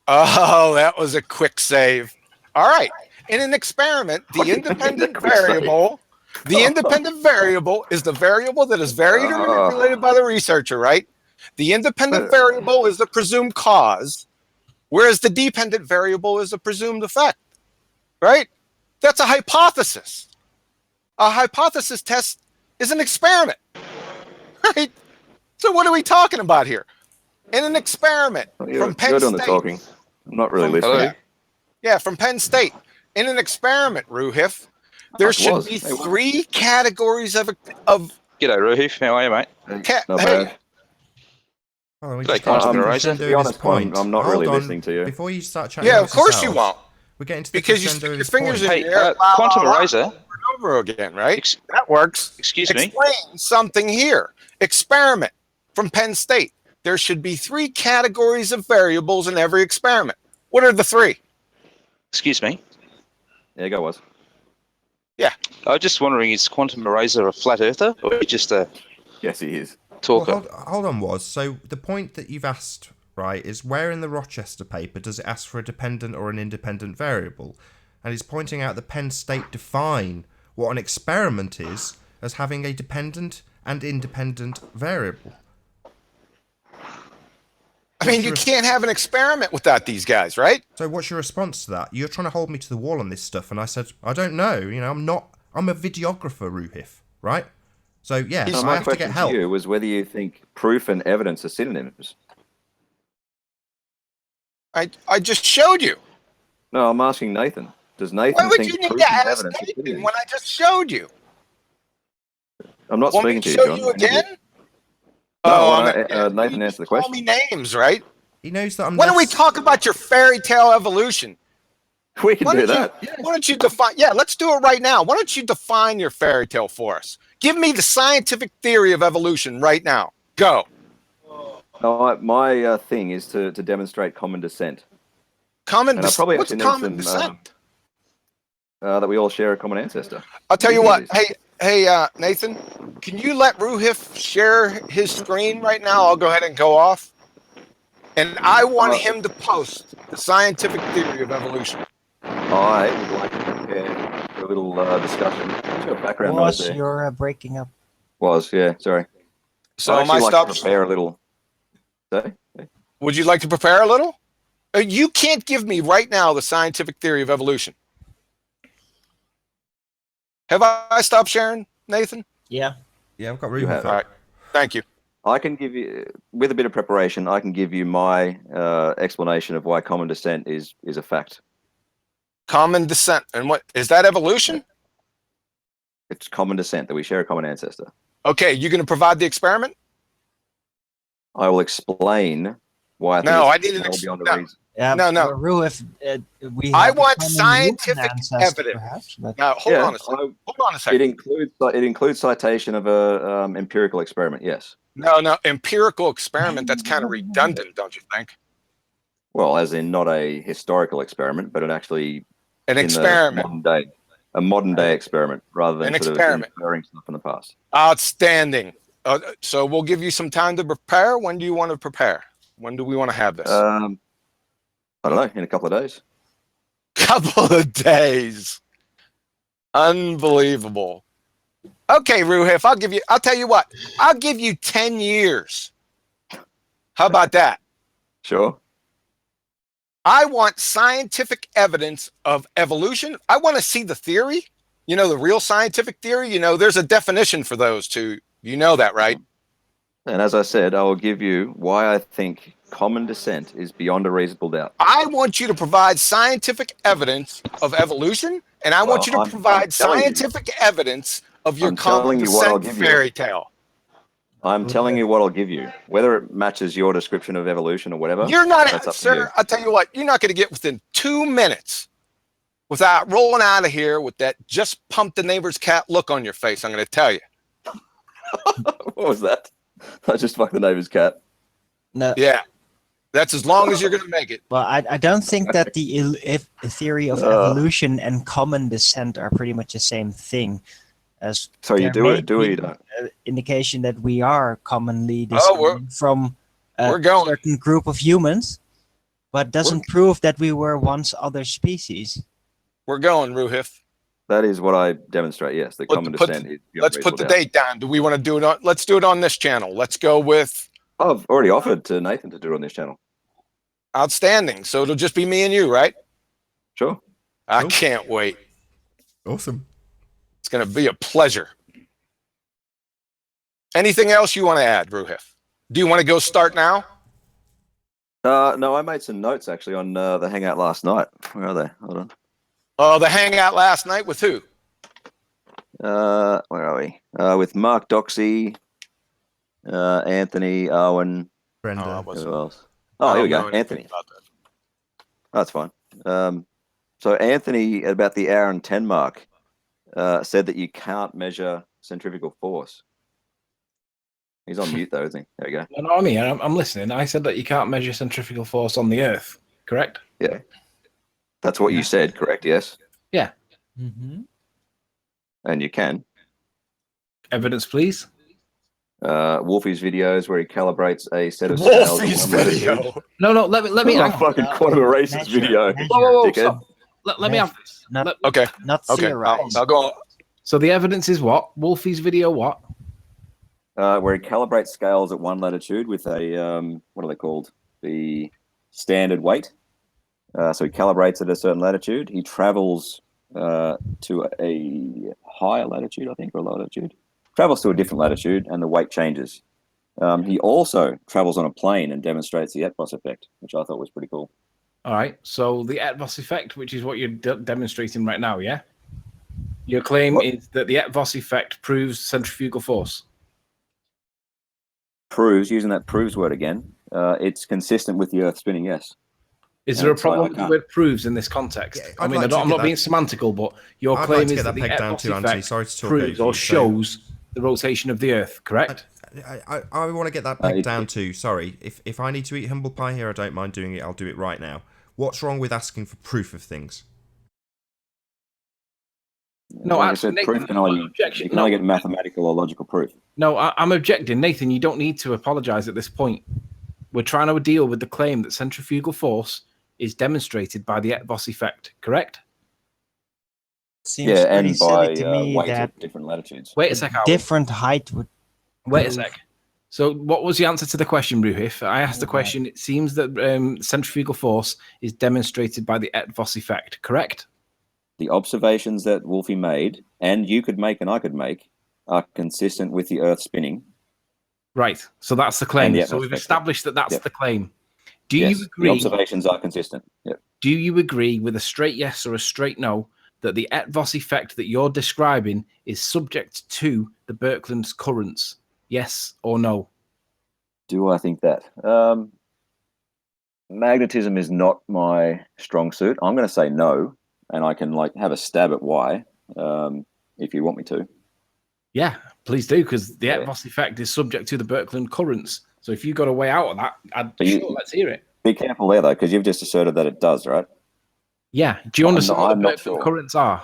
Oh, that was a quick save. All right. In an experiment, the independent variable, is the variable that is varied or manipulated by the researcher, right? The independent variable is the presumed cause, whereas the dependent variable is the presumed effect, right? That's a hypothesis. A hypothesis test is an experiment, right? So what are we talking about here? In an experiment from Penn You're State. doing the talking. I'm not really listening. Yeah, from Penn State. In an experiment, Ruhif, there should be three categories of. G'day, Ruhif. How are you, mate? Not bad. Oh, we G'day, just got Quantum to Eraser. crescendo of his point. I'm not Hold really on, listening to you. Before you start chatting Yeah, amongst of course you yourselves, won't. We're getting to the Because you crescendo stick of your his fingers point. in the air. Quantum Eraser. Over and over again, right? That works. Excuse me. Explain something here. Experiment from Penn State. There should be three categories of variables in every experiment. What are the three? Excuse me. Yeah, go was. Yeah. I was just wondering, is Quantum Eraser a flat earther or just a Yes, he is. talker? Well, hold on, Was. So the point that you've asked, right, is where in the Rochester paper does it ask for a dependent or an independent variable? And it's pointing out that Penn State define what an experiment is as having a dependent and independent variable. I mean, you can't have an experiment without these guys, right? So what's your response to that? You're trying to hold me to the wall on this stuff, and I said, I don't know. You know, I'm a videographer, Ruhif, right? So yeah, So I my have to get question help. to you was whether you think proof and evidence are synonyms. I just showed you. No, I'm asking Nathan. Does Nathan Why would think you need proof to and ask evidence are Nathan synonyms? when I just showed you? I'm not Want me speaking to to you, show John. you again? No, Nathan answer the Call question. me names, right? He knows that I'm. When do we talk about your fairy tale evolution? We can Why do don't that. Why don't you define? Yeah, let's do it right now. Why don't you define your fairy tale for us? Give me the scientific theory of evolution right now. Go. No, my thing is to demonstrate common descent. Common And I probably What's actually need common some, descent? That we all share a common ancestor. I'll tell you what. Easy. Hey, Nathan, can you let Ruhif share his screen right now? I'll go ahead and go off. And I want him to post the scientific theory of evolution. I would like to compare a little discussion. What's your background noise Was there? you're breaking up? Yeah, sorry. So I am I actually like stopped? to prepare a little. Sorry? Would you like to prepare a little? You can't give me right now the scientific theory of evolution. Have I stopped sharing, Nathan? Yeah. Yeah, I've got You room have. for All right. Thank you. I can give you, with a bit of preparation, I can give you my explanation of why common descent is a fact. Common descent. And what is that evolution? It's common descent, that we share a common ancestor. Okay, you going to provide the experiment? I will explain why I think No, I it's need an well beyond a no. reason. No. Rue, if we I have a want common scientific human ancestor, evidence. perhaps, but Now, hold Yeah, on a second. Hold on a second. It includes citation of a empirical experiment. Yes. No, empirical experiment. That's kind of redundant, don't you think? Well, as in not a historical experiment, but An in experiment. the modern day, a modern day experiment, rather than An sort experiment. of inferring stuff in the past. Outstanding. So we'll give you some time to prepare. When do you want to prepare? When do we want to have this? I don't know. In a couple of days. Couple of days. Unbelievable. Okay, Ruhif, I'll tell you what. I'll give you 10 years. How about that? Sure. I want scientific evidence of evolution. I want to see the theory. You know, the real scientific theory. You know, there's a definition for those two. You know that, right? And as I said, I will give you why I think common descent is beyond a reasonable doubt. I want you to provide scientific evidence of evolution, and I want you to provide scientific evidence of your common descent fairy tale. I'm telling you what I'll give you. Whether it matches your description of evolution or whatever, You're not, that's up to sir. you. I'll tell you what. You're not going to get within 2 minutes without rolling out of here with that just pumped the neighbor's cat look on your face. I'm going to tell you. What was that? I just fucked the neighbor's cat. No. Yeah. That's as long as you're going to make it. Well, I don't think that the theory of evolution and common descent are pretty much the same thing. As So you do it, or you don't? Indication that we are commonly descended from a certain group of humans, but doesn't prove that we were once other species. We're going, Ruhif. That is what I demonstrate. Yes, the common descent is. Let's put the date down. Do we want to do it on? Let's do it on this channel. Let's go with. I've already offered to Nathan to do it on this channel. Outstanding. So it'll just be me and you, right? Sure. I can't wait. Awesome. It's going to be a pleasure. Anything else you want to add, Ruhif? Do you want to go start now? No, I made some notes actually on the hangout last night. Where are they? Hold on. Oh, the hangout last night with who? Where are we? With Mark Doxey, Anthony, Owen, Brenda. Who else? Oh, here we go. Anthony. That's fine. So Anthony, at about the hour and 10 mark, said that you can't measure centrifugal force. He's on mute though, isn't he? There we go. No, I'm here. I'm listening. I said that you can't measure centrifugal force on the Earth, correct? Yeah. That's what you said, correct? Yes. Yeah. And you can. Evidence, please. Wolfie's videos where he calibrates a set of scales. Wolfie's video. No, let me. A fucking quantum erasers video. Whoa, Dickhead. stop. Let me have this. Okay. Not Okay. I'll go on. So the evidence is what? Wolfie's video what? Where he calibrates scales at one latitude with a what are they called? The standard weight. So he calibrates at a certain latitude. He travels to a higher latitude, I think, or a lower latitude. Travels to a different latitude, and the weight changes. He also travels on a plane and demonstrates the Etvos effect, which I thought was pretty cool. All right. So the Etvos effect, which is what you're demonstrating right now, yeah? Your claim is that the Etvos effect proves centrifugal force. Proves, using that proves word again, it's consistent with the Earth spinning, yes. Is there a problem with the word proves in this context? I mean, I'm not being semantical, but your claim is that the Etvos effect proves or shows the rotation of the Earth, correct? I want to get that back down to, sorry, if I need to eat humble pie here, I don't mind doing it. I'll do it right now. What's wrong with asking for proof of things? No, like actually, I said, proof can only get mathematical or logical proof. No, I'm objecting. Nathan, you don't need to apologize at this point. We're trying to deal with the claim that centrifugal force is demonstrated by the Etvos effect, correct? Seems Yeah, pretty and silly by to me weight that at different latitudes. Wait a sec, Howard. different height would. Wait a prove- sec. So, what was the answer to the question, Ruhif? I asked the Right. question. It seems that centrifugal force is demonstrated by the Eötvös effect, correct? The observations that Wolfie made, and you could make and I could make, are consistent with the Earth spinning. Right. So that's the claim. And the So we've Eötvös established that that's Yep. the claim. Do Yes, you the agree? observations are consistent. Yep. Do you agree with a straight yes or a straight no that the Eötvös effect that you're describing is subject to the Birkeland's currents? Yes or no? Do I think that? Magnetism is not my strong suit. I'm going to say no, and I can have a stab at why, if you want me to. Yeah, please do, because the Eötvös effect is subject to the Birkeland currents. So if you got a way out of that, let's hear it. Be careful there, though, because you've just asserted that it does, right? Yeah. Do you understand what I'm the not Birkeland sure. currents are?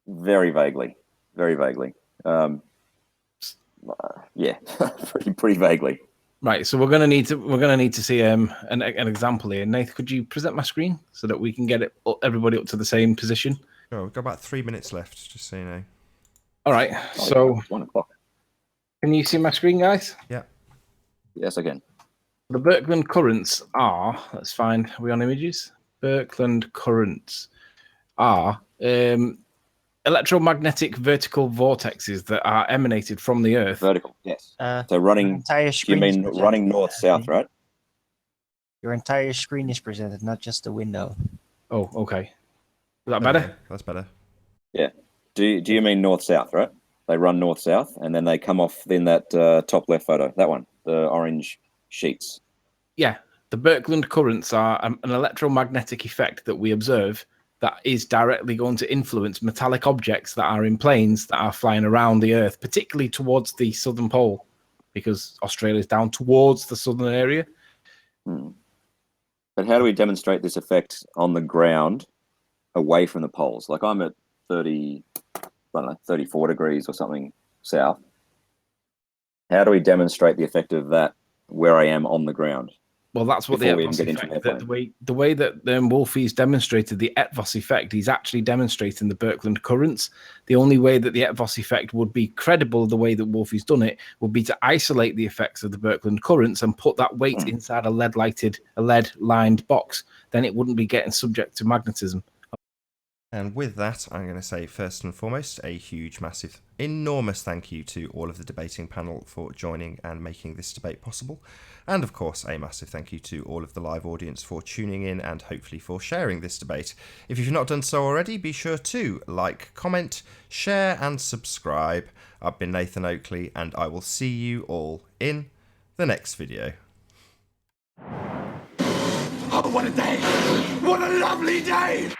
Very vaguely. Very vaguely. Yeah, pretty vaguely. Right. So we're gonna need to see an example here. Nathan, could you present my screen so that we can get everybody up to the same position? Sure, we've got about 3 minutes left, just so you know. All right. So it's 1 o'clock. Can you see my screen, guys? Yeah. Yes, I can. The Birkeland currents are, let's find, are we on images? Birkeland currents are electromagnetic vertical vortexes that are emanated from the Earth. Vertical, yes. So running, entire you screen mean is running north-south, right? Your entire screen is presented, not just the window. Oh, okay. Is that There we better? go. That's better. Yeah. Do you mean north-south, right? They run north-south, and then they come off in that top left photo. That one, the orange sheets. Yeah. The Birkeland currents are an electromagnetic effect that we observe that is directly going to influence metallic objects that are in planes that are flying around the Earth, particularly towards the southern pole, because Australia is down towards the southern area. But how do we demonstrate this effect on the ground away from the poles? Like I'm at 34 degrees or something south. How do we demonstrate the effect of that where I am on the ground? Well, that's what Before the we even Eötvös get into effect. airplane. The way that Wolfie's demonstrated the Eötvös effect, he's actually demonstrating the Birkeland currents. The only way that the Eötvös effect would be credible, the way that Wolfie's done it, would be to isolate the effects of the Birkeland currents and put that weight inside a lead-lined box. Then it wouldn't be getting subject to magnetism. And with that, I'm going to say first and foremost, a huge, massive, enormous thank you to all of the debating panel for joining and making this debate possible. And of course, a massive thank you to all of the live audience for tuning in and hopefully for sharing this debate. If you've not done so already, be sure to like, comment, share and subscribe. I've been Nathan Oakley and I will see you all in the next video. Oh, what a day! What a lovely day!